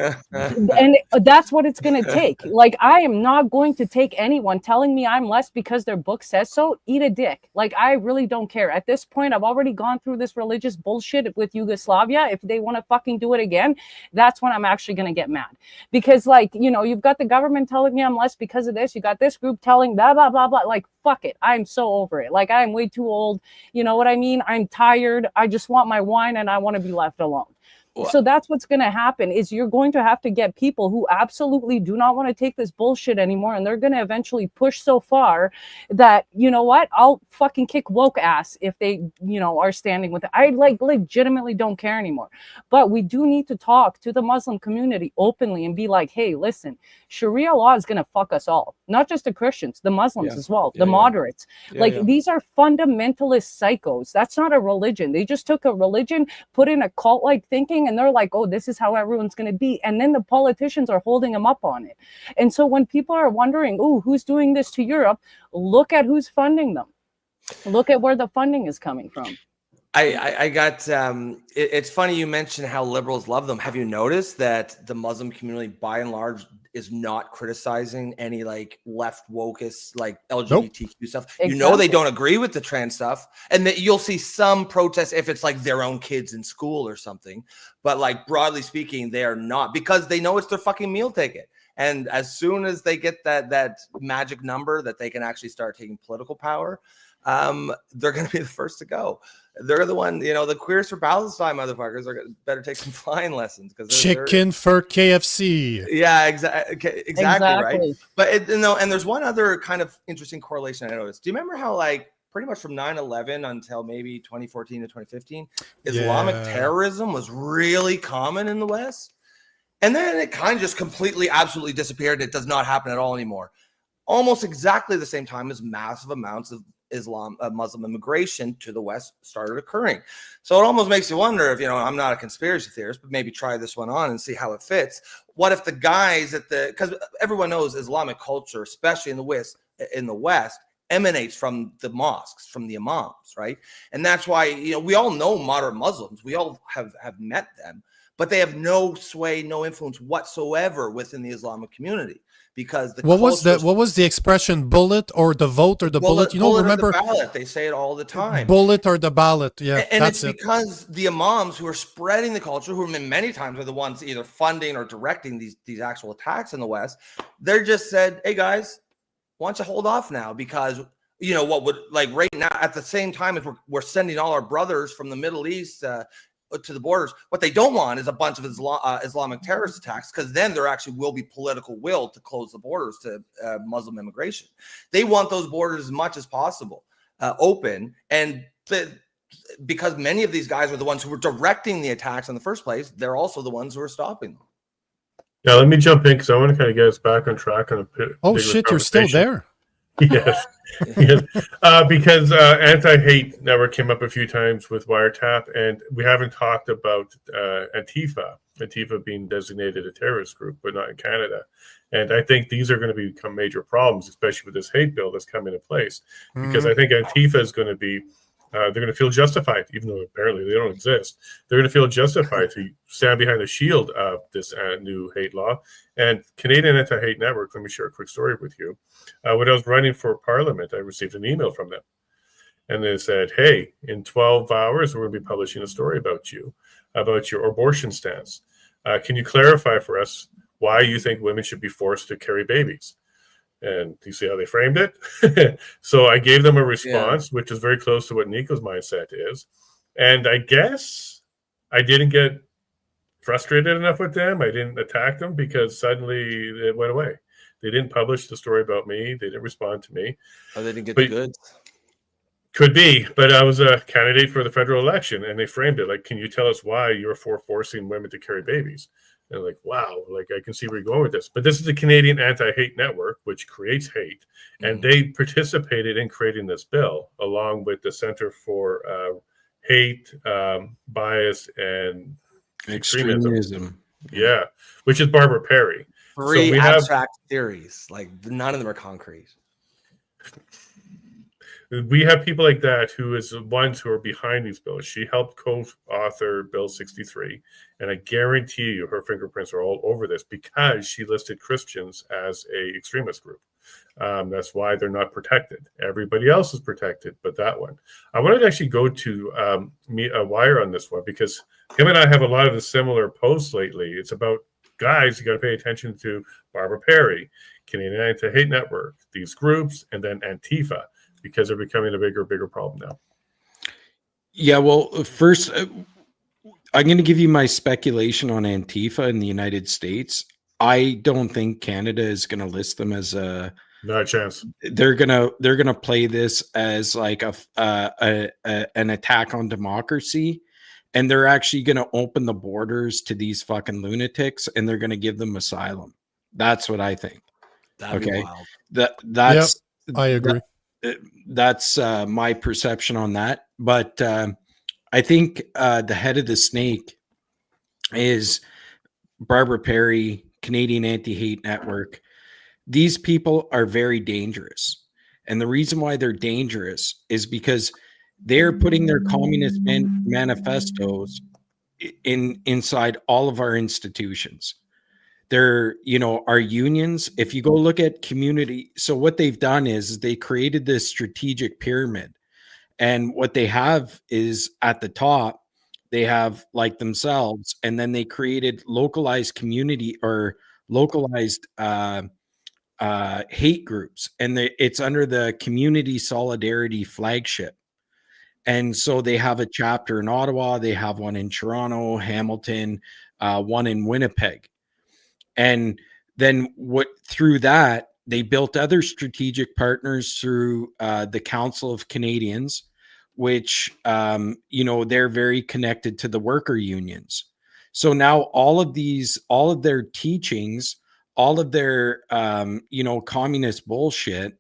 Speaker 2: and that's what it's going to take. Like, I am not going to take anyone telling me I'm less because their book says so. Eat a dick. Like, I really don't care. At this point, I've already gone through this religious bullshit with Yugoslavia. If they want to fucking do it again, that's when I'm actually going to get mad. Because, like, you know, you've got the government telling me I'm less because of this. You got this group telling blah, blah, blah, blah. Like, fuck it. I'm so over it. Like, I'm way too old. You know what I mean? I'm tired. I just want my wine and I want to be left alone. So that's what's going to happen is you're going to have to get people who absolutely do not want to take this bullshit anymore. And they're going to eventually push so far that, you know what, I'll fucking kick woke ass if they, you know, are standing with it. I like legitimately don't care anymore. But we do need to talk to the Muslim community openly and be like, hey, listen, Sharia law is going to fuck us all, not just the Christians, the Muslims as well, the moderates. These are fundamentalist psychos. That's not a religion. They just took a religion, put in a cult-like thinking, and they're like, oh, this is how everyone's going to be. And then the politicians are holding them up on it. And so when people are wondering, oh, who's doing this to Europe? Look at who's funding them. Look at where the funding is coming from.
Speaker 3: I got it's funny you mentioned how liberals love them. Have you noticed that the Muslim community by and large is not criticizing any like left wokest like LGBTQ stuff?
Speaker 2: Exactly.
Speaker 3: You know, they don't agree with the trans stuff, and that you'll see some protests if it's like their own kids in school or something. But like broadly speaking, they are not, because they know it's their fucking meal ticket. And as soon as they get that magic number that they can actually start taking political power, they're going to be the first to go. They're the one, you know, the Queers for Palestine motherfuckers are better take some flying lessons, because
Speaker 1: chicken for KFC.
Speaker 3: Yeah, exactly right. But and there's one other kind of interesting correlation I noticed. Do you remember how like pretty much from 9/11 until maybe 2014 to 2015, Islamic terrorism was really common in the West, and then it kind of just completely, absolutely disappeared. It does not happen at all anymore. Almost exactly the same time as massive amounts of Muslim immigration to the West started occurring. So it almost makes you wonder if, you know, I'm not a conspiracy theorist, but maybe try this one on and see how it fits. What if the guys because everyone knows Islamic culture, especially in the West, emanates from the mosques, from the imams, right? And that's why, you know, we all know moderate Muslims. We all have met them, but they have no sway, no influence whatsoever within the Islamic community. Because
Speaker 1: what was the expression, bullet or the vote or the bullet? You know, remember,
Speaker 3: or the ballot. They say it all the time.
Speaker 1: Bullet or the ballot. Yeah,
Speaker 3: and it's because the imams who are spreading the culture, who many times are the ones either funding or directing these actual attacks in the West, they're just said, hey guys, why don't you hold off now? Because, you know, what would, like right now at the same time as we're sending all our brothers from the Middle East to the borders, what they don't want is a bunch of Islamic terrorist attacks, because then there actually will be political will to close the borders to Muslim immigration. They want those borders as much as possible open, and because many of these guys are the ones who were directing the attacks in the first place, they're also the ones who are stopping them.
Speaker 5: Yeah, let me jump in because I want to kind of get us back on track on a
Speaker 1: oh shit, you're still there.
Speaker 5: Yes, yes. Because Anti-Hate Network came up a few times with WireTap, and we haven't talked about Antifa being designated a terrorist group, but not in Canada. And I think these are going to become major problems, especially with this hate bill that's coming into place, because I think Antifa is going to be, they're going to feel justified, even though apparently they don't exist. They're going to feel justified to stand behind the shield of this new hate law. And Canadian Anti-Hate Network, let me share a quick story with you. When I was running for Parliament, I received an email from them. And they said, hey, in 12 hours, we're going to be publishing a story about your abortion stance. Can you clarify for us why you think women should be forced to carry babies? And you see how they framed it? So I gave them a response, which is very close to what Nico's mindset is. And I guess I didn't get frustrated enough with them. I didn't attack them because suddenly it went away. They didn't publish the story about me. They didn't respond to me.
Speaker 3: Oh, they didn't get the goods.
Speaker 5: Could be, but I was a candidate for the federal election, and they framed it like, can you tell us why you're for forcing women to carry babies? And like, wow, like I can see where you're going with this. But this is the Canadian Anti-Hate Network, which creates hate, and they participated in creating this bill, along with the Center for Hate, Bias, and Extremism. Yeah, which is Barbara Perry.
Speaker 3: Three abstract theories, like none of them are concrete.
Speaker 5: We have people like that who is the ones who are behind these bills. She helped co-author Bill 63, and I guarantee you her fingerprints are all over this because she listed Christians as a extremist group. That's why they're not protected. Everybody else is protected, but that one. I wanted to actually go to Wire on this one because him and I have a lot of the similar posts lately. It's about, guys, you got to pay attention to Barbara Perry, Canadian Anti-Hate Network, these groups, and then Antifa, because they're becoming a bigger problem now.
Speaker 6: Yeah, well, first, I'm going to give you my speculation on Antifa in the United States. I don't think Canada is going to list them as a.
Speaker 5: Not a chance.
Speaker 6: They're gonna play this as like an attack on democracy, and they're actually gonna open the borders to these fucking lunatics, and they're gonna give them asylum. That's what I think.
Speaker 3: That'd be
Speaker 6: Okay,
Speaker 3: wild.
Speaker 6: that's
Speaker 1: I agree.
Speaker 6: that's my perception on that. But I think the head of the snake is Barbara Perry, Canadian Anti-Hate Network. These people are very dangerous. And the reason why they're dangerous is because they're putting their communist manifestos inside all of our institutions. They're, our unions. If you go look at community, so what they've done is they created this strategic pyramid. And what they have is at the top, they have like themselves, and then they created localized community or localized hate groups, and it's under the Community Solidarity Flagship. And so they have a chapter in Ottawa, they have one in Toronto, Hamilton, one in Winnipeg. And then through that, they built other strategic partners through the Council of Canadians, which they're very connected to the worker unions. So now all of their teachings, all of their communist bullshit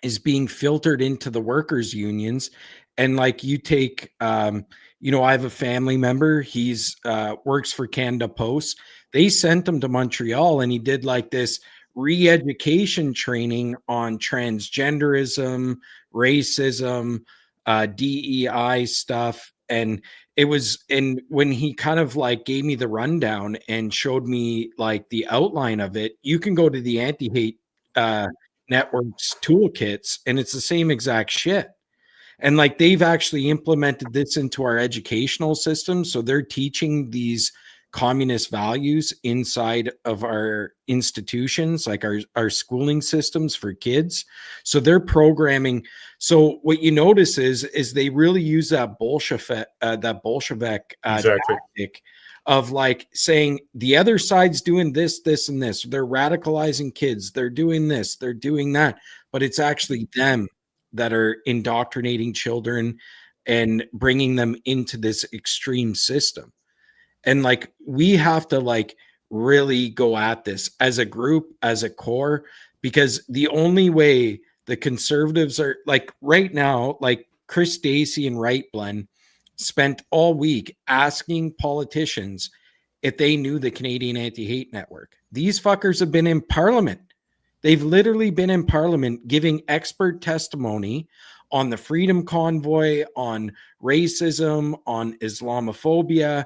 Speaker 6: is being filtered into the workers unions. And like you take I have a family member, he's works for Canada Post. They sent him to Montreal, and he did like this re-education training on transgenderism, racism, DEI stuff. And when he kind of like gave me the rundown and showed me like the outline of it, you can go to the Anti-Hate Network's toolkits, and it's the same exact shit. And like they've actually implemented this into our educational system. So they're teaching these communist values inside of our institutions, like our schooling systems for kids. So they're programming. So what you notice is they really use that Bolshevik
Speaker 5: Exactly.
Speaker 6: tactic of like saying the other side's doing this, this, and this. They're radicalizing kids. They're doing this. They're doing that. But it's actually them that are indoctrinating children and bringing them into this extreme system. And like, we have to like really go at this as a group, as a core, because the only way the conservatives are like right now, like Chris Stacey and Wright-Blen spent all week asking politicians if they knew the Canadian Anti-Hate Network. These fuckers have been in Parliament. They've literally been in Parliament giving expert testimony on the Freedom Convoy, on racism, on Islamophobia.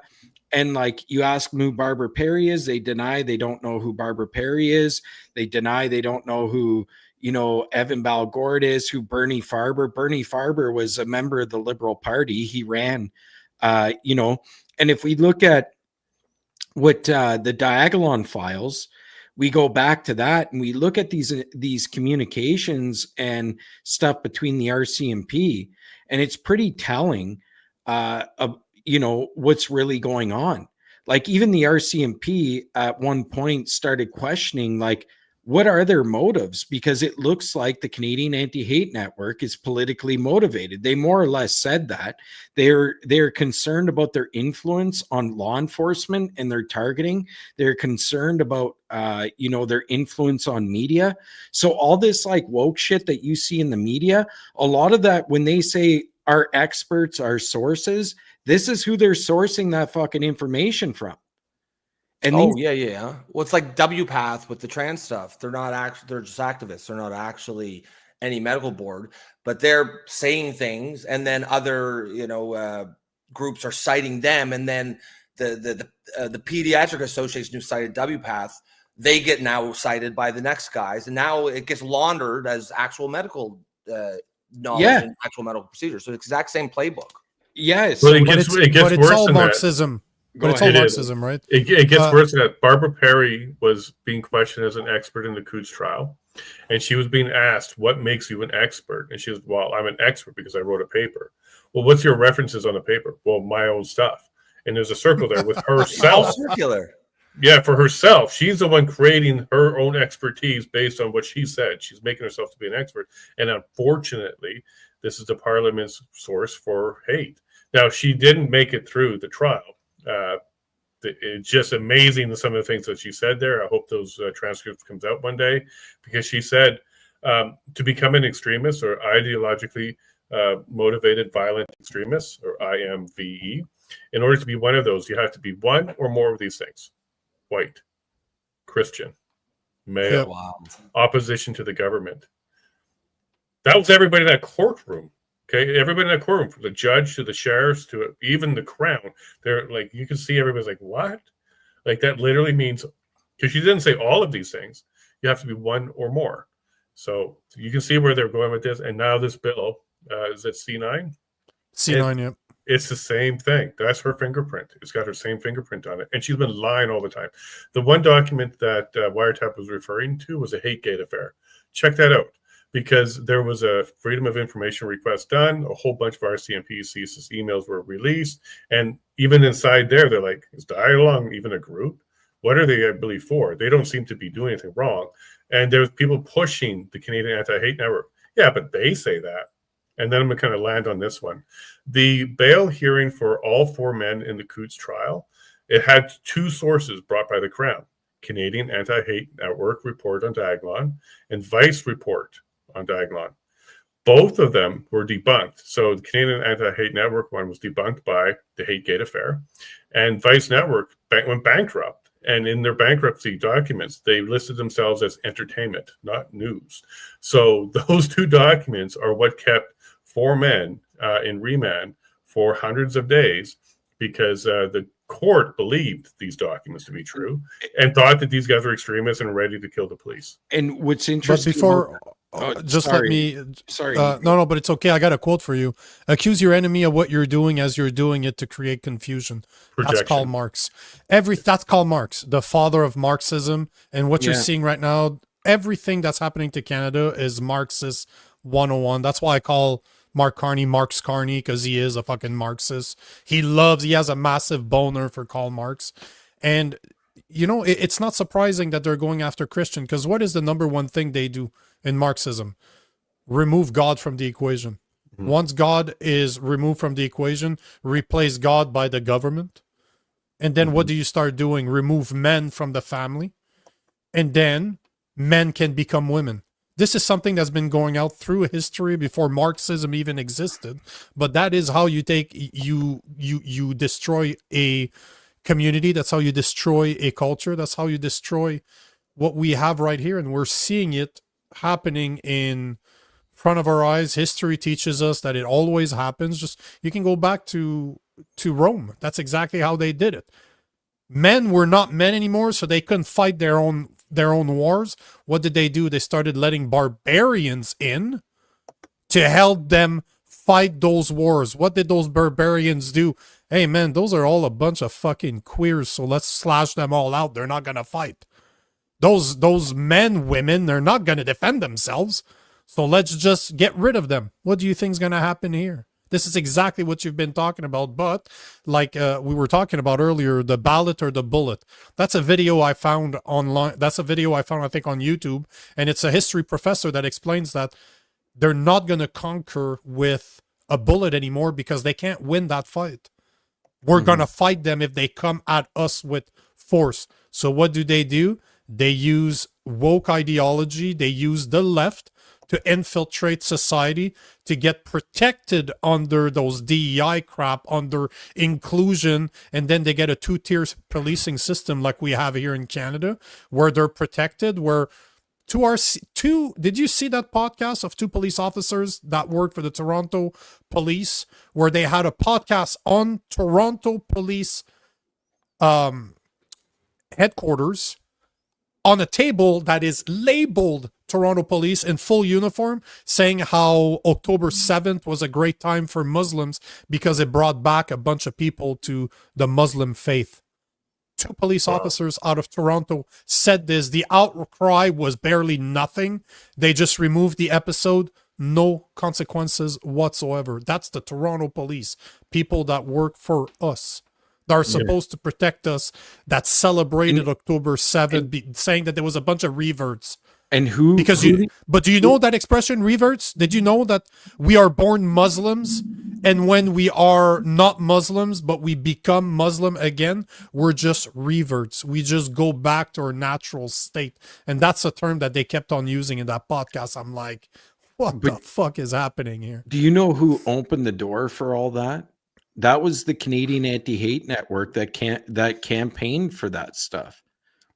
Speaker 6: And like you ask them who Barbara Perry is, they deny they don't know who Barbara Perry is. They deny they don't know who, Evan Balgord is, who Bernie Farber was a member of the Liberal Party. He ran, and if we look at what the Diagolon files, we go back to that and we look at these communications and stuff between the RCMP, and it's pretty telling of what's really going on. Like even the RCMP at one point started questioning like, what are their motives? Because it looks like the Canadian Anti-Hate Network is politically motivated. They more or less said that they're concerned about their influence on law enforcement and their targeting. They're concerned about their influence on media. So all this like woke shit that you see in the media, a lot of that, when they say our experts, our sources, this is who they're sourcing that fucking information from. And
Speaker 3: yeah. Well, it's like WPATH with the trans stuff. They're not actually, they're just activists. They're not actually any medical board, but they're saying things, and then other, groups are citing them, and then the Pediatric Association who cited WPATH, they get now cited by the next guys, and now it gets laundered as actual medical knowledge and actual medical procedures. So it's the exact same playbook.
Speaker 6: Yes,
Speaker 5: but it gets
Speaker 1: it's
Speaker 5: worse
Speaker 1: all
Speaker 5: than
Speaker 1: Marxism. But it's all Marxism, right?
Speaker 5: It gets worse than that. Barbara Perry was being questioned as an expert in the Coots trial, and she was being asked, what makes you an expert? And she was, well, I'm an expert because I wrote a paper. Well, what's your references on the paper? Well, my own stuff. and there's a circle there with
Speaker 3: All
Speaker 5: herself.
Speaker 3: circular.
Speaker 5: Yeah, for herself. She's the one creating her own expertise based on what she said. She's making herself to be an expert. And unfortunately, this is the parliament's source for hate. Now, she didn't make it through the trial. It's just amazing some of the things that she said there. I hope those transcripts comes out one day, because she said to become an extremist or ideologically motivated violent extremist, or IMVE, in order to be one of those, you have to be one or more of these things: white, Christian, male,
Speaker 1: Yep.
Speaker 3: Wild.
Speaker 5: opposition to the government. That was everybody in that courtroom. Okay, everybody in that courtroom, from the judge to the sheriffs to even the crown. They're like, you can see everybody's like, what? Like, that literally means, because she didn't say all of these things, you have to be one or more. So you can see where they're going with this. And now this bill, is it C9?
Speaker 1: C9, yep.
Speaker 5: It's the same thing. That's her fingerprint. It's got her same fingerprint on it. And she's been lying all the time. The one document that WireTap was referring to was a Hategate affair. Check that out, because there was a Freedom of Information request done. A whole bunch of RCMP CSIS emails were released. And even inside there, they're like, is Dialogue even a group? What are they, I believe, for? They don't seem to be doing anything wrong. And there's people pushing the Canadian Anti-Hate Network. Yeah, but they say that. And then I'm going to kind of land on this one. The bail hearing for all four men in the Coots trial, it had two sources brought by the Crown: Canadian Anti-Hate Network report on Daglon and Vice report on Daglon. Both of them were debunked. So the Canadian Anti-Hate Network one was debunked by the Hategate affair, and Vice Network went bankrupt. And in their bankruptcy documents, they listed themselves as entertainment, not news. So those two documents are what kept four men in remand for hundreds of days, because the court believed these documents to be true and thought that these guys were extremists and ready to kill the police.
Speaker 6: And what's
Speaker 1: But
Speaker 6: interesting,
Speaker 1: before, just
Speaker 6: sorry.
Speaker 1: let me.
Speaker 6: Sorry.
Speaker 1: No, but it's okay. I got a quote for you. Accuse your enemy of what you're doing as you're doing it to create confusion. That's
Speaker 5: Projection.
Speaker 1: Karl Marx. That's Karl Marx, the father of Marxism. And what you're
Speaker 6: Yeah.
Speaker 1: seeing right now, everything that's happening to Canada is Marxist 101. That's why I call Mark Carney Marx Carney, because he is a fucking Marxist. He has a massive boner for Karl Marx. And, you know, it's not surprising that they're going after Christian, because what is the number one thing they do in Marxism? Remove God from the equation.
Speaker 5: Mhm.
Speaker 1: Once God is removed from the equation, replace God by the government. And then what do you start doing? Remove men from the family. And then men can become women. This is something that's been going out through history before Marxism even existed. But that is how you you destroy a community. That's how you destroy a culture. That's how you destroy what we have right here. And we're seeing it happening in front of our eyes. History teaches us that it always happens. Just, you can go back to Rome. That's exactly how they did it. Men were not men anymore, so they couldn't fight their own wars. What did they do? They started letting barbarians in to help them fight those wars. What did those barbarians do? Hey man, those are all a bunch of fucking queers, so let's slash them all out. They're not gonna fight. Those men, women, they're not gonna defend themselves. So let's just get rid of them. What do you think's gonna happen here? This is exactly what you've been talking about. But like we were talking about earlier, the ballot or the bullet. That's a video I found online. That's a video I found, I think, on YouTube. And it's a history professor that explains that they're not going to conquer with a bullet anymore because they can't win that fight. We're going to fight them if they come at us with force. So what do? They use woke ideology. They use the left to infiltrate society, to get protected under those DEI crap, under inclusion, and then they get a two-tier policing system like we have here in Canada, where they're protected, where did you see that podcast of two police officers that worked for the Toronto police, where they had a podcast on Toronto police headquarters, on a table that is labeled Toronto police in full uniform, saying how October 7th was a great time for Muslims because it brought back a bunch of people to the Muslim faith. Two police officers out of Toronto said this. The outcry was barely nothing. They just removed the episode. No consequences whatsoever. That's the Toronto police, people that work for us. are supposed to protect us that celebrated October 7th, saying that there was a bunch of reverts.
Speaker 6: And who?
Speaker 1: Because but do you know that expression, reverts? Did you know that we are born Muslims, and when we are not Muslims but we become Muslim again, we're just reverts. We just go back to our natural state, and that's a term that they kept on using in that podcast. I'm like, what the fuck is happening here?
Speaker 6: Do you know who opened the door for all that? That was the Canadian Anti-Hate Network that campaigned for that stuff,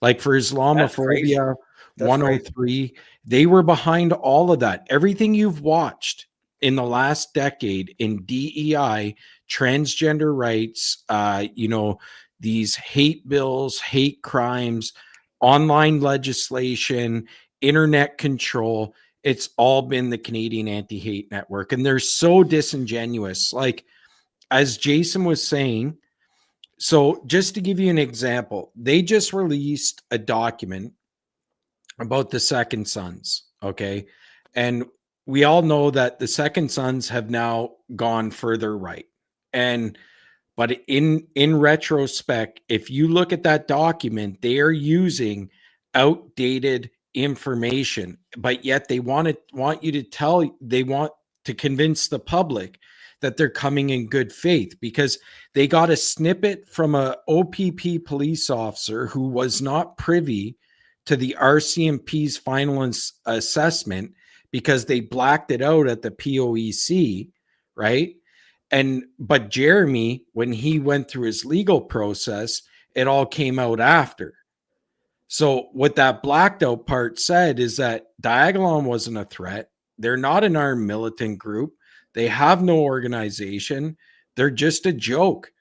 Speaker 6: like for Islamophobia. 103, they were behind all of that. Everything you've watched in the last decade in DEI, transgender rights, these hate bills, hate crimes, online legislation, internet control, it's all been the Canadian Anti-Hate Network. And they're so disingenuous. Like, as Jason was saying, so just to give you an example, they just released a document about the Second Sons, okay? And we all know that the Second Sons have now gone further right. But in retrospect, if you look at that document, they are using outdated information, but yet they want to convince the public that they're coming in good faith, because they got a snippet from a OPP police officer who was not privy to the RCMP's final assessment because they blacked it out at the POEC, right? But Jeremy, when he went through his legal process, it all came out after. So what that blacked out part said is that Diagolon wasn't a threat. They're not an armed militant group. They have no organization. They're just a joke.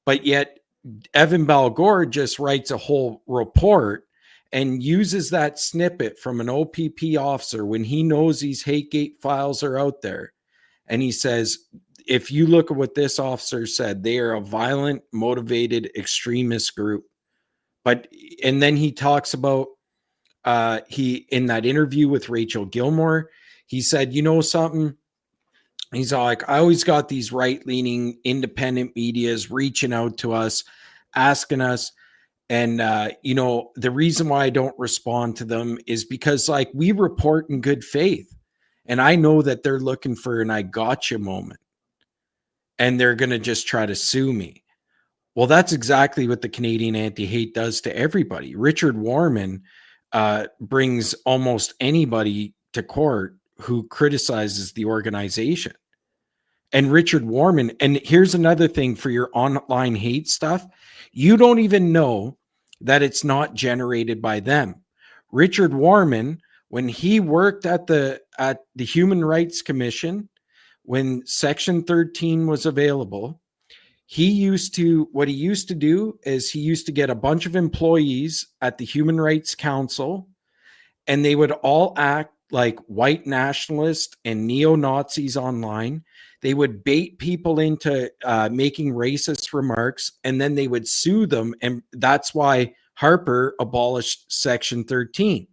Speaker 6: But yet Evan Balgore just writes a whole report and uses that snippet from an OPP officer when he knows these Hategate files are out there. And he says, if you look at what this officer said, they are a violent, motivated extremist group. And then he talks about, in that interview with Rachel Gilmore, he said, you know something? He's like, I always got these right-leaning independent medias reaching out to us, asking us, and, the reason why I don't respond to them is because, like, we report in good faith. And I know that they're looking for an I gotcha moment. And they're going to just try to sue me. Well, that's exactly what the Canadian Anti-Hate does to everybody. Richard Warman brings almost anybody to court who criticizes the organization. And Richard Warman, and here's another thing for your online hate stuff. You don't even know that it's not generated by them. Richard Warman, when he worked at the Human Rights Commission, when Section 13 was available, what he used to do is he used to get a bunch of employees at the Human Rights Council, and they would all act like white nationalists and neo-Nazis online. They would bait people into making racist remarks, and then they would sue them. And that's why Harper abolished Section 13,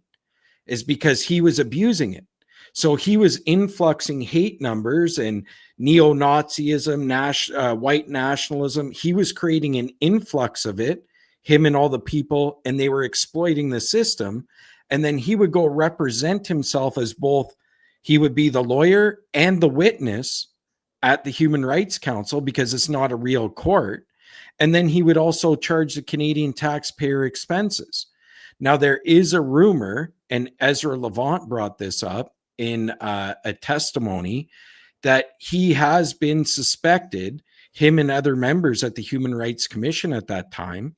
Speaker 6: is because he was abusing it. So he was influxing hate numbers and neo-Nazism, white nationalism. He was creating an influx of it, him and all the people, and they were exploiting the system. And then he would go represent himself as both, he would be the lawyer and the witness at the Human Rights Council, because it's not a real court. And then he would also charge the Canadian taxpayer expenses. Now, there is a rumor, and Ezra Levant brought this up in a testimony, that he has been suspected, him and other members at the Human Rights Commission at that time,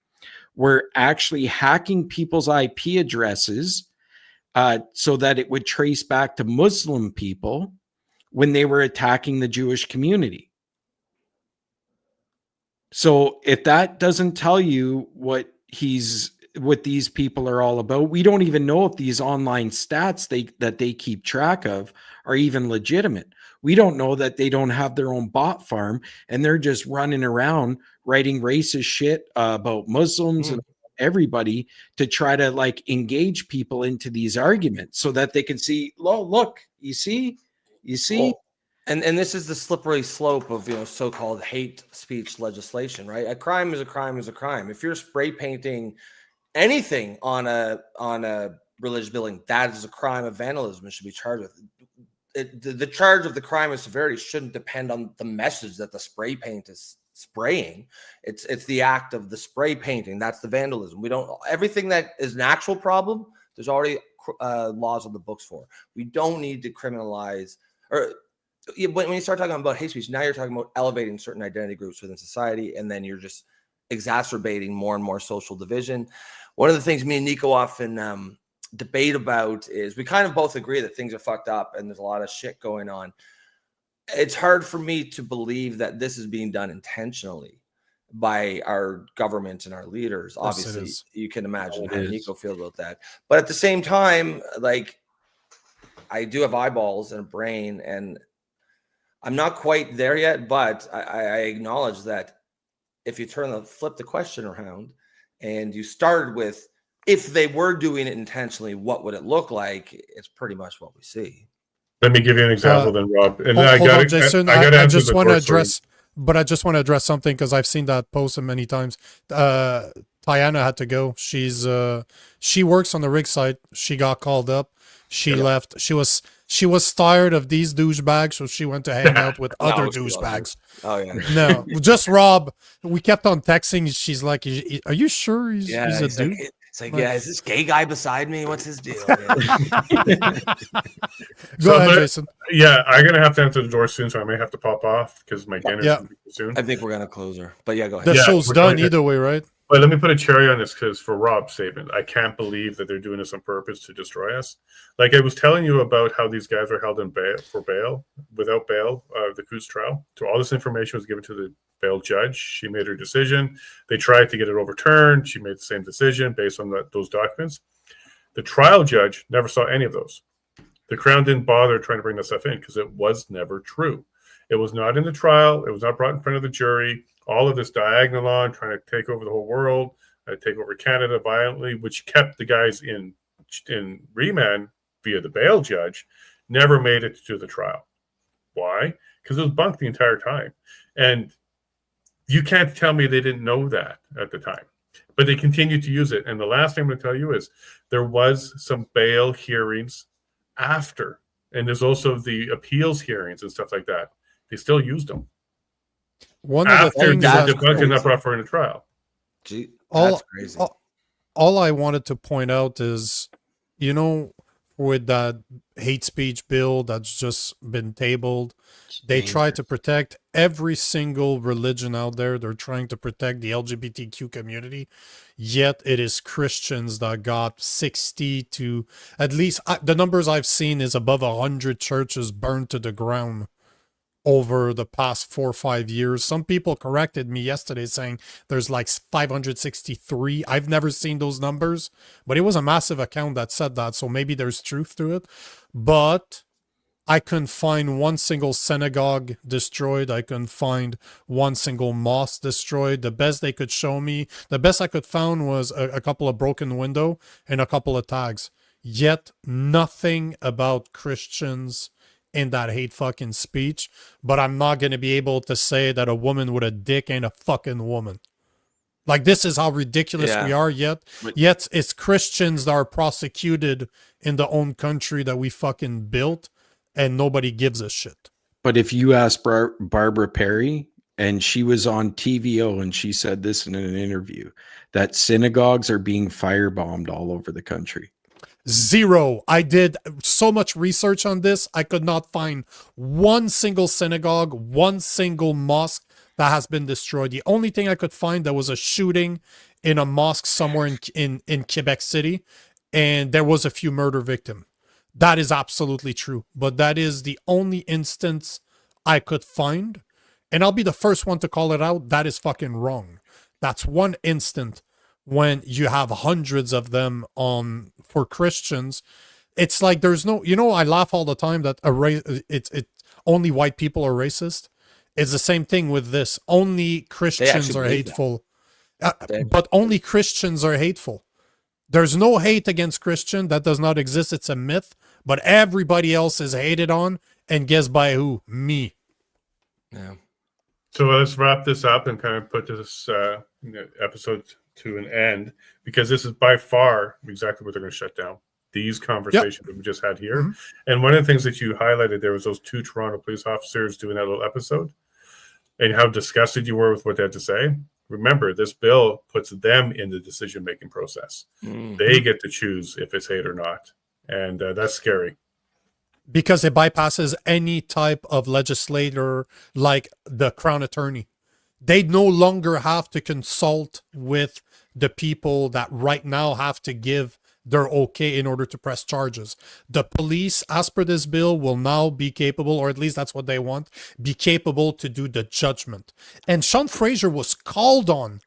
Speaker 6: were actually hacking people's IP addresses so that it would trace back to Muslim people when they were attacking the Jewish community. So if that doesn't tell you what these people are all about, we don't even know if these online stats that they keep track of are even legitimate. We don't know that they don't have their own bot farm and they're just running around writing racist shit about Muslims and everybody to try to like engage people into these arguments so that they can see, look, you see.
Speaker 3: And this is the slippery slope of so-called hate speech legislation, right? A crime is a crime is a crime. If you're spray painting anything on a religious building, that is a crime of vandalism and should be charged with. The charge of the crime of severity shouldn't depend on the message that the spray paint is spraying. It's the act of the spray painting. That's the vandalism. We don't, everything that is an actual problem, there's already laws on the books for. We don't need to criminalize, or when you start talking about hate speech, now you're talking about elevating certain identity groups within society, and then you're just exacerbating more and more social division. One of the things me and Nico often debate about is we kind of both agree that things are fucked up and there's a lot of shit going on. It's hard for me to believe that this is being done intentionally by our government and our leaders. Obviously, you can imagine how Nico feels about that. But at the same time, like, I do have eyeballs and a brain, and I'm not quite there yet, but I acknowledge that if you flip the question around and you started with, if they were doing it intentionally, what would it look like? It's pretty much what we see.
Speaker 5: Let me give you an example then, Rob. And
Speaker 1: hold on, Jason. I just want to address,
Speaker 5: story.
Speaker 1: but I just want to address something because I've seen that post many times. Tiana had to go. She works on the rig site. She got called up. She left. She was tired of these douchebags, so she went to hang out with other douchebags.
Speaker 3: Oh yeah.
Speaker 1: No, just Rob. We kept on texting. She's like, "Are you sure he's a dude?"
Speaker 3: It's like, yeah, is this gay guy beside me? What's his deal?
Speaker 1: Go ahead, Jason.
Speaker 5: Yeah, I'm gonna have to answer the door soon, so I may have to pop off because my dinner's gonna be soon.
Speaker 3: I think we're gonna close her, but yeah, go ahead.
Speaker 1: The show's done either way, right?
Speaker 5: But let me put a cherry on this, because for Rob's statement, I can't believe that they're doing this on purpose to destroy us. Like I was telling you about how these guys were held in bail, without bail, the Coutts trial. So all this information was given to the bail judge. She made her decision. They tried to get it overturned. She made the same decision based on those documents. The trial judge never saw any of those. The Crown didn't bother trying to bring that stuff in because it was never true. It was not in the trial. It was not brought in front of the jury. All of this diagonal on trying to take over the whole world, take over Canada violently, which kept the guys in remand via the bail judge, never made it to the trial. Why? Because it was bunked the entire time. And you can't tell me they didn't know that at the time. But they continued to use it. And the last thing I'm going to tell you is there was some bail hearings after. And there's also the appeals hearings and stuff like that. They still used them.
Speaker 1: One of the things
Speaker 5: that debunked and not brought for in a trial.
Speaker 3: Gee, that's crazy.
Speaker 1: All I wanted to point out is, with that hate speech bill that's just been tabled, they try to protect every single religion out there. They're trying to protect the LGBTQ community. Yet it is Christians that got 60 to, at least the numbers I've seen is above 100 churches burned to the ground over the past 4 or 5 years. Some people corrected me yesterday saying there's like 563. I've never seen those numbers, but it was a massive account that said that, so maybe there's truth to it. But I couldn't find one single synagogue destroyed. I couldn't find one single mosque destroyed. The best they could show me, the best I could find was a couple of broken window and a couple of tags. Yet nothing about Christians in that hate fucking speech. But I'm not going to be able to say that a woman with a dick ain't a fucking woman. Like, this is how ridiculous we are. Yet it's Christians that are prosecuted in the own country that we fucking built, and nobody gives a shit.
Speaker 6: But if you ask Barbara Perry, and she was on TVO and she said this in an interview, that synagogues are being firebombed all over the country.
Speaker 1: Zero. I did so much research on this. I could not find one single synagogue, one single mosque that has been destroyed. The only thing I could find, there was a shooting in a mosque somewhere in Quebec City, and there was a few murder victims. That is absolutely true. But that is the only instance I could find. And I'll be the first one to call it out. That is fucking wrong. That's one instant when you have hundreds of them for Christians. It's like there's no, I laugh all the time that only white people are racist. It's the same thing with this. Only Christians are hateful. But only Christians are hateful. There's no hate against Christian. That does not exist. It's a myth. But everybody else is hated on, And guess by who? Me.
Speaker 3: Yeah.
Speaker 5: So let's wrap this up and kind of put this episode to an end, because this is by far exactly what they're going to shut down. These conversations that we just had here.
Speaker 1: Mhm.
Speaker 5: And one of the things that you highlighted there was those 2 Toronto police officers doing that little episode and how disgusted you were with what they had to say. Remember, this bill puts them in the decision-making process.
Speaker 3: Mm.
Speaker 5: They get to choose if it's hate or not. And that's scary.
Speaker 1: Because it bypasses any type of legislator like the Crown Attorney. They no longer have to consult with the people that right now have to give their okay in order to press charges. The police, as per this bill, will now be capable, or at least that's what they want, be capable to do the judgment. And Sean Fraser was called on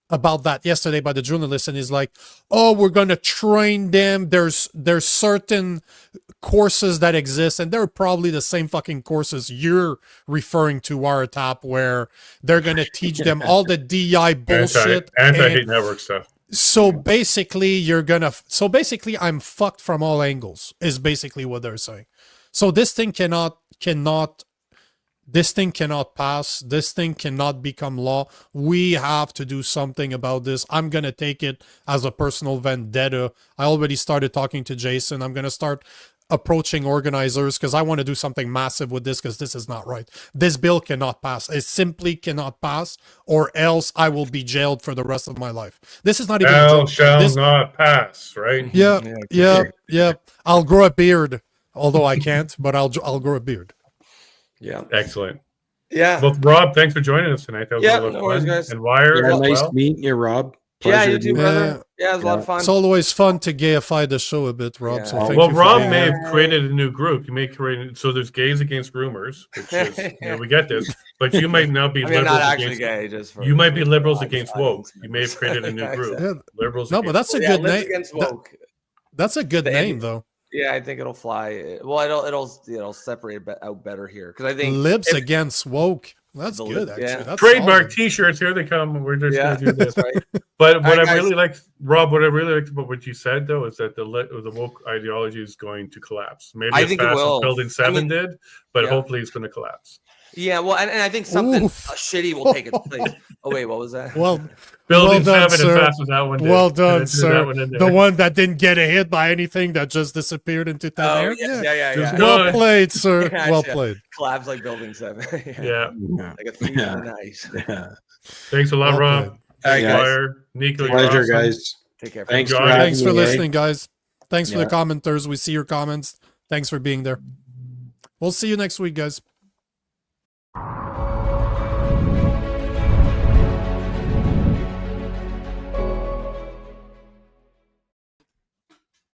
Speaker 1: about that yesterday by the journalist, and he's like, oh, we're going to train them. There's certain courses that exist, and they're probably the same fucking courses you're referring to, WireTap, where they're going to teach them all the DI bullshit.
Speaker 5: Anti-hate network stuff.
Speaker 1: So basically, I'm fucked from all angles, is basically what they're saying. So this thing cannot pass. This thing cannot become law. We have to do something about this. I'm going to take it as a personal vendetta. I already started talking to Jason. I'm going to start approaching organizers because I want to do something massive with this, because this is not right. This bill cannot pass. It simply cannot pass, or else I will be jailed for the rest of my life. This is not even a joke.
Speaker 5: Shall not pass, right?
Speaker 1: Yeah. I'll grow a beard, although I can't, but I'll grow a beard.
Speaker 3: Yeah.
Speaker 5: Excellent.
Speaker 3: Yeah.
Speaker 5: Well, Rob, thanks for joining us tonight. That was a lot of
Speaker 3: no worries,
Speaker 5: fun.
Speaker 3: guys.
Speaker 5: And Wire, as
Speaker 6: nice
Speaker 5: well.
Speaker 6: meeting you, Rob.
Speaker 3: Yeah,
Speaker 6: Pleasure
Speaker 3: you too,
Speaker 6: to-
Speaker 3: brother. Yeah, it was a lot of fun.
Speaker 1: It's always fun to gayify the show a bit, Rob.
Speaker 3: Yeah.
Speaker 1: So thank
Speaker 5: Well,
Speaker 1: you for
Speaker 5: Rob
Speaker 1: being
Speaker 5: may
Speaker 1: here.
Speaker 5: have created a new group. You may create, so there's gays against rumors, which is, we get this, but you might now be
Speaker 3: I mean,
Speaker 5: liberals
Speaker 3: not actually
Speaker 5: against.
Speaker 3: gay, just for,
Speaker 5: You might be liberals
Speaker 3: for
Speaker 5: against
Speaker 3: audience
Speaker 5: woke. You may have created a new
Speaker 3: members.
Speaker 5: group.
Speaker 1: Yeah.
Speaker 5: Liberals.
Speaker 1: No, but
Speaker 5: against
Speaker 1: that's a
Speaker 3: Yeah,
Speaker 1: good
Speaker 3: Libs
Speaker 1: name.
Speaker 3: against woke.
Speaker 1: That's a good
Speaker 3: The
Speaker 1: name,
Speaker 3: end-
Speaker 1: though.
Speaker 3: Yeah, I think it'll fly. Well, it'll separate out better here, because I think
Speaker 1: Libs
Speaker 3: if-
Speaker 1: against woke. That's
Speaker 3: The
Speaker 1: good,
Speaker 3: lib-
Speaker 1: actually.
Speaker 3: yeah.
Speaker 1: That's
Speaker 5: Trademark
Speaker 1: solid.
Speaker 5: T-shirts. Here they come. We're just
Speaker 3: yeah,
Speaker 5: going to do this.
Speaker 3: that's right.
Speaker 5: But what
Speaker 3: Alright,
Speaker 5: I
Speaker 3: guys.
Speaker 5: really liked, Rob, what I really liked about what you said, though, is that the woke ideology is going to collapse. Maybe
Speaker 3: I
Speaker 5: as
Speaker 3: think it
Speaker 5: fast
Speaker 3: will.
Speaker 5: as Building 7 did, but
Speaker 3: yeah.
Speaker 5: hopefully it's going to collapse.
Speaker 3: Yeah, well, and I think something
Speaker 1: Oof.
Speaker 3: shitty will take its place. Oh wait, what was that?
Speaker 1: Well,
Speaker 5: Building
Speaker 1: well done,
Speaker 5: 7
Speaker 1: sir.
Speaker 5: as fast as that one did.
Speaker 1: well
Speaker 5: And
Speaker 1: done,
Speaker 5: then threw
Speaker 1: sir.
Speaker 5: that one in
Speaker 1: The
Speaker 5: there.
Speaker 1: one that didn't get a hit by anything, that just disappeared into thin
Speaker 3: Oh
Speaker 1: air.
Speaker 3: yeah.
Speaker 5: Just
Speaker 1: Well
Speaker 5: Good.
Speaker 1: played, sir.
Speaker 3: Yeah,
Speaker 1: Well
Speaker 3: yeah.
Speaker 1: played.
Speaker 3: Collabs like Building 7.
Speaker 5: Yeah.
Speaker 3: Like a thief in the night.
Speaker 6: Yeah.
Speaker 5: Thanks a lot,
Speaker 1: Well
Speaker 5: Rob.
Speaker 1: played.
Speaker 3: All right,
Speaker 6: Yeah.
Speaker 3: guys.
Speaker 5: Wire. Nico, you're
Speaker 6: Pleasure,
Speaker 5: awesome.
Speaker 6: guys.
Speaker 3: Take care.
Speaker 6: Thanks
Speaker 5: Josh.
Speaker 6: for having
Speaker 1: Thanks for
Speaker 6: me, eh?
Speaker 1: listening, guys. Thanks for the
Speaker 6: Yeah.
Speaker 1: commenters. We see your comments. Thanks for being there. We'll see you next week, guys.